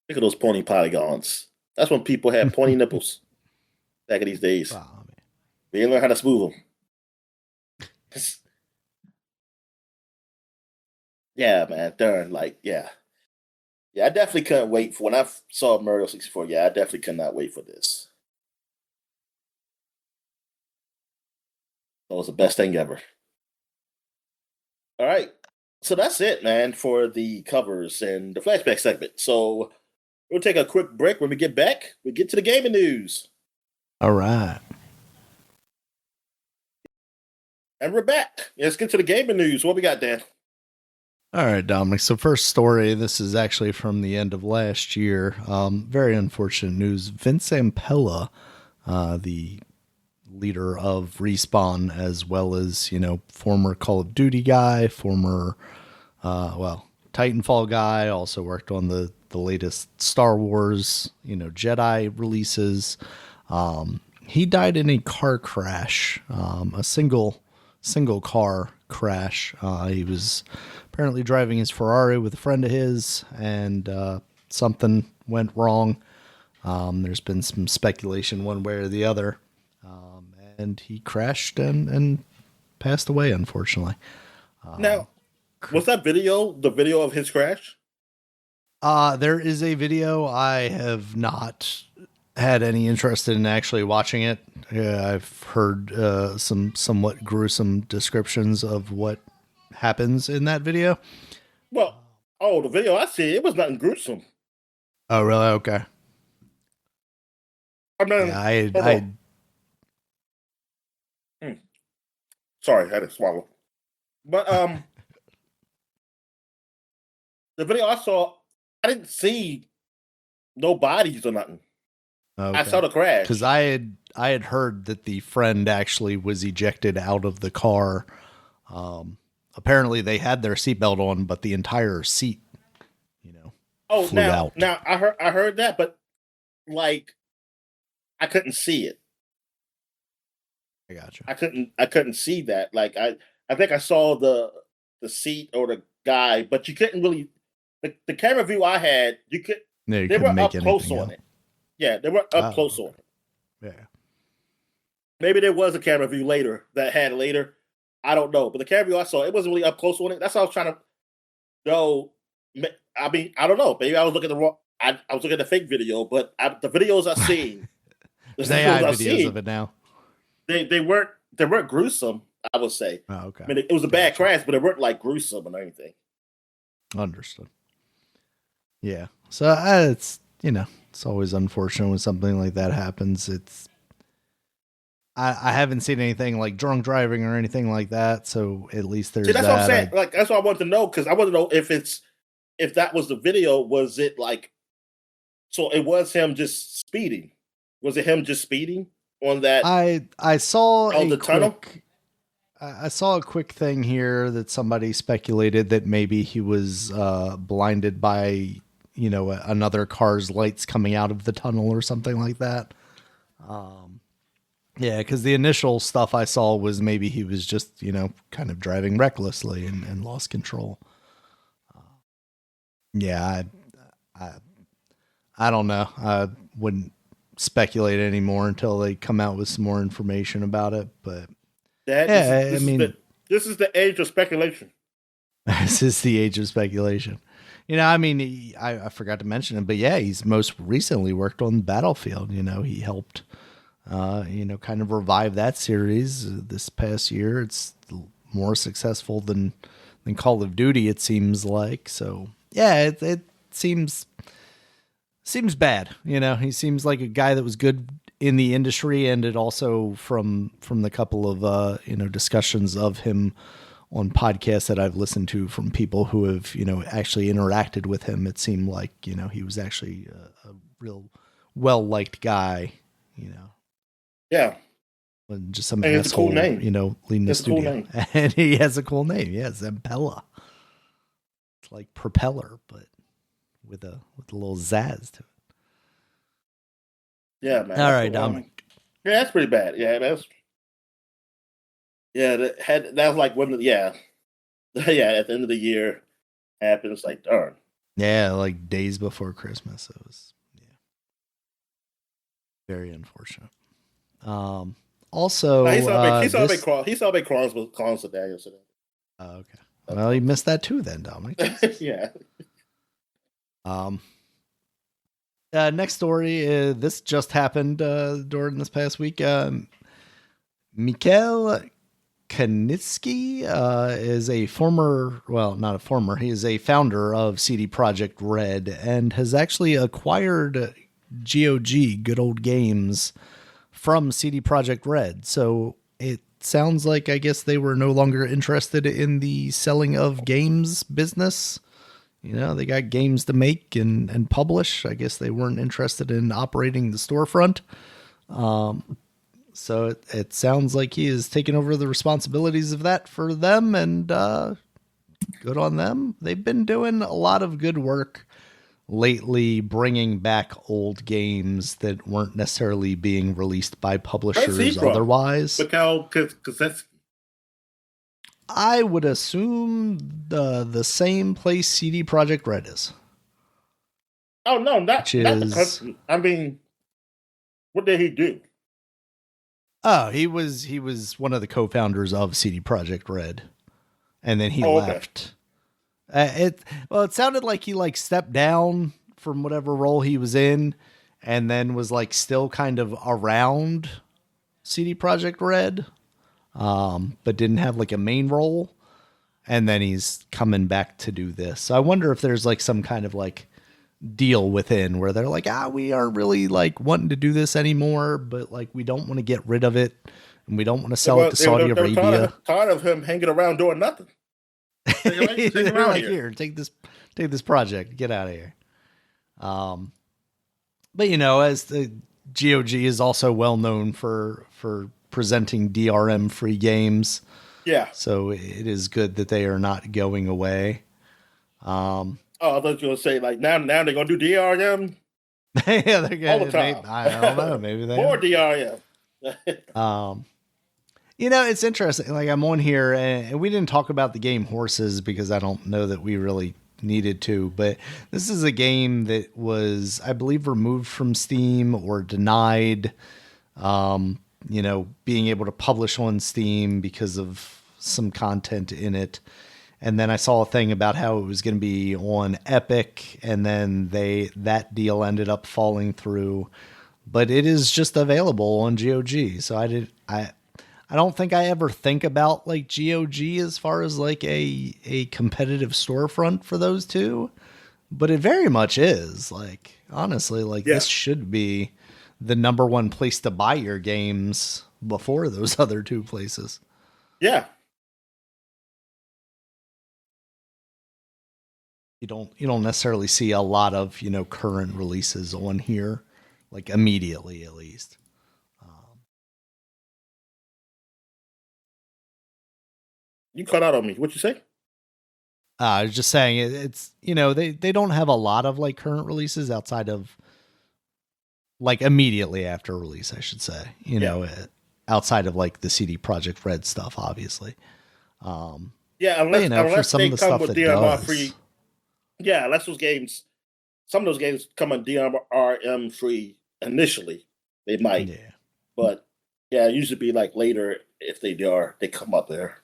Look at those pointy polygons. That's when people had pointy nipples back in these days. Wow, man. They didn't learn how to smooth them. Yeah, man. Darn, like, yeah. Yeah, I definitely couldn't wait for when I saw Mario 64. Yeah, I definitely could not wait for this. That was the best thing ever. All right. So that's it, man, for the covers and the flashback segment. So we'll take a quick break. When we get back, we get to the gaming news. All right. And we're back. Let's get to the gaming news. What we got, Dan? All right, Dominic. So first story, this is actually from the end of last year. Very unfortunate news. Vince Zampella, the leader of Respawn, as well as, former Call of Duty guy, former, Titanfall guy, also worked on the latest Star Wars, Jedi releases. He died in a car crash, a single car crash. He was apparently driving his Ferrari with a friend of his, and something went wrong. There's been some speculation one way or the other. And he crashed and passed away, unfortunately. Now, was that the video of his crash? There is a video. I have not had any interest in actually watching it. I've heard some somewhat gruesome descriptions of what happens in that video. Well, the video I see, it was nothing gruesome. Oh, really? Okay. I mean, yeah, Sorry, I had to swallow. But the video I saw, I didn't see no bodies or nothing. okay. I saw the crash because I had heard that the friend actually was ejected out of the car. Apparently they had their seatbelt on, but the entire seat, flew out. Now I heard that, but like I couldn't see it. I got you. I couldn't see that. Like I think I saw the seat or the guy, but you couldn't really the camera view I had, they were up close on it. Yeah, they were up close on it. Yeah. Maybe there was a camera view later that had later. I don't know. But the camera view I saw, it wasn't really up close on it. That's how I was trying to know. I mean, I don't know. Maybe I was looking at the wrong. I was looking at the fake video, but the videos I've seen, videos of it now. They weren't gruesome, I would say. Oh, okay. I mean, it was a bad crash, but it weren't like gruesome or anything. Understood. Yeah. So it's it's always unfortunate when something like that happens. I haven't seen anything like drunk driving or anything like that. So at least there's that's what I'm saying. Like that's what I want to know, because I want to know if that was the video. Was it like? So it was him just speeding. Was it him just speeding on that? I saw the tunnel. I saw a quick thing here that somebody speculated that maybe he was blinded by another car's lights coming out of the tunnel or something like that. Yeah, because the initial stuff I saw was maybe he was just, kind of driving recklessly and lost control. Yeah, I, I don't know. I wouldn't speculate anymore until they come out with some more information about it. But Dad, yeah, I mean, this is the age of speculation. this is the age of speculation. I mean, I forgot to mention it, but yeah, he's most recently worked on Battlefield. He helped, kind of revive that series this past year. It's more successful than Call of Duty, it seems like. So yeah, it seems bad. He seems like a guy that was good in the industry, and it also from the couple of discussions of him on podcasts that I've listened to from people who have actually interacted with him, it seemed like he was actually a real well liked guy. Yeah, And just some and asshole, it's a cool name. Leading the studio, cool name. And he has a cool name. Yeah, Zampella. It's like propeller, but with a little zazz to it. Yeah, man. All right, Dominic. Yeah, that's pretty bad. Yeah, that was like when yeah, yeah. At the end of the year, happened. It's like darn. Yeah, like days before Christmas. It was very unfortunate. Also, he saw big crawls with Daniel today. Oh, okay. Well, you missed that too, then, Dominic. Yeah. Next story. This just happened during this past week. Mikhail Kanitsky is a former, well, not a former, he is a founder of CD Projekt Red and has actually acquired GOG, Good Old Games, from CD Projekt Red. So it sounds like, I guess, they were no longer interested in the selling of games business. They got games to make and publish. I guess they weren't interested in operating the storefront. So it sounds like he is taking over the responsibilities of that for them, and good on them. They've been doing a lot of good work lately, bringing back old games that weren't necessarily being released by publishers otherwise. Mikhail Kanitsky. I would assume the same place CD Projekt Red is. Oh no, not the person. I mean, what did he do? Oh, he was one of the co-founders of CD Projekt Red, and then he left. Okay. It sounded like he stepped down from whatever role he was in, and then was still kind of around CD Projekt Red, but didn't have a main role. And then he's coming back to do this. So I wonder if there's some kind of deal within where they're we aren't really wanting to do this anymore, but we don't want to get rid of it, and we don't want to sell it to Saudi Arabia. Tired of him hanging around doing nothing. Here, take this project, get out of here. But as the GOG is also well known for presenting DRM free games. Yeah. So it is good that they are not going away. I thought you were going to say now they're going to do DRM. Yeah, they're going all the time. I don't know. Maybe they more DRM. It's interesting. I'm on here, and we didn't talk about the game Horses because I don't know that we really needed to. But this is a game that was, I believe, removed from Steam or denied. Being able to publish on Steam because of some content in it. And then I saw a thing about how it was going to be on Epic, and then that deal ended up falling through. But it is just available on GOG. So I don't think I ever think about GOG as far as a competitive storefront for those two, but it very much is. Honestly, This should be the number one place to buy your games before those other two places. Yeah. You don't necessarily see a lot of, current releases on here, immediately at least. You cut out on me. What you say? I was just saying it's, they don't have a lot of current releases outside of immediately after release, I should say, outside of like the CD Projekt Red stuff, obviously. Yeah, But, you know, for unless some they of the come stuff with that DRM does, free. Yeah, unless some of those games come on DRM free initially, they might. yeah. But yeah, it usually be like later if they come up there.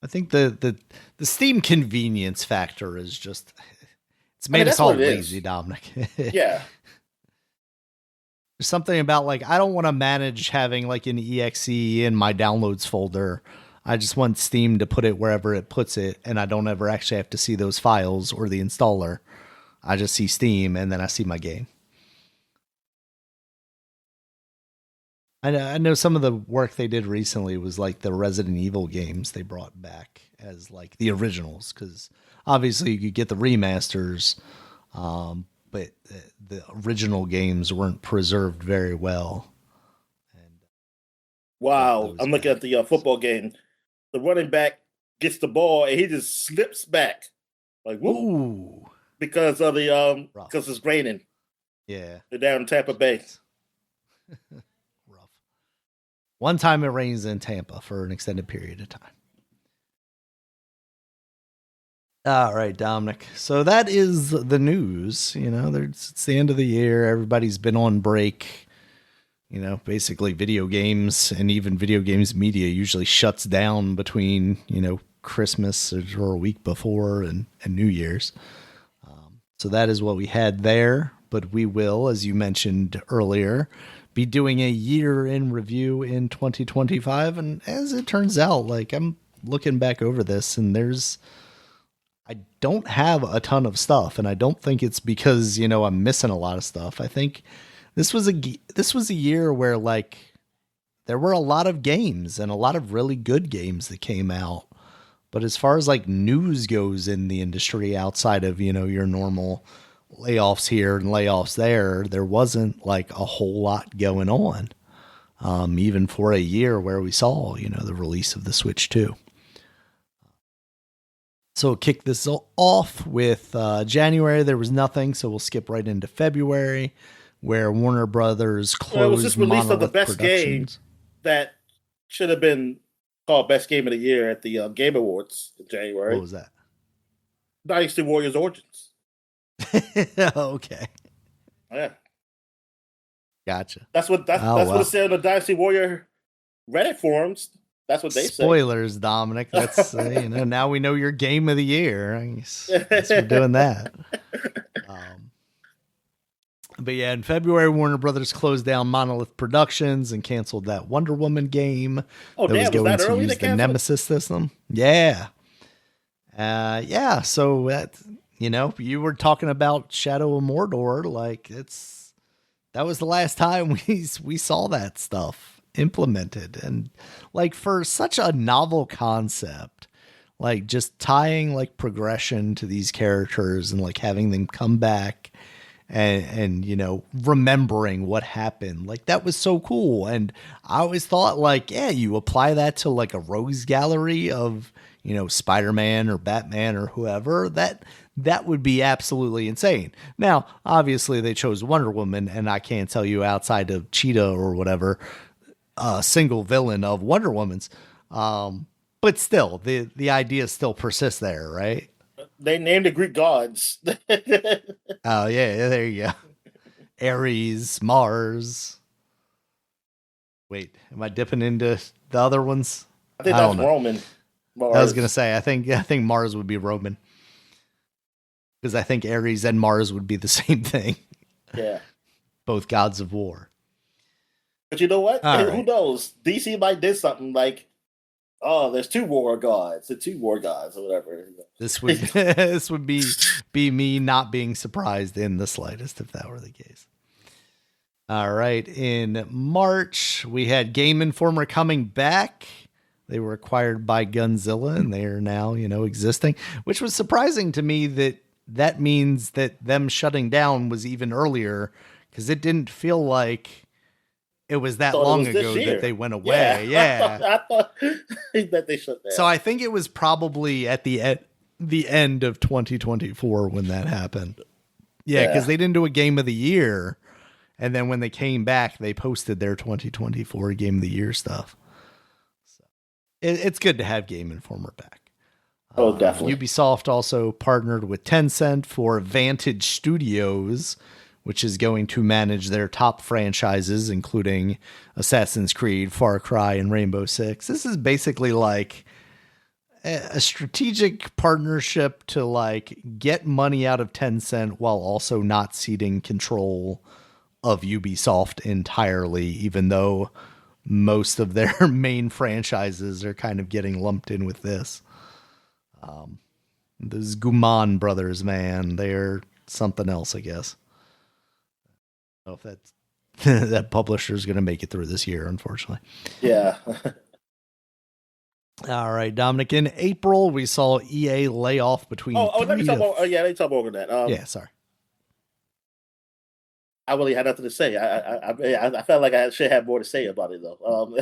I think the Steam convenience factor is just it's I mean, made us that's all what it lazy, is. Dominic. Yeah. There's something about like I don't want to manage having like an exe in my downloads folder. I just want Steam to put it wherever it puts it, and I don't ever actually have to see those files or the installer. I just see Steam, and then I see my game. I know some of the work they did recently was like the Resident Evil games they brought back as like the originals, because obviously you could get the remasters, but the original games weren't preserved very well. And brought Wow. those I'm looking back. at the football game. The running back gets the ball and he just slips back, like whoop, Ooh, because of the rough. because it's raining. Yeah, They're down in Tampa Bay. rough. One time it rains in Tampa for an extended period of time. All right, Dominic. So that is the news. You know, it's the end of the year. Everybody's been on break. You know, basically video games and even video games media usually shuts down between, you know, Christmas or a week before and New Year's. So that is what we had there. But we will, as you mentioned earlier, be doing a year in review in 2025. And as it turns out, like I'm looking back over this and I don't have a ton of stuff, and I don't think it's because, you know, I'm missing a lot of stuff. I think this was a year where like there were a lot of games and a lot of really good games that came out. But as far as like news goes in the industry outside of, you know, your normal layoffs here and layoffs there wasn't like a whole lot going on. Even for a year where we saw, you know, the release of the Switch 2. So we'll kick this off with January. There was nothing, so we'll skip right into February, where Warner Brothers Well, it was closed just release of the Monolith best game Productions. that should have been called Best Game of the Year at the Game Awards in What January. was that? Dynasty Warriors Origins. Okay, Yeah, gotcha. that's what it said on the Dynasty Warrior Reddit forums. That's what they say. Spoilers, Dominic. That's you know, now we know your game of the year. I guess we're doing that. But yeah, in February, Warner Brothers closed down Monolith Productions and canceled that Wonder Woman game Oh, that damn, was going that to early use to the cancel it? Nemesis system. Yeah. Yeah. So that, you know, you were talking about Shadow of Mordor. Like that was the last time we saw that stuff implemented. And like for such a novel concept, like just tying like progression to these characters and like having them come back and you know, remembering what happened, like that was so cool. And I always thought like, yeah, you apply that to like a rogues gallery of, you know, Spider-Man or Batman or whoever, that would be absolutely insane. Now, obviously they chose Wonder Woman, and I can't tell you outside of Cheetah or whatever, a single villain of Wonder Woman's. But still, the idea still persists there, right? They named the Greek gods. Oh yeah, there you go. Ares, Mars. Wait, am I dipping into the other ones? I think I that's don't know. Roman. I was gonna say I think Mars would be Roman, because I think Ares and Mars would be the same thing. Yeah. Both gods of war. But you know what? All Who right. knows? DC might did something like, oh, there's two war gods, or whatever. This would be me not being surprised in the slightest if that were the case. All right. In March, we had Game Informer coming back. They were acquired by Gunzilla, and they are now, you know, existing, which was surprising to me that means that them shutting down was even earlier, because it didn't feel like it was that long ago that they went away. Yeah. I thought that they shut down. So I think it was probably at the end of 2024 when that happened. Yeah, because they didn't do a game of the year And then when they came back, they posted their 2024 Game of the Year stuff. So it's good to have Game Informer back. Oh, definitely. Ubisoft also partnered with Tencent for Vantage Studios, which is going to manage their top franchises, including Assassin's Creed, Far Cry, and Rainbow Six. This is basically like a strategic partnership to like get money out of Tencent while also not ceding control of Ubisoft entirely, even though most of their main franchises are kind of getting lumped in with this. Those Guman brothers, man, they're something else, I guess. I don't know if that's that publisher's going to make it through this year, unfortunately. Yeah. All right, Dominic. In April, we saw EA lay off between. Let me talk about. Let me talk over that. Yeah, sorry. I really had nothing to say. I felt like I should have more to say about it though.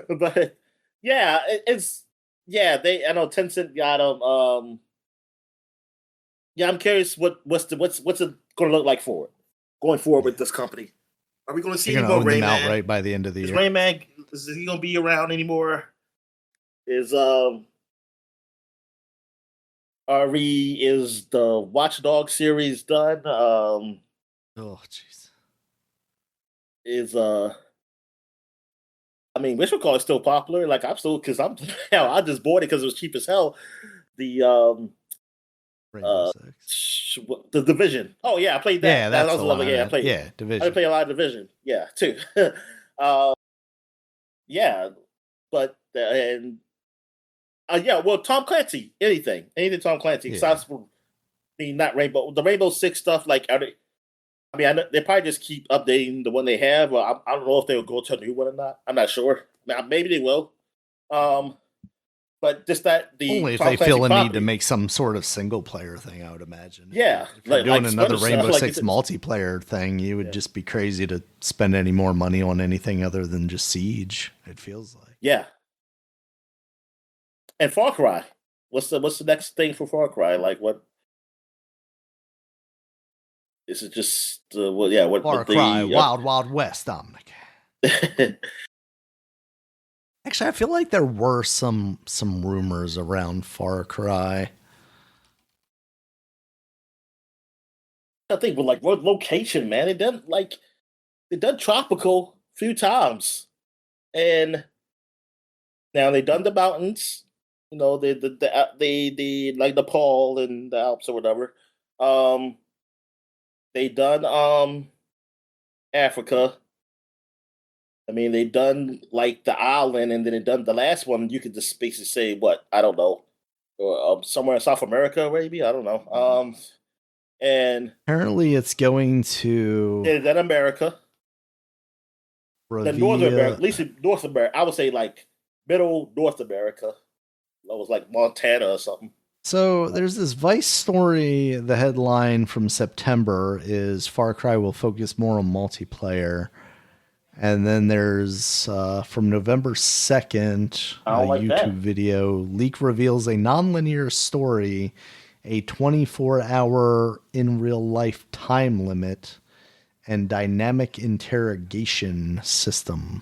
But yeah, I know Tencent got them. Yeah, I'm curious what's it going to look like going forward with this company. Are we going to see any more Rayman outright by the end of the year? Rayman, is he going to be around anymore? Is the Watch Dogs series done? Oh, jeez. I mean, Witcher Call is still popular. Like I just bought it because it was cheap as hell. The the Division. Oh yeah, I played that. Yeah, that was lovely. Yeah, I played. Yeah, Division. I played a lot of Division. Yeah, too. Yeah, but well, Tom Clancy. Anything Tom Clancy. Yeah. Besides, not Rainbow. The Rainbow Six stuff. Like, I know they probably just keep updating the one they have. I don't know if they will go to a new one or not. I'm not sure. Now, maybe they will. But just that only if Tom they Clancy feel a property. need to make some sort of single player thing, I would imagine. Yeah, if you're doing another Rainbow Six multiplayer thing, you would just be crazy to spend any more money on anything other than just Siege. It feels like. Yeah. And Far Cry. What's the next thing for Far Cry? Like what? This is just what Far Cry, Wild Wild West, Dominic. Actually, I feel like there were some rumors around Far Cry. I think, but like what location, man? They done tropical a few times, and now they done the mountains. You know, they like Nepal and the Alps or whatever. They done Africa. I mean, they done like the island, and then they done the last one. You could just basically say what I don't know, or somewhere in South America, maybe I don't know. And apparently, it's going to then America, then North America, at least in North America. I would say like middle North America. That was like Montana or something. So there's this Vice story. The headline from September is Far Cry will focus more on multiplayer. And then there's from November 2nd, a YouTube video. Leak reveals a nonlinear story, a 24-hour in real life time limit, and dynamic interrogation system.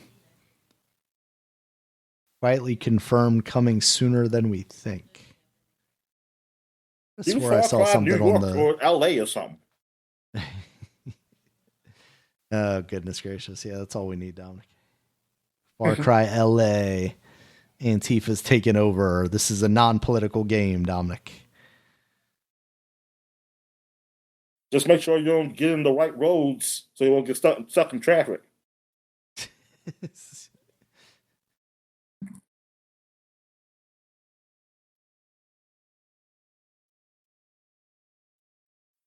Quietly confirmed coming sooner than we think. That's where I saw something on the or LA or something. Oh, goodness gracious. Yeah, that's all we need, Dominic. Far Cry LA. Antifa's taken over. This is a non-political game, Dominic. Just make sure you don't get in the right roads so you won't get stuck in traffic.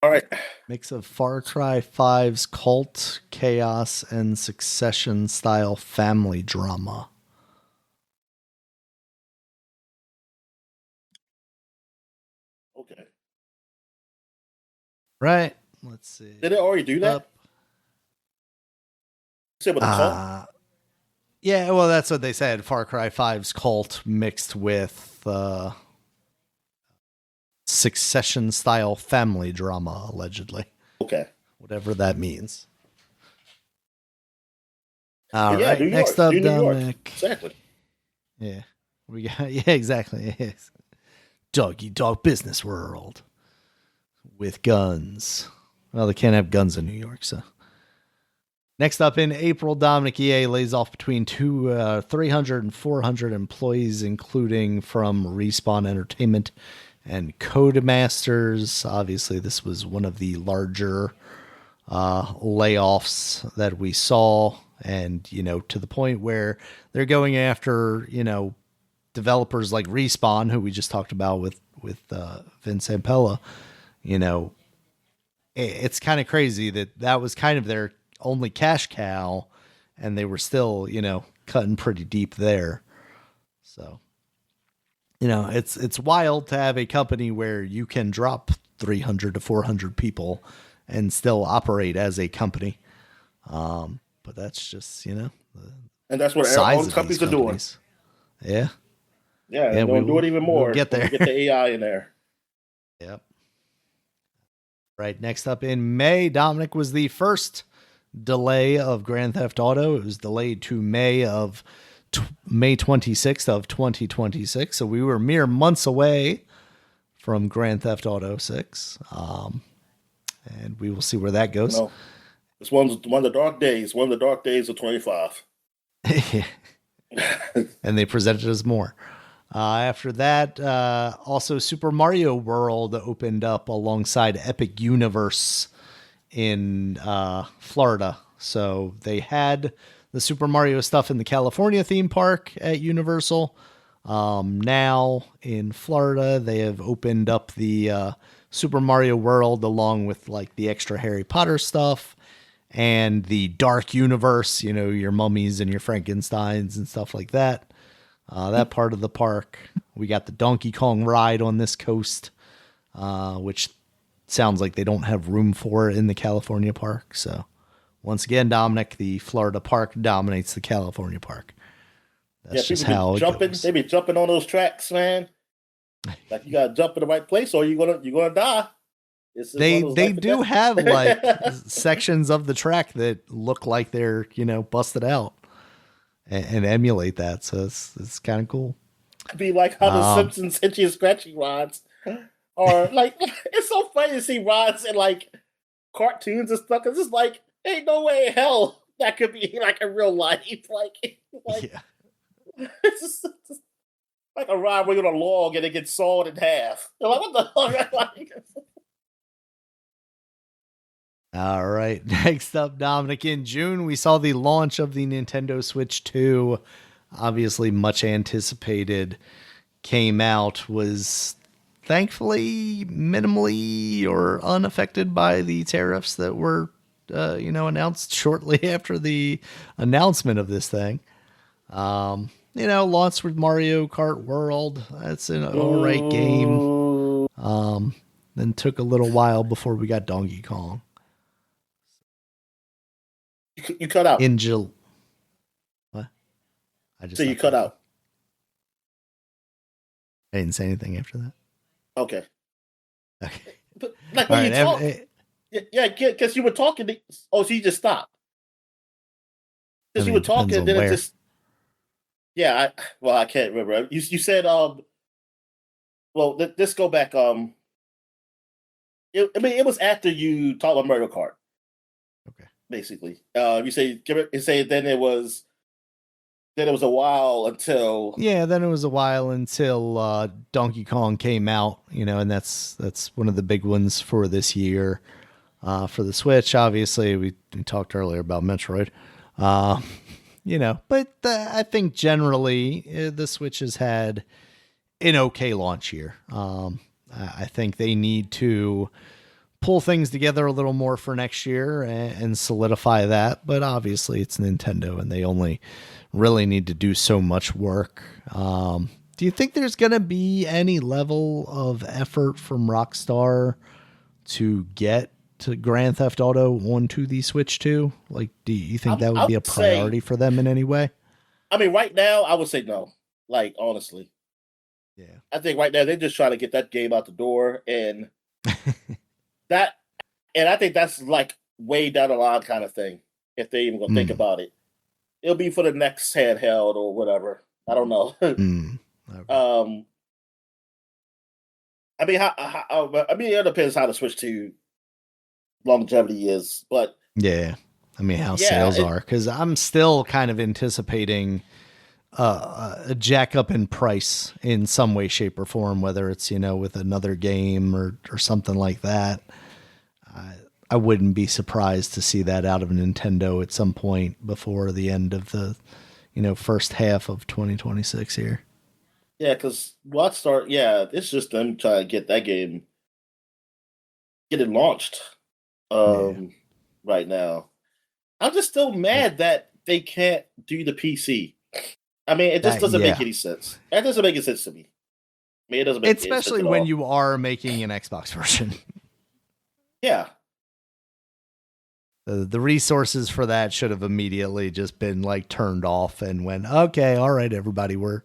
All right. Mix of Far Cry 5's cult, chaos, and Succession style family drama. Okay. Right. Let's see. Did it already do that? With the cult? Yeah, well, that's what they said. Far Cry 5's cult mixed with Succession style family drama, allegedly. Okay. Whatever that means. But All yeah, right. New Next York. up, New York. Dominic. Exactly. Yeah. We got, yeah, exactly. Yes. Doggy Dog Business World with guns. Well, they can't have guns in New York, so. Next up in April, Dominic, EA lays off between 300 and 400 employees, including from Respawn Entertainment and Codemasters. Obviously, this was one of the larger layoffs that we saw, and to the point where they're going after developers like Respawn, who we just talked about with Vince Zampella. It's kind of crazy that was kind of their only cash cow, and they were still cutting pretty deep there. So it's wild to have a company where you can drop 300 to 400 people and still operate as a company. But that's just and that's what size all of companies these are doing. companies. Yeah. Yeah, and they'll do it even more. We'll get there. When we get the AI in there. Yep. Right. Next up in May, Dominic, was the first delay of Grand Theft Auto. It was delayed to May 26th of 2026. So we were mere months away from Grand Theft Auto 6. And we will see where that goes. It's one of the dark days. One of the dark days of 25. And they presented us more. After that, also Super Mario World opened up alongside Epic Universe in Florida. So they had the Super Mario stuff in the California theme park at Universal. Now in Florida, they have opened up the Super Mario World along with like the extra Harry Potter stuff and the Dark Universe, your mummies and your Frankensteins and stuff like that. That part of the park. We got the Donkey Kong ride on this coast, which sounds like they don't have room for it in the California park. So once again, Dominic, the Florida park dominates the California park. That's just how it goes. They be jumping on those tracks, man. Like you gotta jump in the right place or you're gonna die. They do have like sections of the track that look like they're busted out and emulate that. So it's kind of cool. It'd be like how the Simpsons itchy and scratchy rods, or like it's so funny to see rods in like cartoons and stuff. Cause it's like ain't no way in hell that could be like in real life. Like yeah. It's just like a rod where you're on a log and it gets sawed in half. You're like, what the fuck? All right. Next up, Dominic, in June, we saw the launch of the Nintendo Switch 2. Obviously, much anticipated. Came out, was thankfully minimally or unaffected by the tariffs that were, announced shortly after the announcement of this thing. Launched with Mario Kart World. That's an all right game. Then took a little while before we got Donkey Kong. You cut out. In July. What? So you cut out. I didn't say anything after that. Okay. But like all when right, you talk, yeah, because you were talking. So you just stopped. Because you were talking, and then it just. Yeah, I can't remember. You said well, let's go back. It was after you talked about Mario Kart. Okay. Basically, you say then it was a while until. Yeah, then it was a while until Donkey Kong came out. And that's one of the big ones for this year. For the Switch, obviously, we talked earlier about Metroid. But I think generally the Switch has had an okay launch year. I think they need to pull things together a little more for next year and solidify that. But obviously it's Nintendo and they only really need to do so much work. Do you think there's going to be any level of effort from Rockstar to get to Grand Theft Auto onto the Switch 2? Like, do you think that would be a priority for them in any way? I mean, right now, I would say no. Like, honestly. Yeah. I think right now they're just trying to get that game out the door, and that And I think that's like way down the line kind of thing. If they even gonna think Mm, about it, it'll be for the next handheld or whatever. I don't know. mm. Okay. um, I mean, I mean, it depends how the Switch 2 longevity is, but Yeah. I mean, how yeah, sales are. Because I'm still kind of anticipating a jack up in price in some way, shape, or form, whether it's, with another game or something like that. I wouldn't be surprised to see that out of Nintendo at some point before the end of the, first half of 2026 here. yeah, because Rockstar, yeah, it's just them trying to get that game, get it launched Yeah. um, right now. I'm just still mad that they can't do the PC. I mean, it just That, doesn't make yeah. any sense. That doesn't make any sense to me. I mean, it doesn't make any sense Especially at when all. you are making an Xbox version. Yeah, The resources for that should have immediately just been like turned off and went, okay, all right, everybody, we're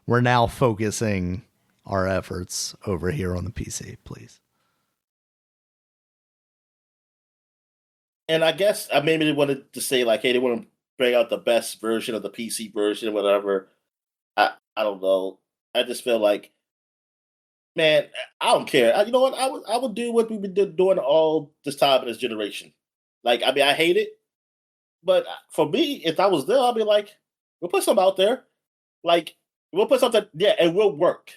now focusing our efforts over here on the PC, please. and I guess maybe they wanted to say like, hey, they want to bring out the best version of the PC version, whatever. I don't know. I just feel like, man, I don't care. You know what? I would do what we've been doing all this time in this generation. Like, I mean, I hate it, but for me, if I was there, I'd be like, we'll put something out there. Like, we'll put something, yeah, and we'll work.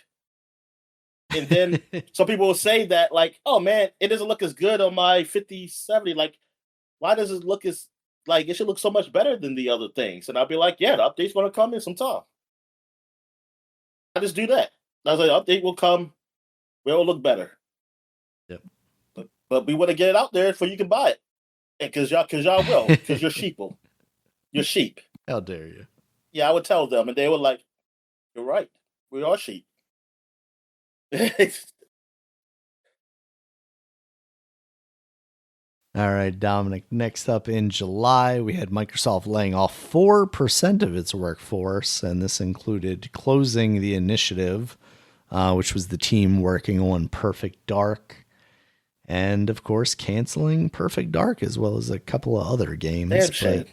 And then some people will say that, like, oh man, it doesn't look as good on my 5070. Like, why does it look as like it should look so much better than the other things? And I'll be like, yeah, the update's gonna come in some time. I just do that. I was like, update will come, it will look better. Yep. But we want to get it out there so you can buy it. And cause y'all will, because you're sheeple. You're sheep. How dare you? Yeah, I would tell them, and they were like, you're right. We are sheep. All right, Dominic. Next up in July, we had Microsoft laying off 4% of its workforce, and this included closing the initiative, which was the team working on Perfect Dark, and of course, canceling Perfect Dark as well as a couple of other games. Damn shame.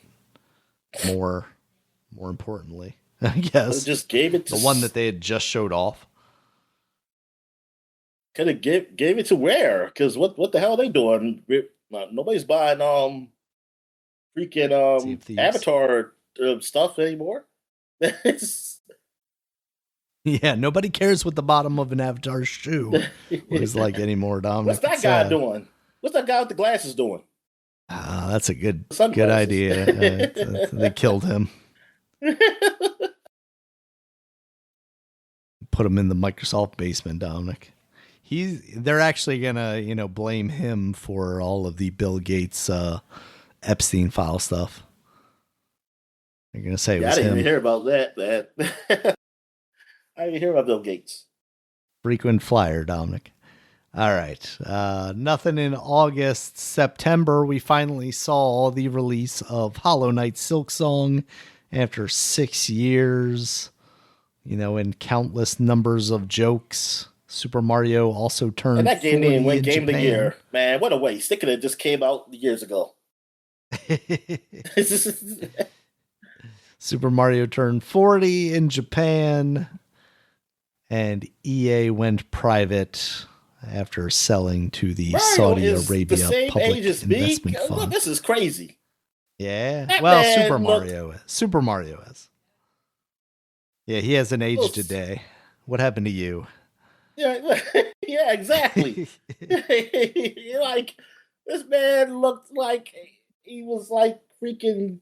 But more importantly, I guess Just gave it to the one that they had just showed off. could have gave it to where? Because what the hell are they doing? Nobody's buying freaking Sea of Thieves. Avatar stuff anymore. It's- Yeah, nobody cares what the bottom of an Avatar shoe looks like anymore, What's Dominic. that It's guy sad. doing? What's that guy with the glasses doing? That's a good Sunglasses. idea. They killed him, put him in the Microsoft basement, Dominic. They're actually gonna blame him for all of the Bill Gates Epstein file stuff. They're gonna say it Yeah, I was didn't even him. hear about that. I didn't hear about Bill Gates. Frequent flyer, Dominic. All right. Nothing in August. September, we finally saw the release of Hollow Knight Silk Song after 6 years, and countless numbers of jokes. Super Mario also And turned that game didn't 40 win in Game of the Japan. Year. Man, what a waste. Thinking it just came out years ago. Super Mario turned 40 in Japan, and EA went private after selling to the Mario Saudi is the Arabia same age Public as me. Investment Look, Fund. this is crazy. Yeah. That Well, Super man looked Mario. Super Mario is. Yeah, he hasn't aged a day. What happened to you? yeah, yeah, exactly. Like this man looked like he was like freaking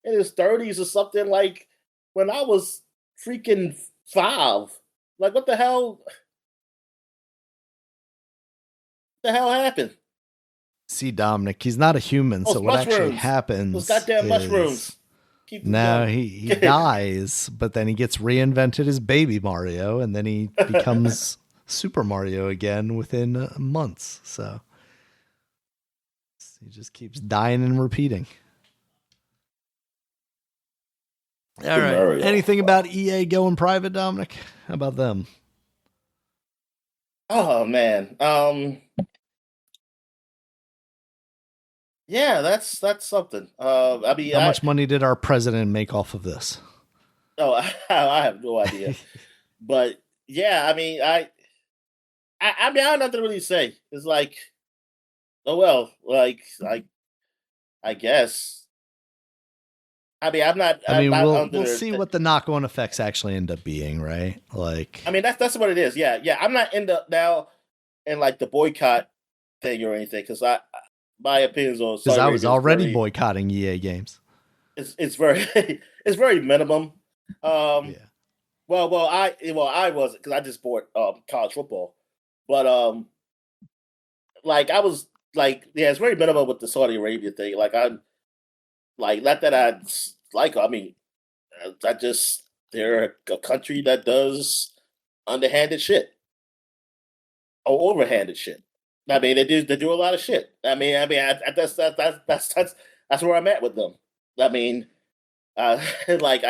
in his 30s or something. Like when I was freaking 5. Like what the hell? The hell happened? See, Dominic, he's not a human. So Those what actually mushrooms. Those happens goddamn is mushrooms. Keep them now young. he dies, but then he gets reinvented as Baby Mario, and then he becomes Super Mario again within months. So he just keeps dying and repeating. All right. Mario. Anything about EA going private, Dominic? How about them? Oh man. Yeah, that's something. I mean, How much money did our president make off of this? oh, I have no idea, but yeah, I mean, I mean, I have nothing to really say. It's like, oh well, like I guess. I mean, I I'm mean, not we'll under. see what the knock-on effects actually end up being, right? I Like, mean, that's what it is. Yeah, yeah. I'm not in the now in like the boycott thing or anything because my opinions on because Saudi I was Arabia is already very boycotting EA games. it's very it's very minimum. Um, Yeah. well I wasn't because I just bought college football, but like I was like yeah, it's very minimum with the Saudi Arabia thing. Like I'm like not that like I mean I just they're a country that does underhanded shit or overhanded shit. I mean, they do a lot of shit. That's where I'm at with them. I mean, like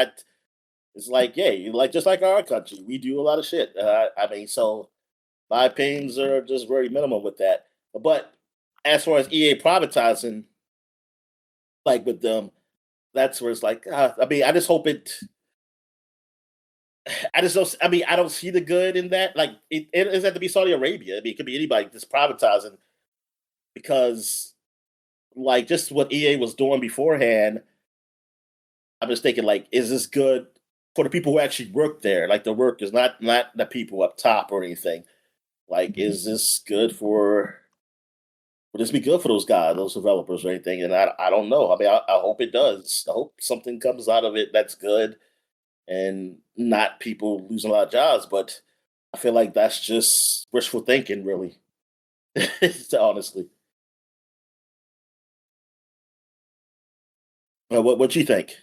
it's like yeah, you like just like our country, we do a lot of shit. I mean, so my opinions are just very minimal with that. But as far as EA privatizing, like with them, that's where it's like, I mean, I just hope it. I just don't. I mean, I don't see the good in that. Like, it doesn't have to be Saudi Arabia. I mean, it could be anybody just privatizing because like just what EA was doing beforehand, I'm just thinking like, is this good for the people who actually work there? Like the workers, not the people up top or anything. Like, is this good for? Would this be good for those guys, those developers, or anything? And I don't know. I mean, I hope it does. I hope something comes out of it that's good and not people losing a lot of jobs. But I feel like that's just wishful thinking, really. Honestly, what you think?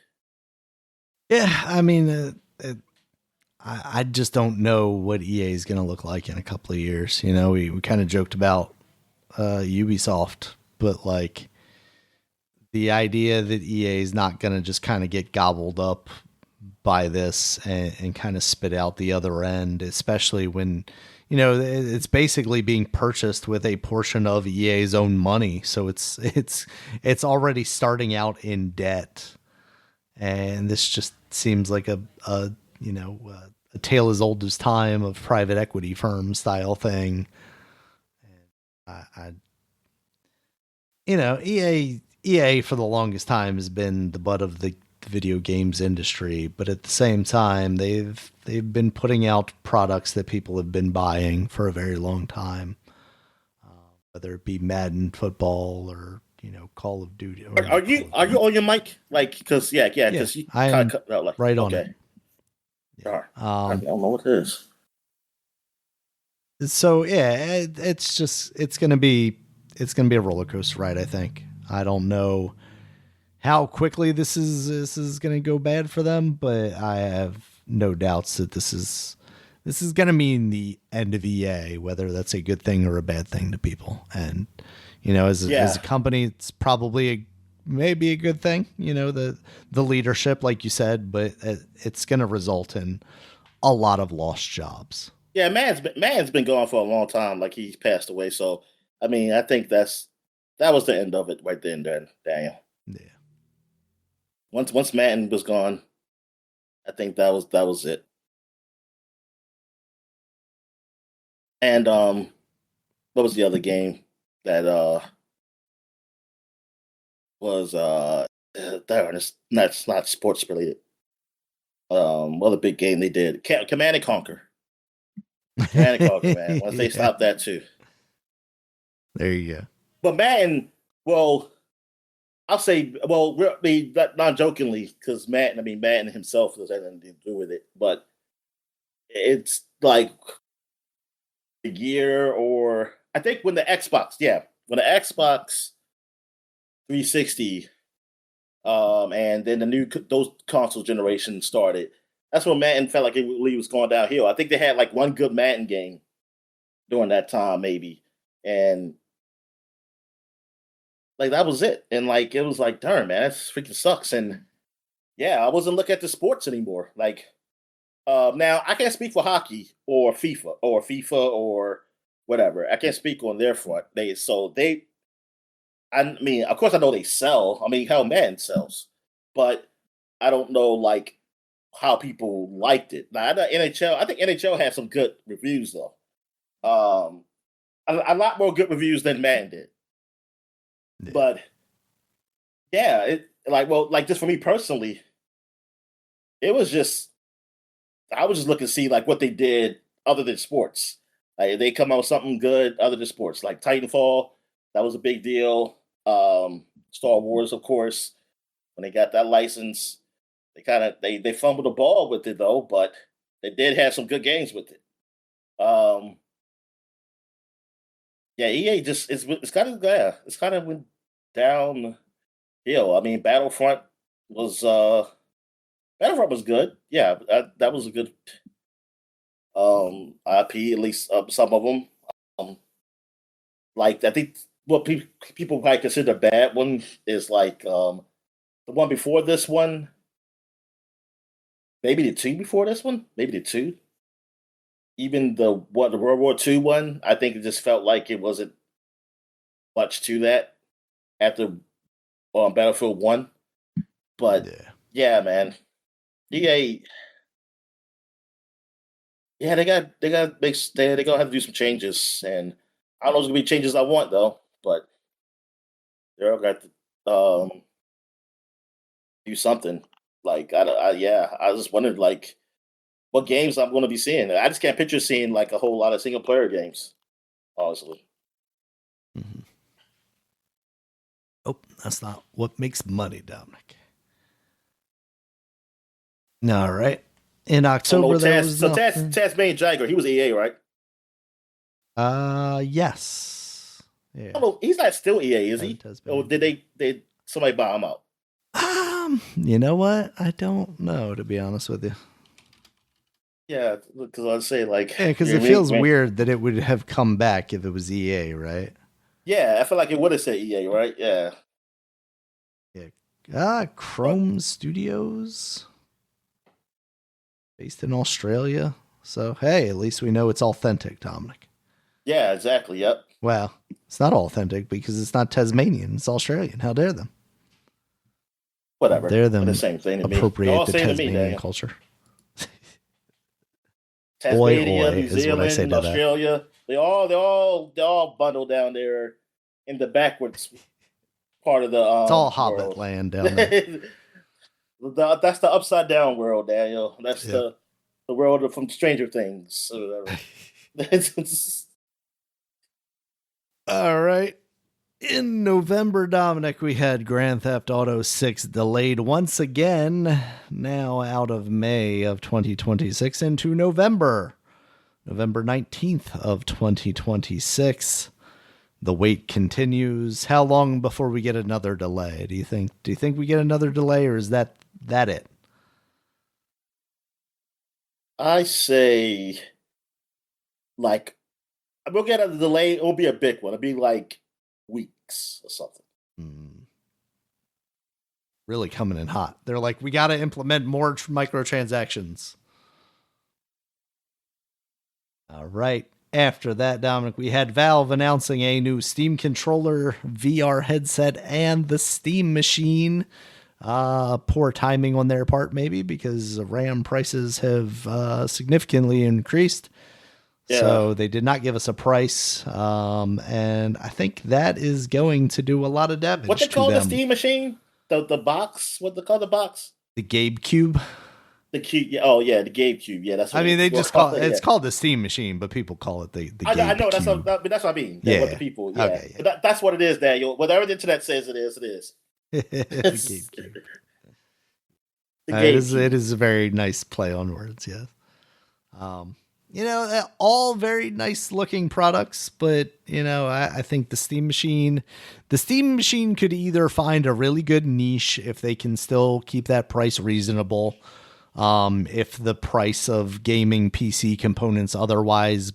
Yeah, I mean, I just don't know what EA is going to look like in a couple of years. You know, we kind of joked about Ubisoft, but like the idea that EA is not going to just kind of get gobbled up by this and kind of spit out the other end, especially when, you know, it's basically being purchased with a portion of EA's own money. So it's already starting out in debt. And this just seems like a you know, a tale as old as time of private equity firm style thing. I you know, EA for the longest time has been the butt of the video games industry, but at the same time, they've been putting out products that people have been buying for a very long time, whether it be Madden football or Call of Duty or not Call of Are you Duty. on your mic? Like, because yeah, Yeah, because you I kind am of cut out. Like, right on it. okay, all Yeah. right. I don't know what it is. So yeah, it's gonna be a roller coaster ride. I think. I don't know how quickly this is going to go bad for them, but I have no doubts that this is going to mean the end of EA, whether that's a good thing or a bad thing to people. And as a Yeah, company, it's probably maybe a good thing. The leadership, like you said, but it's going to result in a lot of lost jobs. yeah. Man's been gone for a long time. Like he's passed away. So I mean, I think that was the end of it right then, Daniel. Yeah. Once Madden was gone, I think that was it. And what was the other game that was darn, it's not sports related. What a big game they did. Command and Conquer. Command and Conquer, man. Once they Yeah. stopped that too. There you go. But Madden, well, I'll say, well, really, not jokingly, because Madden, I mean, Madden himself has anything to do with it, but it's like a year or I think when the Xbox, yeah, when the Xbox 360 and then the new those console generations started. That's when Madden felt like it really was going downhill. I think they had like one good Madden game during that time, maybe, and like that was it. And like it was like, darn man, that freaking sucks. And yeah, I wasn't looking at the sports anymore. Like now, I can't speak for hockey or FIFA or whatever. I can't speak on their front. They I mean, of course, I know they sell. I mean, hell, man sells, but I don't know like how people liked it. Now, I know NHL. I think NHL had some good reviews though. Um, a lot more good reviews than Man did. Yeah. But yeah, it like well, like just for me personally, it was just I was just looking to see like what they did other than sports. Like they come out with something good other than sports, like Titanfall. That was a big deal. Star Wars, of course, when they got that license, they fumbled the ball with it though, but they did have some good games with it. Um, yeah, EA just it's kind of yeah, it's kind of went downhill. I mean, was uh Battlefront was good. Yeah, that was a good IP, at least some of them. Um, like I think what people might consider a bad one is like the one before this one, maybe the two before this one, maybe the two. Even the World War II one, I think it just felt like it wasn't much to that after Battlefield One. But Yeah. yeah, man, EA, yeah, they gonna have to do some changes, and I don't know if it's gonna be changes I want though, but they're gonna have to do something. Like yeah, I just wondered like what games I'm going to be seeing. I just can't picture seeing like a whole lot of single player games, honestly. Mm-hmm. Oh, that's not what makes money, Dominic. All right. In Oh no, October, there was nothing. Tasmanian Jagger, he was EA, right? Yes. Yeah. I don't know, he's not still EA, is he? Or Tasmania. did they somebody buy him out? You know what? I don't know, to be honest with you. Yeah, because I'd say like, Yeah, because it feels weird that it would have come back if it was EA, right? Yeah, I feel like it would have said EA, right? Yeah. Yeah. But, Chrome Studios, based in Australia. So hey, at least we know it's authentic, Dominic. yeah, exactly. Yep. Well, it's not authentic because it's not Tasmanian; it's Australian. How dare them? Whatever. Dare them the same thing to me. appropriate the Tasmanian culture. Tasmania, oi, New is what I say Zealand, to that. Australia. They're all bundled down there in the backwards part of the It's all world. Hobbit land down there. That's the upside down world, Daniel. That's Yep. the world from Stranger Things or whatever. All right. In November, Dominic, we had Grand Theft Auto 6 delayed once again, now out of May of 2026 into November 19th of 2026. The wait continues. How long before we get another delay? Do you think we get another delay, or is that it? I say, like, we'll get a delay. It'll be a big one. It'll be like weeks or something. Really coming in hot. They're like, we got to implement more microtransactions. All right. After that, Dominic, we had Valve announcing a new Steam controller, VR headset, and the Steam machine. Poor timing on their part, maybe, because RAM prices have significantly increased. Yeah. So they did not give us a price. And I think that is going to do a lot of damage. What they call the Steam machine? The box? What they call the box? The Gabe Cube. The cube. Yeah, oh yeah, the Gabe Cube. Yeah, that's. What they just call it. It's called the Steam machine, but people call it the Gabe I know that's Cube. that's what I mean. Yeah, what the people. Yeah, okay, yeah. But that's what it is, Daniel. Whatever the internet says, it is. It is. The Gabe Cube. It is a very nice play on words. Yes. All very nice looking products, but I think the Steam machine could either find a really good niche if they can still keep that price reasonable. If the price of gaming PC components otherwise,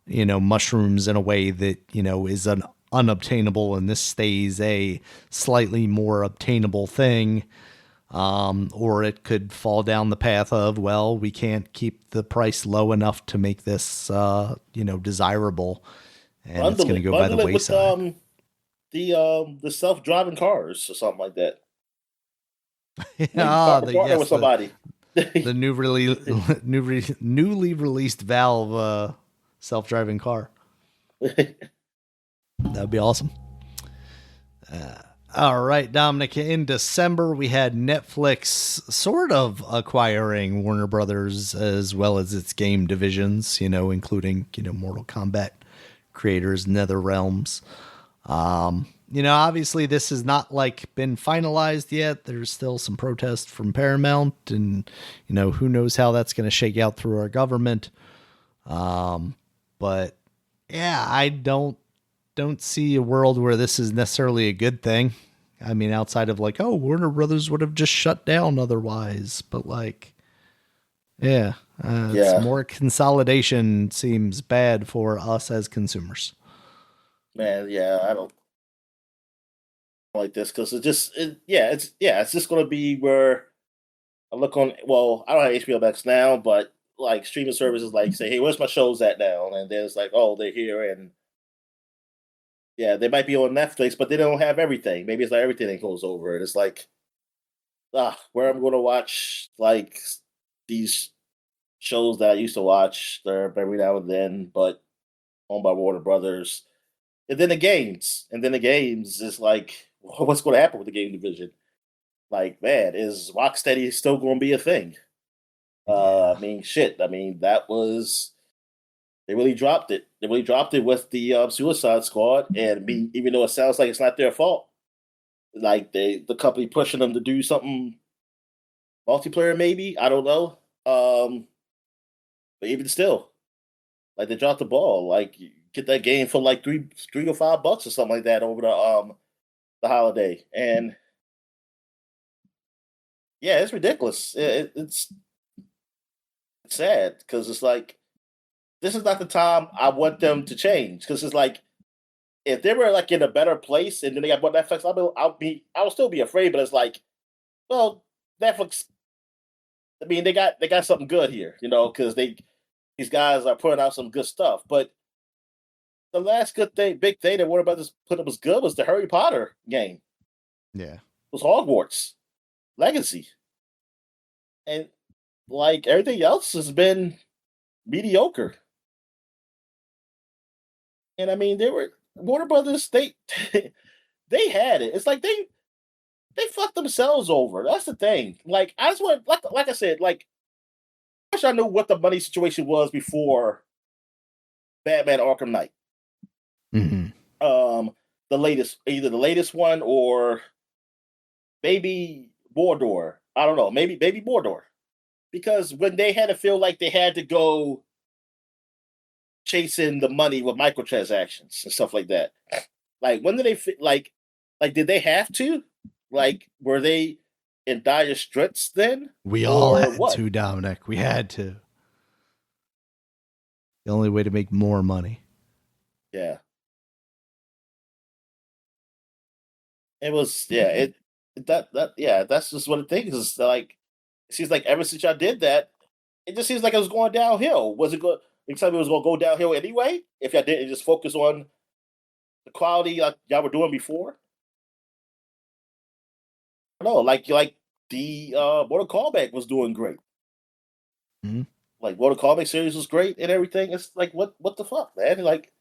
mushrooms in a way that, is an unobtainable, and this stays a slightly more obtainable thing. Or it could fall down the path of, well, we can't keep the price low enough to make this, desirable, and it's going to go by the wayside. the self-driving cars or something like that. Maybe partner with yes, somebody. the newly released Valve self-driving car. That'd be awesome. All right, Dominic. In December, we had Netflix sort of acquiring Warner Brothers as well as its game divisions. Including Mortal Kombat creators, NetherRealms. Obviously this has not been finalized yet. There's still some protest from Paramount, and who knows how that's going to shake out through our government. But yeah, I don't see a world where this is necessarily a good thing. I mean, outside of Warner Brothers would have just shut down otherwise, but yeah, it's Yeah, more consolidation seems bad for us as consumers. man. Yeah, I don't like this because it's just gonna be where I look on. Well, I don't have HBO Max now, but like streaming services say, hey, where's my shows at now? And then it's like, oh, they're here, and yeah, they might be on Netflix, but they don't have everything. Maybe it's like everything that goes over, and it's like, where I'm going to watch these shows that I used to watch there every now and then, but owned by Warner Brothers. And then the games is like, what's going to happen with the game division? Like, man, is Rocksteady still going to be a thing? Yeah. I mean, shit. I mean, that was they really dropped it. They really dropped it with the Suicide Squad, and even though it sounds like it's not their fault, like the company pushing them to do something multiplayer, maybe I don't know. But even still, like they dropped the ball. Like you get that game for like three or $5 or something like that over the holiday, and yeah, it's ridiculous. It's sad because it's like this is not the time I want them to change because it's like if they were like in a better place and then they got bought Netflix, I would still be afraid. But it's like, well, Netflix. I mean, they got something good here, because these guys are putting out some good stuff. But the last big thing that Warner Brothers put up was good was the Harry Potter game. Yeah. It was Hogwarts Legacy, and like everything else has been mediocre. And I mean, they were Warner Brothers. They had it. It's like they fucked themselves over. That's the thing. Like I just want, like I said, like I wish I knew what the money situation was before Batman Arkham Knight. Mm-hmm. Um, either the latest one or maybe Mordor. I don't know. Maybe Mordor, because when they had to feel like they had to go chasing the money with microtransactions and stuff like that. Like when did like did they have to? Like were they in dire straits then? We all Or had what? to, Dominic. We had to. The only way to make more money. Yeah. It was yeah, that's just what it thinks. It's like it seems like ever since y'all did that, it just seems like it was going downhill. Was it good? You tell me it was gonna go downhill anyway if y'all didn't just focus on the quality like y'all were doing before? No, like the Mortal Kombat was doing great. Mm-hmm. Like Mortal Kombat series was great and everything. It's like what the fuck, man? Like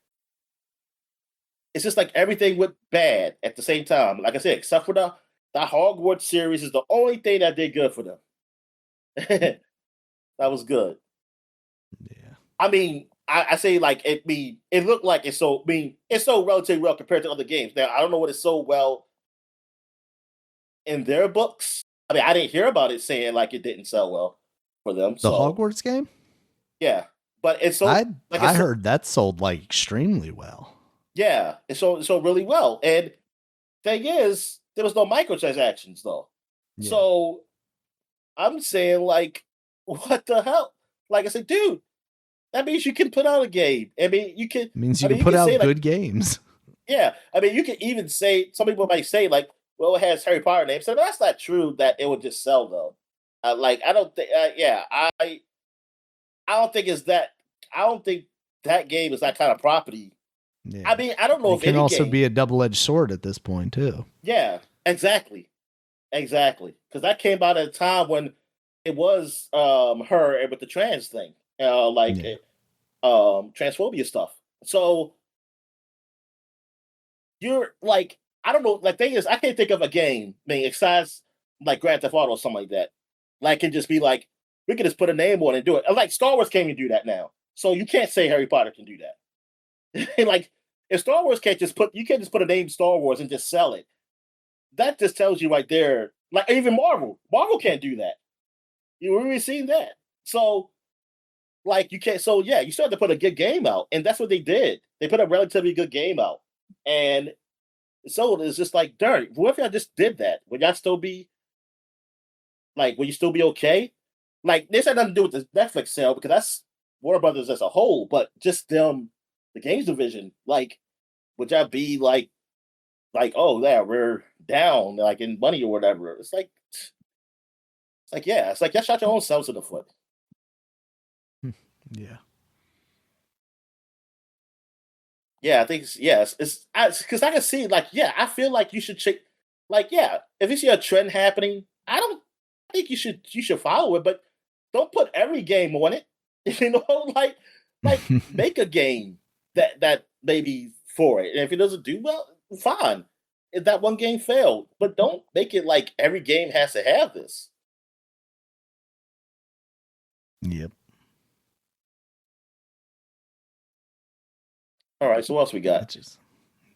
it's just like everything went bad at the same time. Like I said, except for the Hogwarts series is the only thing that did good for them. That was good. Yeah. I mean, I say like it looked like it's so it's so relatively well compared to other games. Now I don't know what it's so well in their books. I mean, I didn't hear about it saying like it didn't sell well for them. The So Hogwarts game? yeah, but it's so I like I it's heard that sold extremely well. yeah, it's so really well. And thing is, there was no microtransactions though. Yeah. So I'm saying like, what the hell? Like I said, dude, that means you can put out a game. I mean, you can. It means I you mean, can you put can say out like, good games. yeah. I mean, you can even say some people might say like, well, it has Harry Potter names. So that's not true. That it would just sell though. Like I don't think. Yeah, I don't think it's that. I don't think that game is that kind of property Yeah. I mean, I don't know It if can any also game. be a double-edged sword at this point too. Yeah, exactly. Exactly. Because that came out at a time when it was her with the trans thing, Yeah. transphobia stuff. So you're like, I don't know. Like, thing is, I can't think of a game, I mean, besides like Grand Theft Auto or something like that. Like, can just be like, we can just put a name on it and do it. And, like, Star Wars can't even do that now. So you can't say Harry Potter can do that. Like, if Star Wars can't just put, you can't just put a name Star Wars and just sell it. That just tells you right there. Like, even Marvel can't do that. You've already seen that. So, like, you can't. So, yeah, you still have to put a good game out, and that's what they did. They put a relatively good game out, and so it's just like, darn, what if y'all just did that? Would y'all still be like? Would you still be okay? Like, this had nothing to do with the Netflix sale because that's Warner Brothers as a whole, but just them, the games division. Like, would y'all be like, oh yeah, we're down like in money or whatever? It's like, yeah, it's like y'all shot your own selves in the foot. Yeah. Yeah, I think yes, it's because I can see like, yeah, I feel like you should check. Like, yeah, if you see a trend happening, I don't think you should follow it, but don't put every game on it. You know, like make a game that maybe for it, and if it doesn't do well, fine. If that one game failed, but don't make it like every game has to have this. Yep. All right, so what else we It got? just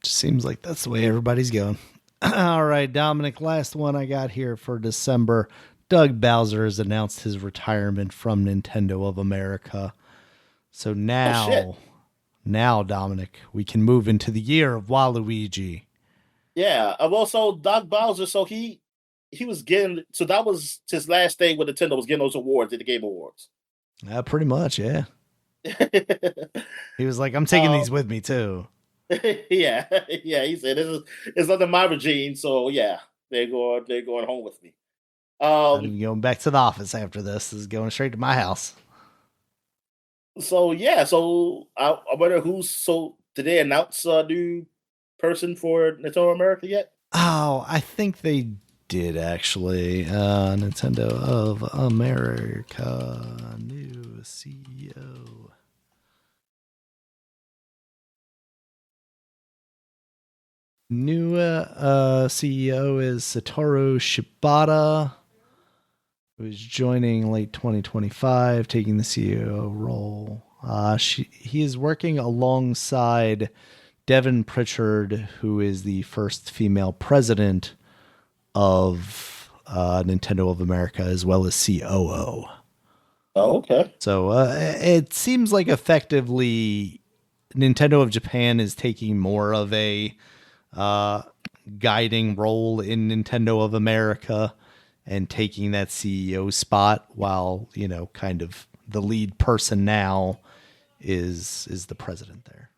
seems like that's the way everybody's going. All right, Dominic, last one I got here for December. Doug Bowser has announced his retirement from Nintendo of America. So Oh shit! now, Dominic, we can move into the year of Waluigi. Yeah. Also, Doc Bowser. So he was getting. So that was his last day with Nintendo, was getting those awards at the Game Awards. Pretty much, yeah. He was like, I'm taking um, these with me too. yeah, yeah. He said, it's under my regime, so yeah, they're going home with me. Not Um. even going back to the office after this. This is going straight to my house. So yeah. So I wonder who's. So did they announce a new person for Nintendo America yet? Oh, I think they did actually. Nintendo of America, new CEO. New CEO is Satoru Shibata, who is joining late 2025, taking the CEO role. He is working alongside Devin Pritchard, who is the first female president of Nintendo of America, as well as COO. Oh, okay. So it seems like effectively Nintendo of Japan is taking more of a uh, guiding role in Nintendo of America and taking that CEO spot, while kind of the lead person now is the president there.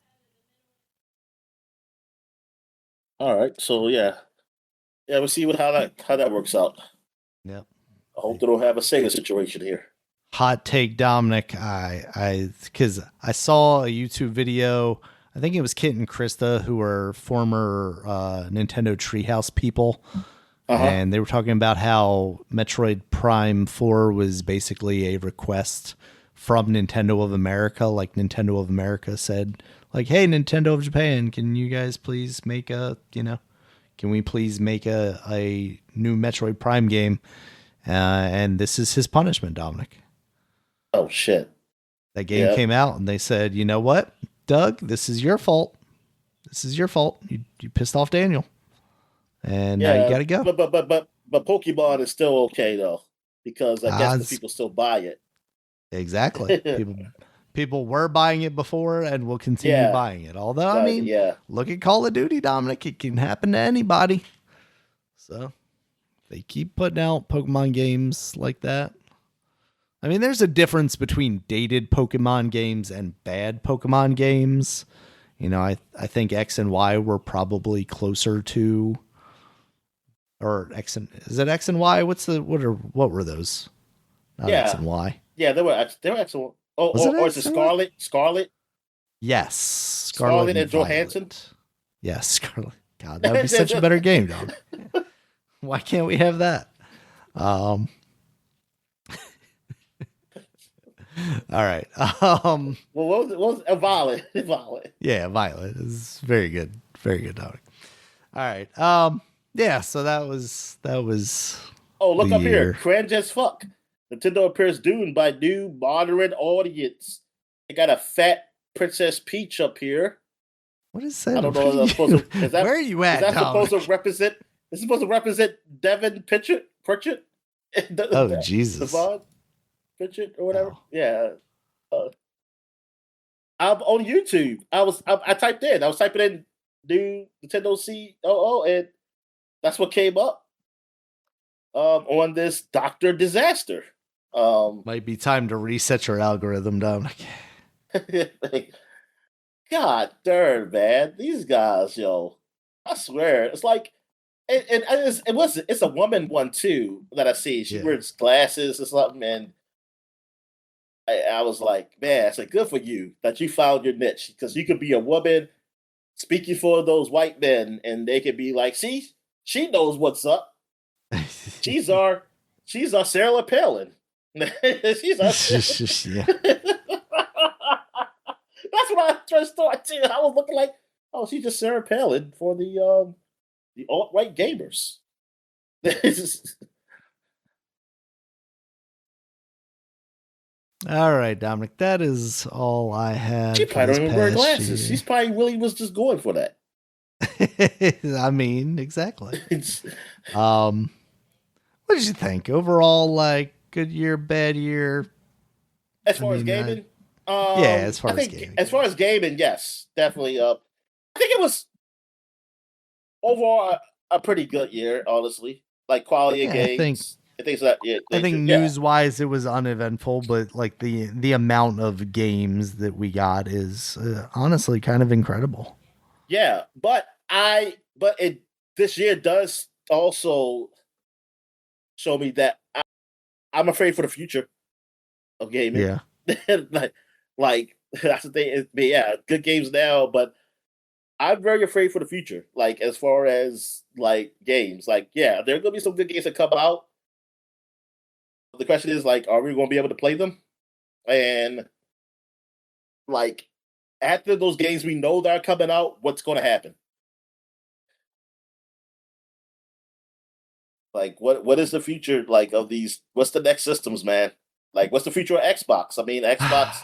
All right. So yeah, yeah. We'll see how that works out. Yep. I hope they don't have a Sega situation here. Hot take, Dominic. Because I saw a YouTube video. I think it was Kit and Krista, who are former Nintendo Treehouse people, Uh huh. and they were talking about how Metroid Prime 4 was basically a request from Nintendo of America. Like, Nintendo of America said, like, hey, Nintendo of Japan, can you guys please make can we please make a new Metroid Prime game? And this is his punishment, Dominic. Oh shit. That game Yeah. came out and they said, you know what, Doug, this is your fault. This is your fault. You pissed off Daniel. And now you Yeah. got to go. But Pokemon is still okay though, because I guess the Odds. people still buy Exactly. it. People were buying it before and will continue Yeah. buying it. Although, I mean, Yeah. look at Call of Duty, Dominic. It can happen to anybody. So they keep putting out Pokemon games like that. I mean, there's a difference between dated Pokemon games and bad Pokemon games. I think X and Y were probably closer to, or is it X and Y? What were those? Not X Yeah. and Y. Yeah. They were excellent. Oh, Was it or is it X and Y? Scarlet? Scarlet? Yes, Scarlet and Johansson. Violet. Yes, Scarlet. God, that would be such a better game, dog. Why can't we have that? All right. Well, what was it? Violet? Violet. Yeah, Violet is very good. Very good, dog. All right. Yeah, so that was Oh, look the up here. year. Cringe as fuck. Nintendo appears doomed by new moderate audience. They got a fat Princess Peach up here. What is that? I don't know. Is that Where are you at? Is that supposed to represent? Is supposed to represent Devin Pritchett? Oh, Jesus. Devon Pritchett or whatever. Oh. Yeah. I'm on YouTube. I typed in. I was typing in new Nintendo COO, and that's what came up. On this Dr. Disaster. Might be time to reset your algorithm, Dominic. God darn, man. These guys, yo. I swear. It's like it's a woman one too that I see. She wears glasses or something, and I was like, man, I said, good for you that you found your niche. Because you could be a woman speaking for those white men, and they could be like, see, she knows what's up. She's our Sarah Palin. She's our Yeah. That's what I just thought too. I was looking like, oh, she's just Sarah Palin for the alt-right gamers. All right, Dominic. That is all I have. She probably don't even wear glasses. Year. She's probably really was just going for that. I mean, exactly. What did you think overall? Like, good year, bad year? As far as gaming, yeah. As far as gaming, yes, definitely. I think it was overall a pretty good year, honestly. Like quality of games. I think news-wise, it was uneventful, but like the amount of games that we got is honestly kind of incredible. Yeah, but this year does also show me that I'm afraid for the future of gaming. Yeah, like that's the thing. Yeah, good games now, but I'm very afraid for the future. Like as far as like games, like yeah, there are gonna be some good games that come out. The question is like, are we going to be able to play them? And like after those games we know that are coming out, what's going to happen? Like what is the future like of these? What's the next systems, man? Like what's the future of Xbox? I mean, Xbox.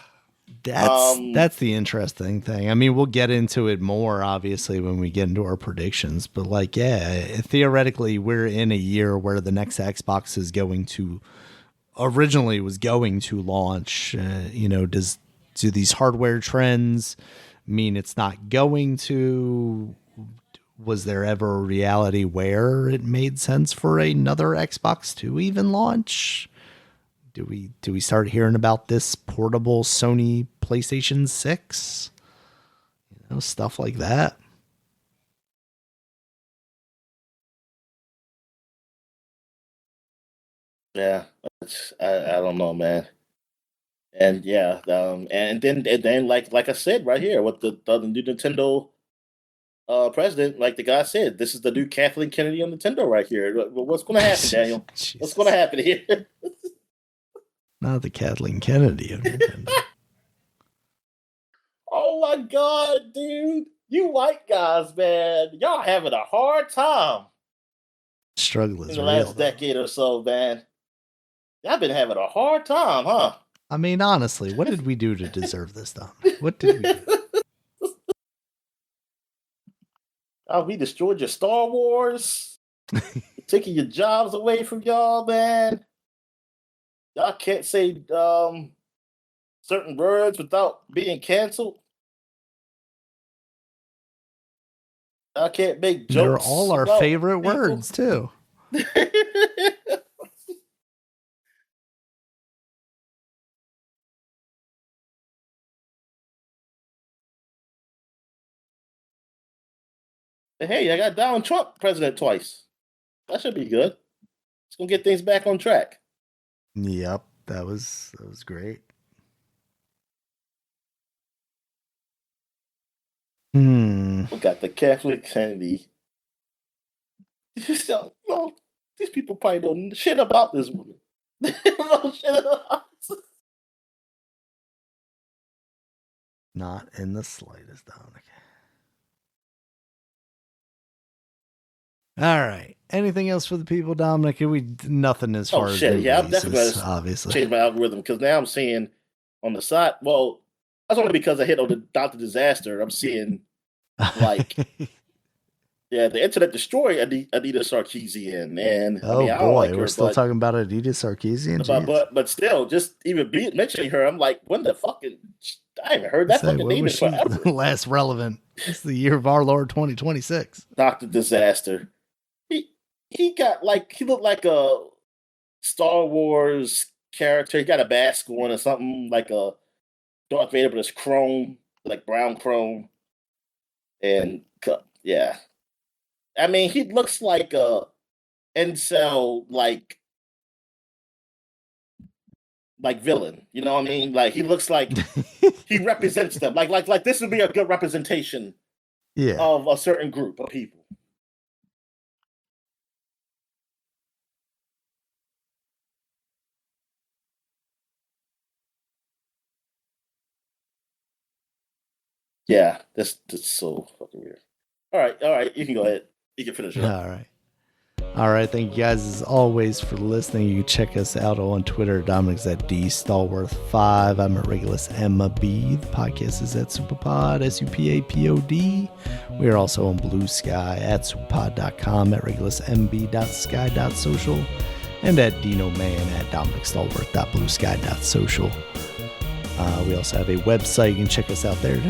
That's the interesting thing. I mean, we'll get into it more obviously when we get into our predictions, but like, yeah, theoretically, we're in a year where the next Xbox is going to launch. Do these hardware trends mean it's not going to? Was there ever a reality where it made sense for another Xbox to even launch? Do we start hearing about this portable Sony PlayStation 6? Stuff like that. Yeah, I don't know, man. And yeah, and then like I said right here, what the new Nintendo president, like the guy said, this is the new Kathleen Kennedy on Nintendo right here. What's going to happen, Daniel? What's going to happen here? Not the Kathleen Kennedy of Nintendo. Oh my god, dude! You white guys, man, y'all having a hard time. Struggle is in the real, last decade or so, man. Y'all been having a hard time, huh? I mean, honestly, what did we do to deserve this, Dom? What did we do? We destroyed your Star Wars. Taking your jobs away from y'all, man. Y'all can't say certain words without being canceled. I can't make jokes. They're all our favorite words, too. Hey, I got Donald Trump president twice. That should be good. It's gonna get things back on track. Yep, that was great. Hmm. We got the Catholic and the. Well, these people probably don't know shit about this woman. They don't know shit about this. Not in the slightest, Dominic. All right. Anything else for the people, Dominic? Nothing as Oh far as shit! new Yeah, I'm definitely releases, gonna obviously. change my algorithm because now I'm seeing on the side. Well, that's only because I hit on the Doctor Disaster. I'm seeing like, yeah, the Internet Destroy Anita Sarkeesian, and I Oh mean I don't boy, like we're her, still talking about Adidas Sarkeesian. Jeez. but still, just even mentioning her, I'm like, when the fucking I haven't heard I that say, fucking when name was in she forever. last relevant? It's the year of our Lord 2026. Doctor Disaster. He got like he looked like a Star Wars character. He got a mask on or something like a Darth Vader, but it's chrome, like brown chrome, and yeah. I mean, he looks like a incel, like villain. You know what I mean? Like he looks like he represents them. Like this would be a good representation Yeah. of a certain group of people. Yeah, that's so fucking weird. All right, you can go ahead. You can finish it All up. right. All right. Thank you guys as always for listening. You can check us out on Twitter. Dominic's at DStallworth5. I'm at Regulus MB. The podcast is at Superpod, SUPAPOD. We are also on Bluesky at superpod.com, at regulusmb.sky.social, and at DinoMan at DominicStallworth.bluesky.social. We also have a website. You can check us out there. It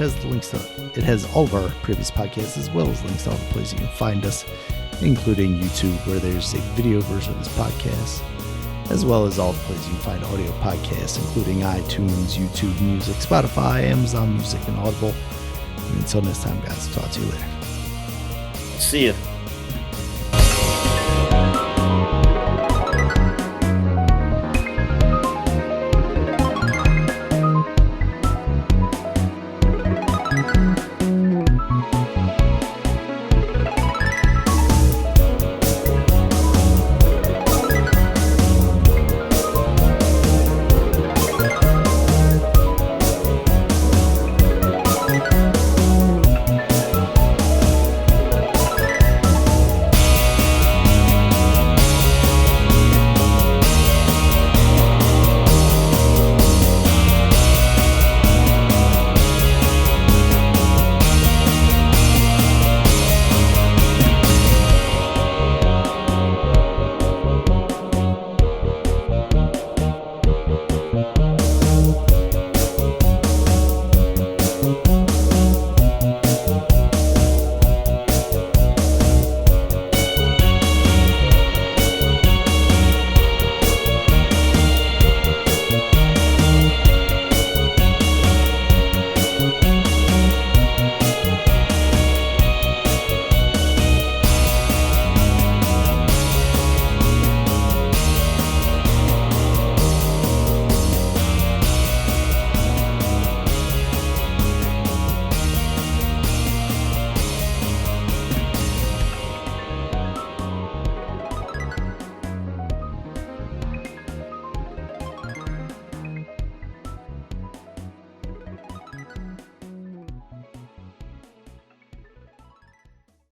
has all of our previous podcasts as well as links to all the places you can find us, including YouTube, where there's a video version of this podcast, as well as all the places you can find audio podcasts, including iTunes, YouTube Music, Spotify, Amazon Music, and Audible. And until next time, guys, talk to you later. See you.